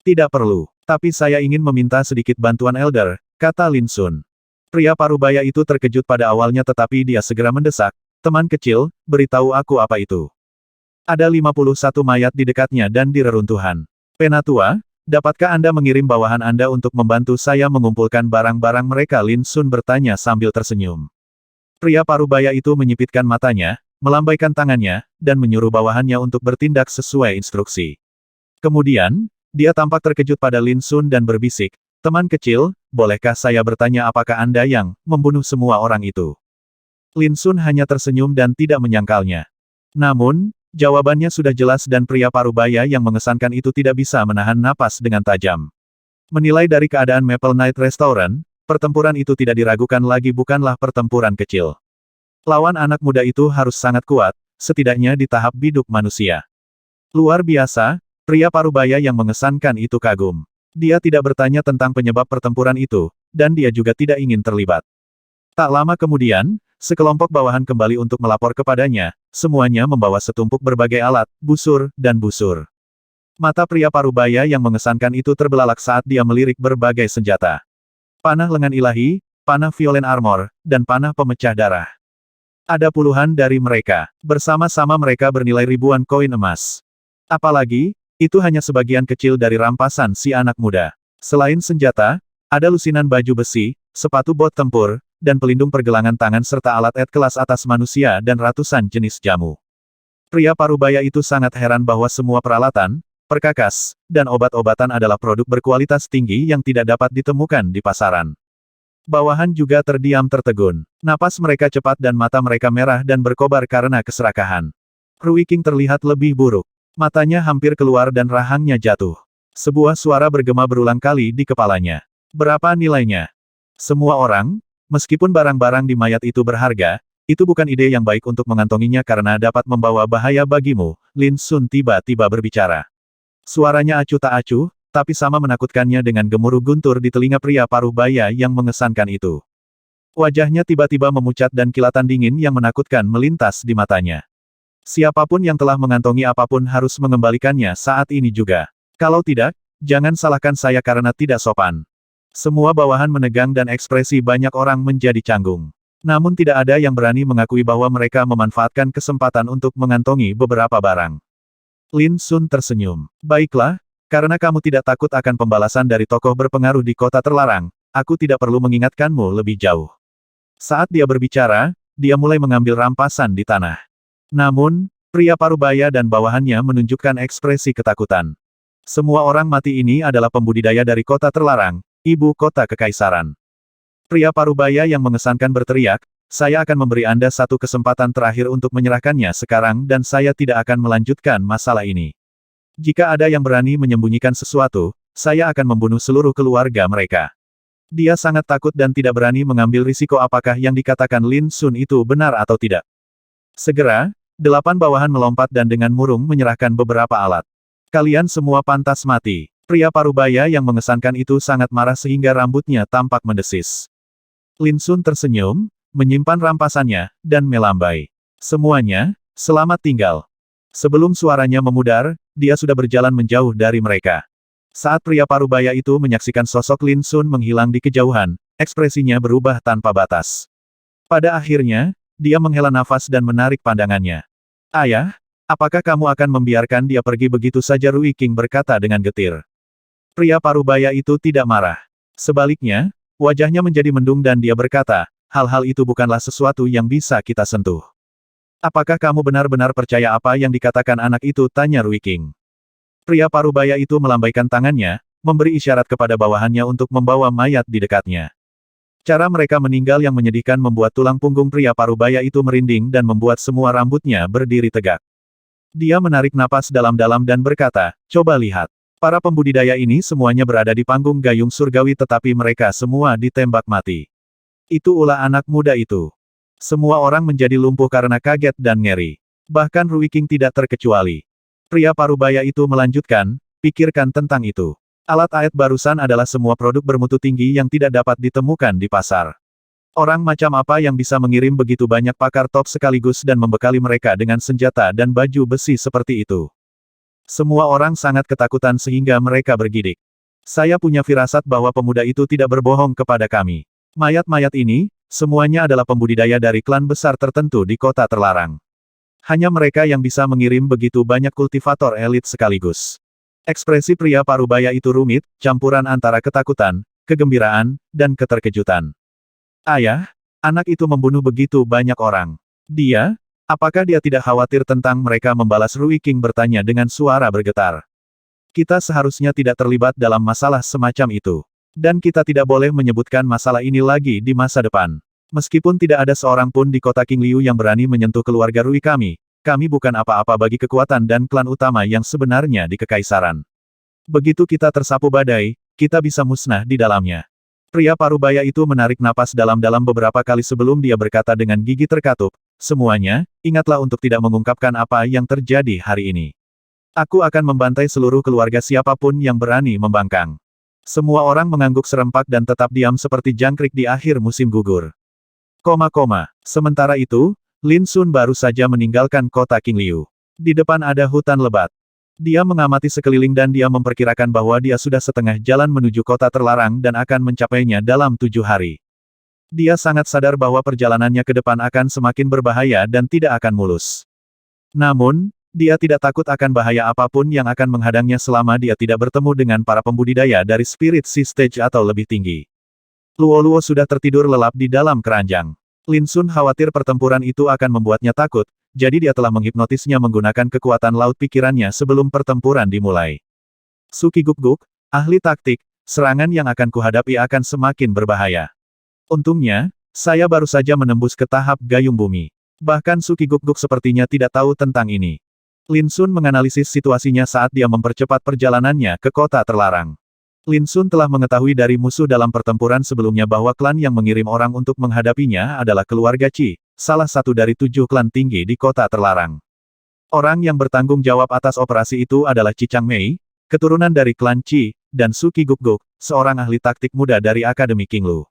Tidak perlu, tapi saya ingin meminta sedikit bantuan Elder, kata Lin Sun. Pria parubaya itu terkejut pada awalnya tetapi dia segera mendesak, teman kecil, beritahu aku apa itu. Ada 51 mayat di dekatnya dan di reruntuhan. Penatua, dapatkah Anda mengirim bawahan Anda untuk membantu saya mengumpulkan barang-barang mereka? Lin Sun bertanya sambil tersenyum. Pria parubaya itu menyipitkan matanya, melambaikan tangannya, dan menyuruh bawahannya untuk bertindak sesuai instruksi. Kemudian, dia tampak terkejut pada Lin Sun dan berbisik, teman kecil, bolehkah saya bertanya apakah Anda yang membunuh semua orang itu? Lin Sun hanya tersenyum dan tidak menyangkalnya. Namun, jawabannya sudah jelas dan pria parubaya yang mengesankan itu tidak bisa menahan napas dengan tajam. Menilai dari keadaan Maple Night Restaurant, pertempuran itu tidak diragukan lagi bukanlah pertempuran kecil. Lawan anak muda itu harus sangat kuat, setidaknya di tahap biduk manusia. Luar biasa, pria parubaya yang mengesankan itu kagum. Dia tidak bertanya tentang penyebab pertempuran itu, dan dia juga tidak ingin terlibat. Tak lama kemudian, sekelompok bawahan kembali untuk melapor kepadanya, semuanya membawa setumpuk berbagai alat, busur, dan busur. Mata pria parubaya yang mengesankan itu terbelalak saat dia melirik berbagai senjata. Panah lengan ilahi, panah violen armor, dan panah pemecah darah. Ada puluhan dari mereka. Bersama-sama mereka bernilai ribuan koin emas. Apalagi, itu hanya sebagian kecil dari rampasan si anak muda. Selain senjata, ada lusinan baju besi, sepatu bot tempur, dan pelindung pergelangan tangan serta alat kelas atas manusia dan ratusan jenis jamu. Pria parubaya itu sangat heran bahwa semua peralatan, perkakas, dan obat-obatan adalah produk berkualitas tinggi yang tidak dapat ditemukan di pasaran. Bawahan juga terdiam tertegun. Napas mereka cepat dan mata mereka merah dan berkobar karena keserakahan. Rui King terlihat lebih buruk. Matanya hampir keluar dan rahangnya jatuh. Sebuah suara bergema berulang kali di kepalanya. Berapa nilainya? Semua orang, meskipun barang-barang di mayat itu berharga, itu bukan ide yang baik untuk mengantonginya karena dapat membawa bahaya bagimu. Lin Sun tiba-tiba berbicara. Suaranya acuh tak acuh, tapi sama menakutkannya dengan gemuruh guntur di telinga pria parubaya yang mengesankan itu. Wajahnya tiba-tiba memucat dan kilatan dingin yang menakutkan melintas di matanya. Siapapun yang telah mengantongi apapun harus mengembalikannya saat ini juga. Kalau tidak, jangan salahkan saya karena tidak sopan. Semua bawahan menegang dan ekspresi banyak orang menjadi canggung. Namun tidak ada yang berani mengakui bahwa mereka memanfaatkan kesempatan untuk mengantongi beberapa barang. Lin Sun tersenyum. Baiklah, karena kamu tidak takut akan pembalasan dari tokoh berpengaruh di kota terlarang, aku tidak perlu mengingatkanmu lebih jauh. Saat dia berbicara, dia mulai mengambil rampasan di tanah. Namun, pria parubaya dan bawahannya menunjukkan ekspresi ketakutan. Semua orang mati ini adalah pembudidaya dari kota terlarang, ibu kota kekaisaran. Pria parubaya yang mengesankan berteriak, saya akan memberi Anda satu kesempatan terakhir untuk menyerahkannya sekarang dan saya tidak akan melanjutkan masalah ini. Jika ada yang berani menyembunyikan sesuatu, saya akan membunuh seluruh keluarga mereka. Dia sangat takut dan tidak berani mengambil risiko apakah yang dikatakan Lin Sun itu benar atau tidak. Segera, 8 bawahan melompat dan dengan murung menyerahkan beberapa alat. Kalian semua pantas mati. Pria parubaya yang mengesankan itu sangat marah sehingga rambutnya tampak mendesis. Lin Sun tersenyum, menyimpan rampasannya, dan melambai. Semuanya, selamat tinggal. Sebelum suaranya memudar, dia sudah berjalan menjauh dari mereka. Saat pria parubaya itu menyaksikan sosok Lin Sun menghilang di kejauhan, ekspresinya berubah tanpa batas. Pada akhirnya, dia menghela nafas dan menarik pandangannya. Ayah, apakah kamu akan membiarkan dia pergi begitu saja? Rui King berkata dengan getir. Pria parubaya itu tidak marah. Sebaliknya, wajahnya menjadi mendung dan dia berkata, hal-hal itu bukanlah sesuatu yang bisa kita sentuh. Apakah kamu benar-benar percaya apa yang dikatakan anak itu? Tanya Rui King. Pria parubaya itu melambaikan tangannya, memberi isyarat kepada bawahannya untuk membawa mayat di dekatnya. Cara mereka meninggal yang menyedihkan membuat tulang punggung pria parubaya itu merinding dan membuat semua rambutnya berdiri tegak. Dia menarik napas dalam-dalam dan berkata, coba lihat. Para pembudidaya ini semuanya berada di panggung gayung surgawi tetapi mereka semua ditembak mati. Itu ulah anak muda itu. Semua orang menjadi lumpuh karena kaget dan ngeri. Bahkan Rui King tidak terkecuali. Pria parubaya itu melanjutkan, pikirkan tentang itu. Alat AET barusan adalah semua produk bermutu tinggi yang tidak dapat ditemukan di pasar. Orang macam apa yang bisa mengirim begitu banyak pakar top sekaligus dan membekali mereka dengan senjata dan baju besi seperti itu? Semua orang sangat ketakutan sehingga mereka bergidik. Saya punya firasat bahwa pemuda itu tidak berbohong kepada kami. Mayat-mayat ini, semuanya adalah pembudidaya dari klan besar tertentu di kota terlarang. Hanya mereka yang bisa mengirim begitu banyak kultivator elit sekaligus. Ekspresi pria parubaya itu rumit, campuran antara ketakutan, kegembiraan, dan keterkejutan. Ayah, anak itu membunuh begitu banyak orang. Dia, apakah dia tidak khawatir tentang mereka? Membalas Rui King bertanya dengan suara bergetar. Kita seharusnya tidak terlibat dalam masalah semacam itu. Dan kita tidak boleh menyebutkan masalah ini lagi di masa depan. Meskipun tidak ada seorang pun di kota King Liu yang berani menyentuh keluarga Rui kami bukan apa-apa bagi kekuatan dan klan utama yang sebenarnya di kekaisaran. Begitu kita tersapu badai, kita bisa musnah di dalamnya. Pria parubaya itu menarik napas dalam-dalam beberapa kali sebelum dia berkata dengan gigi terkatup, semuanya, ingatlah untuk tidak mengungkapkan apa yang terjadi hari ini. Aku akan membantai seluruh keluarga siapapun yang berani membangkang. Semua orang mengangguk serempak dan tetap diam seperti jangkrik di akhir musim gugur. Sementara itu, Lin Sun baru saja meninggalkan kota King Liu. Di depan ada hutan lebat. Dia mengamati sekeliling dan dia memperkirakan bahwa dia sudah setengah jalan menuju kota terlarang dan akan mencapainya dalam 7 hari. Dia sangat sadar bahwa perjalanannya ke depan akan semakin berbahaya dan tidak akan mulus. Namun, dia tidak takut akan bahaya apapun yang akan menghadangnya selama dia tidak bertemu dengan para pembudidaya dari Spirit Sea Stage atau lebih tinggi. Luo sudah tertidur lelap di dalam keranjang. Lin Sun khawatir pertempuran itu akan membuatnya takut, jadi dia telah menghipnotisnya menggunakan kekuatan laut pikirannya sebelum pertempuran dimulai. Suki Guk-Guk, ahli taktik, serangan yang akan kuhadapi akan semakin berbahaya. Untungnya, saya baru saja menembus ke tahap gayung bumi. Bahkan Suki Guk-Guk sepertinya tidak tahu tentang ini. Lin Sun menganalisis situasinya saat dia mempercepat perjalanannya ke kota terlarang. Lin Sun telah mengetahui dari musuh dalam pertempuran sebelumnya bahwa klan yang mengirim orang untuk menghadapinya adalah keluarga Qi, salah satu dari 7 klan tinggi di kota terlarang. Orang yang bertanggung jawab atas operasi itu adalah Qi Changmei, keturunan dari klan Qi, dan Suki Guk-Guk, seorang ahli taktik muda dari Akademi King Lu.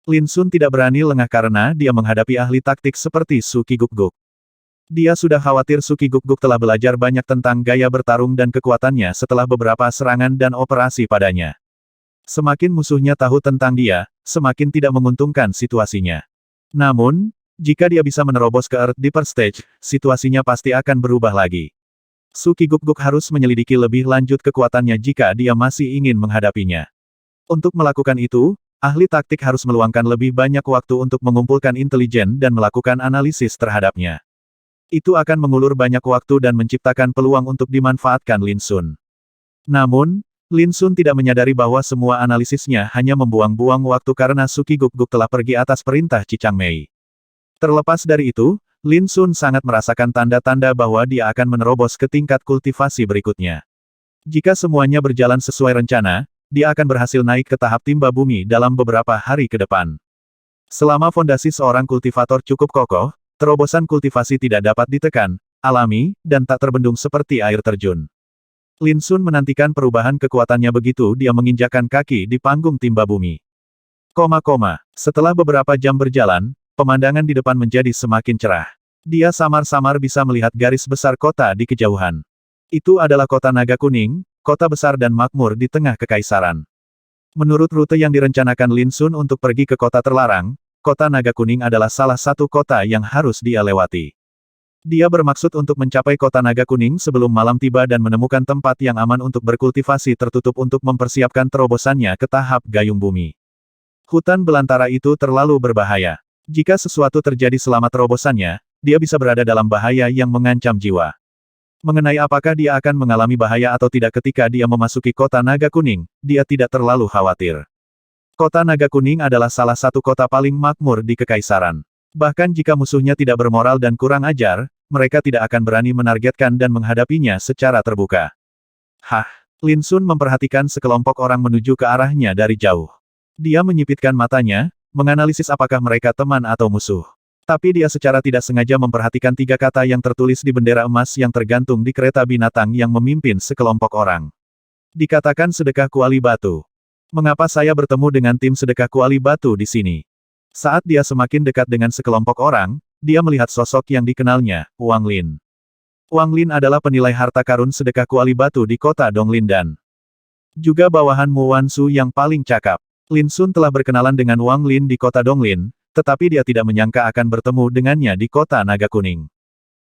Lin Sun tidak berani lengah karena dia menghadapi ahli taktik seperti Suki Guk-Guk. Dia sudah khawatir Suki Guk-Guk telah belajar banyak tentang gaya bertarung dan kekuatannya setelah beberapa serangan dan operasi padanya. Semakin musuhnya tahu tentang dia, semakin tidak menguntungkan situasinya. Namun, jika dia bisa menerobos ke Earth Deeper Stage, situasinya pasti akan berubah lagi. Su Qiguk harus menyelidiki lebih lanjut kekuatannya jika dia masih ingin menghadapinya. Untuk melakukan itu, ahli taktik harus meluangkan lebih banyak waktu untuk mengumpulkan intelijen dan melakukan analisis terhadapnya. Itu akan mengulur banyak waktu dan menciptakan peluang untuk dimanfaatkan Lin Sun. Namun, Lin Sun tidak menyadari bahwa semua analisisnya hanya membuang-buang waktu karena Su Qiguk telah pergi atas perintah Cichang Mei. Terlepas dari itu, Lin Sun sangat merasakan tanda-tanda bahwa dia akan menerobos ke tingkat kultivasi berikutnya. Jika semuanya berjalan sesuai rencana, dia akan berhasil naik ke tahap timba bumi dalam beberapa hari ke depan. Selama fondasi seorang kultivator cukup kokoh, terobosan kultivasi tidak dapat ditekan, alami, dan tak terbendung seperti air terjun. Lin Sun menantikan perubahan kekuatannya begitu dia menginjakkan kaki di panggung timba bumi. Setelah beberapa jam berjalan, pemandangan di depan menjadi semakin cerah. Dia samar-samar bisa melihat garis besar kota di kejauhan. Itu adalah kota naga kuning, kota besar dan makmur di tengah kekaisaran. Menurut rute yang direncanakan Lin Sun untuk pergi ke kota terlarang, kota naga kuning adalah salah satu kota yang harus dia lewati. Dia bermaksud untuk mencapai kota naga kuning sebelum malam tiba dan menemukan tempat yang aman untuk berkultivasi tertutup untuk mempersiapkan terobosannya ke tahap gayung bumi. Hutan belantara itu terlalu berbahaya. Jika sesuatu terjadi selama terobosannya, dia bisa berada dalam bahaya yang mengancam jiwa. Mengenai apakah dia akan mengalami bahaya atau tidak ketika dia memasuki kota naga kuning, dia tidak terlalu khawatir. Kota naga kuning adalah salah satu kota paling makmur di kekaisaran. Bahkan jika musuhnya tidak bermoral dan kurang ajar, mereka tidak akan berani menargetkan dan menghadapinya secara terbuka. Lin Sun memperhatikan sekelompok orang menuju ke arahnya dari jauh. Dia menyipitkan matanya, menganalisis apakah mereka teman atau musuh. Tapi dia secara tidak sengaja memperhatikan 3 kata yang tertulis di bendera emas yang tergantung di kereta binatang yang memimpin sekelompok orang. Dikatakan sedekah kuali batu. Mengapa saya bertemu dengan tim sedekah kuali batu di sini? Saat dia semakin dekat dengan sekelompok orang, dia melihat sosok yang dikenalnya, Wang Lin. Wang Lin adalah penilai harta karun sedekah kuali batu di kota Donglin dan juga bawahan Mu Wansu yang paling cakap. Lin Sun telah berkenalan dengan Wang Lin di kota Donglin, tetapi dia tidak menyangka akan bertemu dengannya di kota Naga Kuning.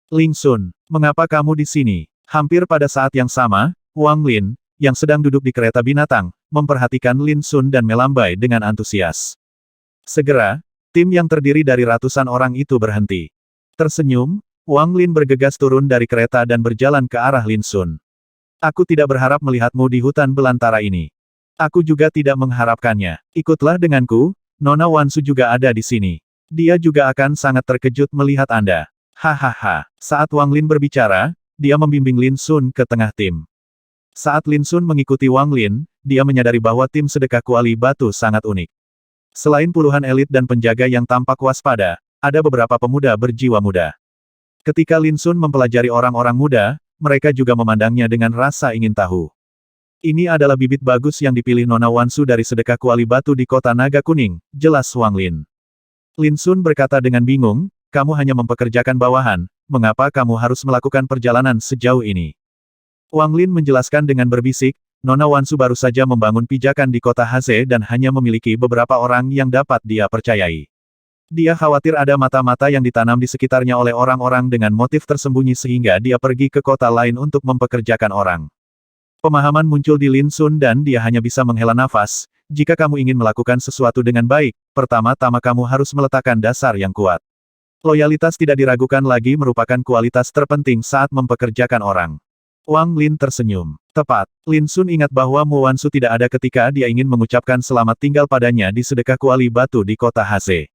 Ling Sun, mengapa kamu di sini? Hampir pada saat yang sama, Wang Lin, yang sedang duduk di kereta binatang, memperhatikan Lin Sun dan melambai dengan antusias. Segera, tim yang terdiri dari ratusan orang itu berhenti. Tersenyum, Wang Lin bergegas turun dari kereta dan berjalan ke arah Lin Sun. Aku tidak berharap melihatmu di hutan belantara ini. Aku juga tidak mengharapkannya. Ikutlah denganku, Nona Wansu juga ada di sini. Dia juga akan sangat terkejut melihat Anda. Hahaha. Saat Wang Lin berbicara, dia membimbing Lin Sun ke tengah tim. Saat Lin Sun mengikuti Wang Lin, dia menyadari bahwa tim sedekah kuali batu sangat unik. Selain puluhan elit dan penjaga yang tampak waspada, ada beberapa pemuda berjiwa muda. Ketika Lin Sun mempelajari orang-orang muda, mereka juga memandangnya dengan rasa ingin tahu. Ini adalah bibit bagus yang dipilih Nona Wansu dari sedekah kuali batu di kota Naga Kuning, jelas Wang Lin. Lin Sun berkata dengan bingung, kamu hanya mempekerjakan bawahan, mengapa kamu harus melakukan perjalanan sejauh ini? Wang Lin menjelaskan dengan berbisik, Nona Wansu baru saja membangun pijakan di kota Haze dan hanya memiliki beberapa orang yang dapat dia percayai. Dia khawatir ada mata-mata yang ditanam di sekitarnya oleh orang-orang dengan motif tersembunyi sehingga dia pergi ke kota lain untuk mempekerjakan orang. Pemahaman muncul di Lin Sun dan dia hanya bisa menghela nafas, jika kamu ingin melakukan sesuatu dengan baik, pertama-tama kamu harus meletakkan dasar yang kuat. Loyalitas tidak diragukan lagi merupakan kualitas terpenting saat mempekerjakan orang. Wang Lin tersenyum. Tepat, Lin Sun ingat bahwa Mu Wansu tidak ada ketika dia ingin mengucapkan selamat tinggal padanya di sedekah kuali batu di kota Haze.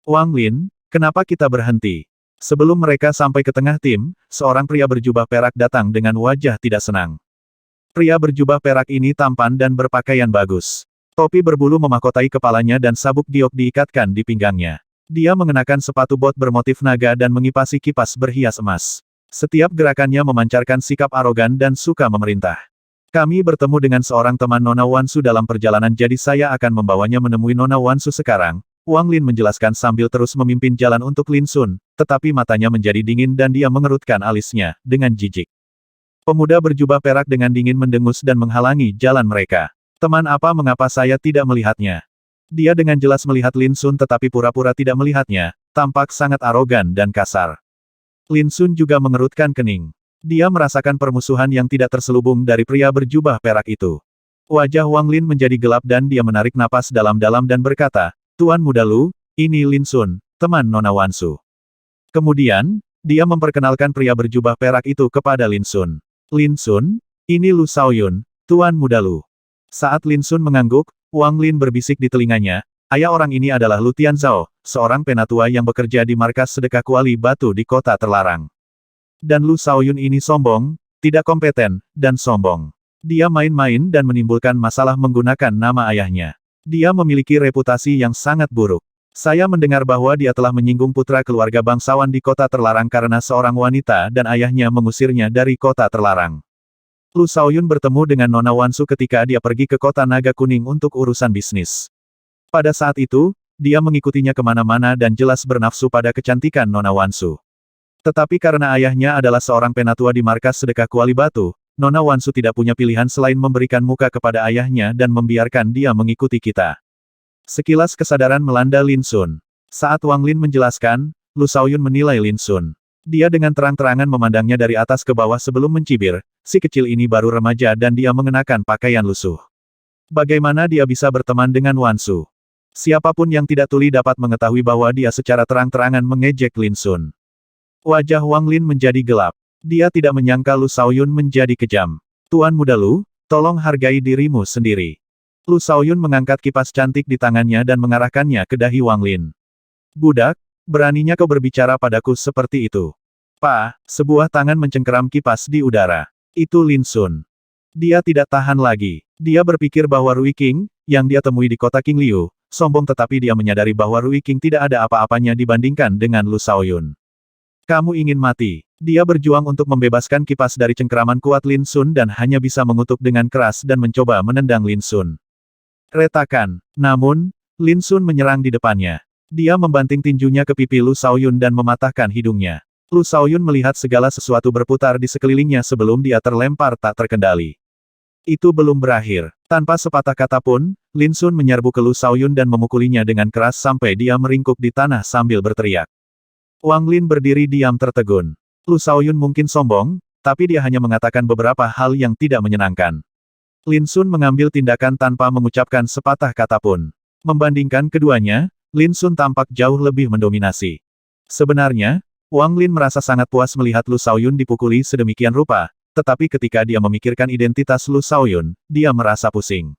Wang Lin, kenapa kita berhenti? Sebelum mereka sampai ke tengah tim, seorang pria berjubah perak datang dengan wajah tidak senang. Pria berjubah perak ini tampan dan berpakaian bagus. Topi berbulu memahkotai kepalanya dan sabuk giok diikatkan di pinggangnya. Dia mengenakan sepatu bot bermotif naga dan mengipasi kipas berhias emas. Setiap gerakannya memancarkan sikap arogan dan suka memerintah. Kami bertemu dengan seorang teman Nona Wansu dalam perjalanan jadi saya akan membawanya menemui Nona Wansu sekarang. Wang Lin menjelaskan sambil terus memimpin jalan untuk Lin Sun, tetapi matanya menjadi dingin dan dia mengerutkan alisnya, dengan jijik. Pemuda berjubah perak dengan dingin mendengus dan menghalangi jalan mereka. Teman apa mengapa saya tidak melihatnya? Dia dengan jelas melihat Lin Sun tetapi pura-pura tidak melihatnya, tampak sangat arogan dan kasar. Lin Sun juga mengerutkan kening. Dia merasakan permusuhan yang tidak terselubung dari pria berjubah perak itu. Wajah Wang Lin menjadi gelap dan dia menarik napas dalam-dalam dan berkata, "Tuan Muda Lu, ini Lin Sun, teman Nona Wansu." Kemudian, dia memperkenalkan pria berjubah perak itu kepada Lin Sun. "Lin Sun, ini Lu Shaoyun, Tuan Muda Lu." Saat Lin Sun mengangguk, Wang Lin berbisik di telinganya, "Ayah orang ini adalah Lu Tianzhao, seorang penatua yang bekerja di markas sedekah kuali batu di kota terlarang. Dan Lu Shaoyun ini sombong, tidak kompeten, dan sombong. Dia main-main dan menimbulkan masalah menggunakan nama ayahnya. Dia memiliki reputasi yang sangat buruk. Saya mendengar bahwa dia telah menyinggung putra keluarga bangsawan di kota terlarang karena seorang wanita dan ayahnya mengusirnya dari kota terlarang." Lu Shaoyun bertemu dengan Nona Wansu ketika dia pergi ke kota Naga Kuning untuk urusan bisnis. Pada saat itu, dia mengikutinya kemana-mana dan jelas bernafsu pada kecantikan Nona Wansu. Tetapi karena ayahnya adalah seorang penatua di markas sedekah kuali batu, Nona Wansu tidak punya pilihan selain memberikan muka kepada ayahnya dan membiarkan dia mengikuti kita. Sekilas kesadaran melanda Lin Sun. Saat Wang Lin menjelaskan, Lu Shaoyun menilai Lin Sun. Dia dengan terang-terangan memandangnya dari atas ke bawah sebelum mencibir, si kecil ini baru remaja dan dia mengenakan pakaian lusuh. Bagaimana dia bisa berteman dengan Wansu? Siapapun yang tidak tuli dapat mengetahui bahwa dia secara terang-terangan mengejek Lin Sun. Wajah Wang Lin menjadi gelap. Dia tidak menyangka Lu Shaoyun menjadi kejam. "Tuan Muda Lu, tolong hargai dirimu sendiri." Lu Shaoyun mengangkat kipas cantik di tangannya dan mengarahkannya ke dahi Wang Lin. "Budak, beraninya kau berbicara padaku seperti itu?" "Pa!" Sebuah tangan mencengkeram kipas di udara. Itu Lin Sun. Dia tidak tahan lagi. Dia berpikir bahwa Rui King, yang dia temui di kota King Liu, sombong tetapi dia menyadari bahwa Rui King tidak ada apa-apanya dibandingkan dengan Lu Shaoyun. "Kamu ingin mati." Dia berjuang untuk membebaskan kipas dari cengkeraman kuat Lin Sun dan hanya bisa mengutuk dengan keras dan mencoba menendang Lin Sun. Retakan. Namun, Lin Sun menyerang di depannya. Dia membanting tinjunya ke pipi Lu Shaoyun dan mematahkan hidungnya. Lu Shaoyun melihat segala sesuatu berputar di sekelilingnya sebelum dia terlempar tak terkendali. Itu belum berakhir. Tanpa sepatah kata pun, Lin Sun menyerbu ke Lu Shaoyun dan memukulinya dengan keras sampai dia meringkuk di tanah sambil berteriak. Wang Lin berdiri diam tertegun. Lu Shaoyun mungkin sombong, tapi dia hanya mengatakan beberapa hal yang tidak menyenangkan. Lin Sun mengambil tindakan tanpa mengucapkan sepatah kata pun. Membandingkan keduanya, Lin Sun tampak jauh lebih mendominasi. Sebenarnya, Wang Lin merasa sangat puas melihat Lu Shaoyun dipukuli sedemikian rupa, tetapi ketika dia memikirkan identitas Lu Shaoyun, dia merasa pusing.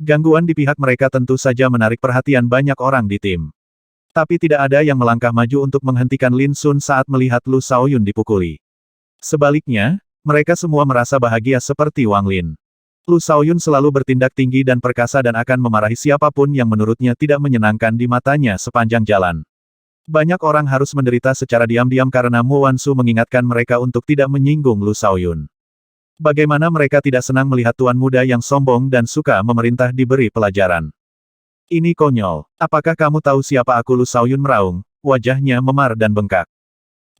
Gangguan di pihak mereka tentu saja menarik perhatian banyak orang di tim. Tapi tidak ada yang melangkah maju untuk menghentikan Lin Sun saat melihat Lu Shaoyun dipukuli. Sebaliknya, mereka semua merasa bahagia seperti Wang Lin. Lu Shaoyun selalu bertindak tinggi dan perkasa dan akan memarahi siapapun yang menurutnya tidak menyenangkan di matanya sepanjang jalan. Banyak orang harus menderita secara diam-diam karena Mu Wansu mengingatkan mereka untuk tidak menyinggung Lu Shaoyun. Bagaimana mereka tidak senang melihat tuan muda yang sombong dan suka memerintah diberi pelajaran. "Ini konyol. Apakah kamu tahu siapa aku?" Lu Shaoyun meraung, wajahnya memar dan bengkak.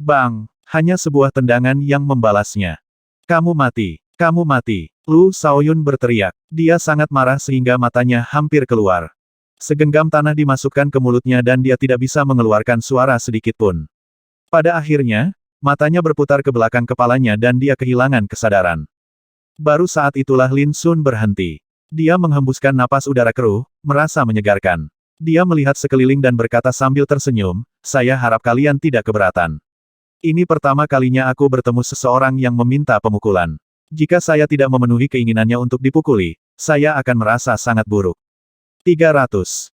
Bang! Hanya sebuah tendangan yang membalasnya. "Kamu mati. Kamu mati." Lu Shaoyun berteriak. Dia sangat marah sehingga matanya hampir keluar. Segenggam tanah dimasukkan ke mulutnya dan dia tidak bisa mengeluarkan suara sedikit pun. Pada akhirnya, matanya berputar ke belakang kepalanya dan dia kehilangan kesadaran. Baru saat itulah Lin Sun berhenti. Dia menghembuskan napas udara keruh, merasa menyegarkan. Dia melihat sekeliling dan berkata sambil tersenyum, "Saya harap kalian tidak keberatan. Ini pertama kalinya aku bertemu seseorang yang meminta pemukulan. Jika saya tidak memenuhi keinginannya untuk dipukuli, saya akan merasa sangat buruk." 300.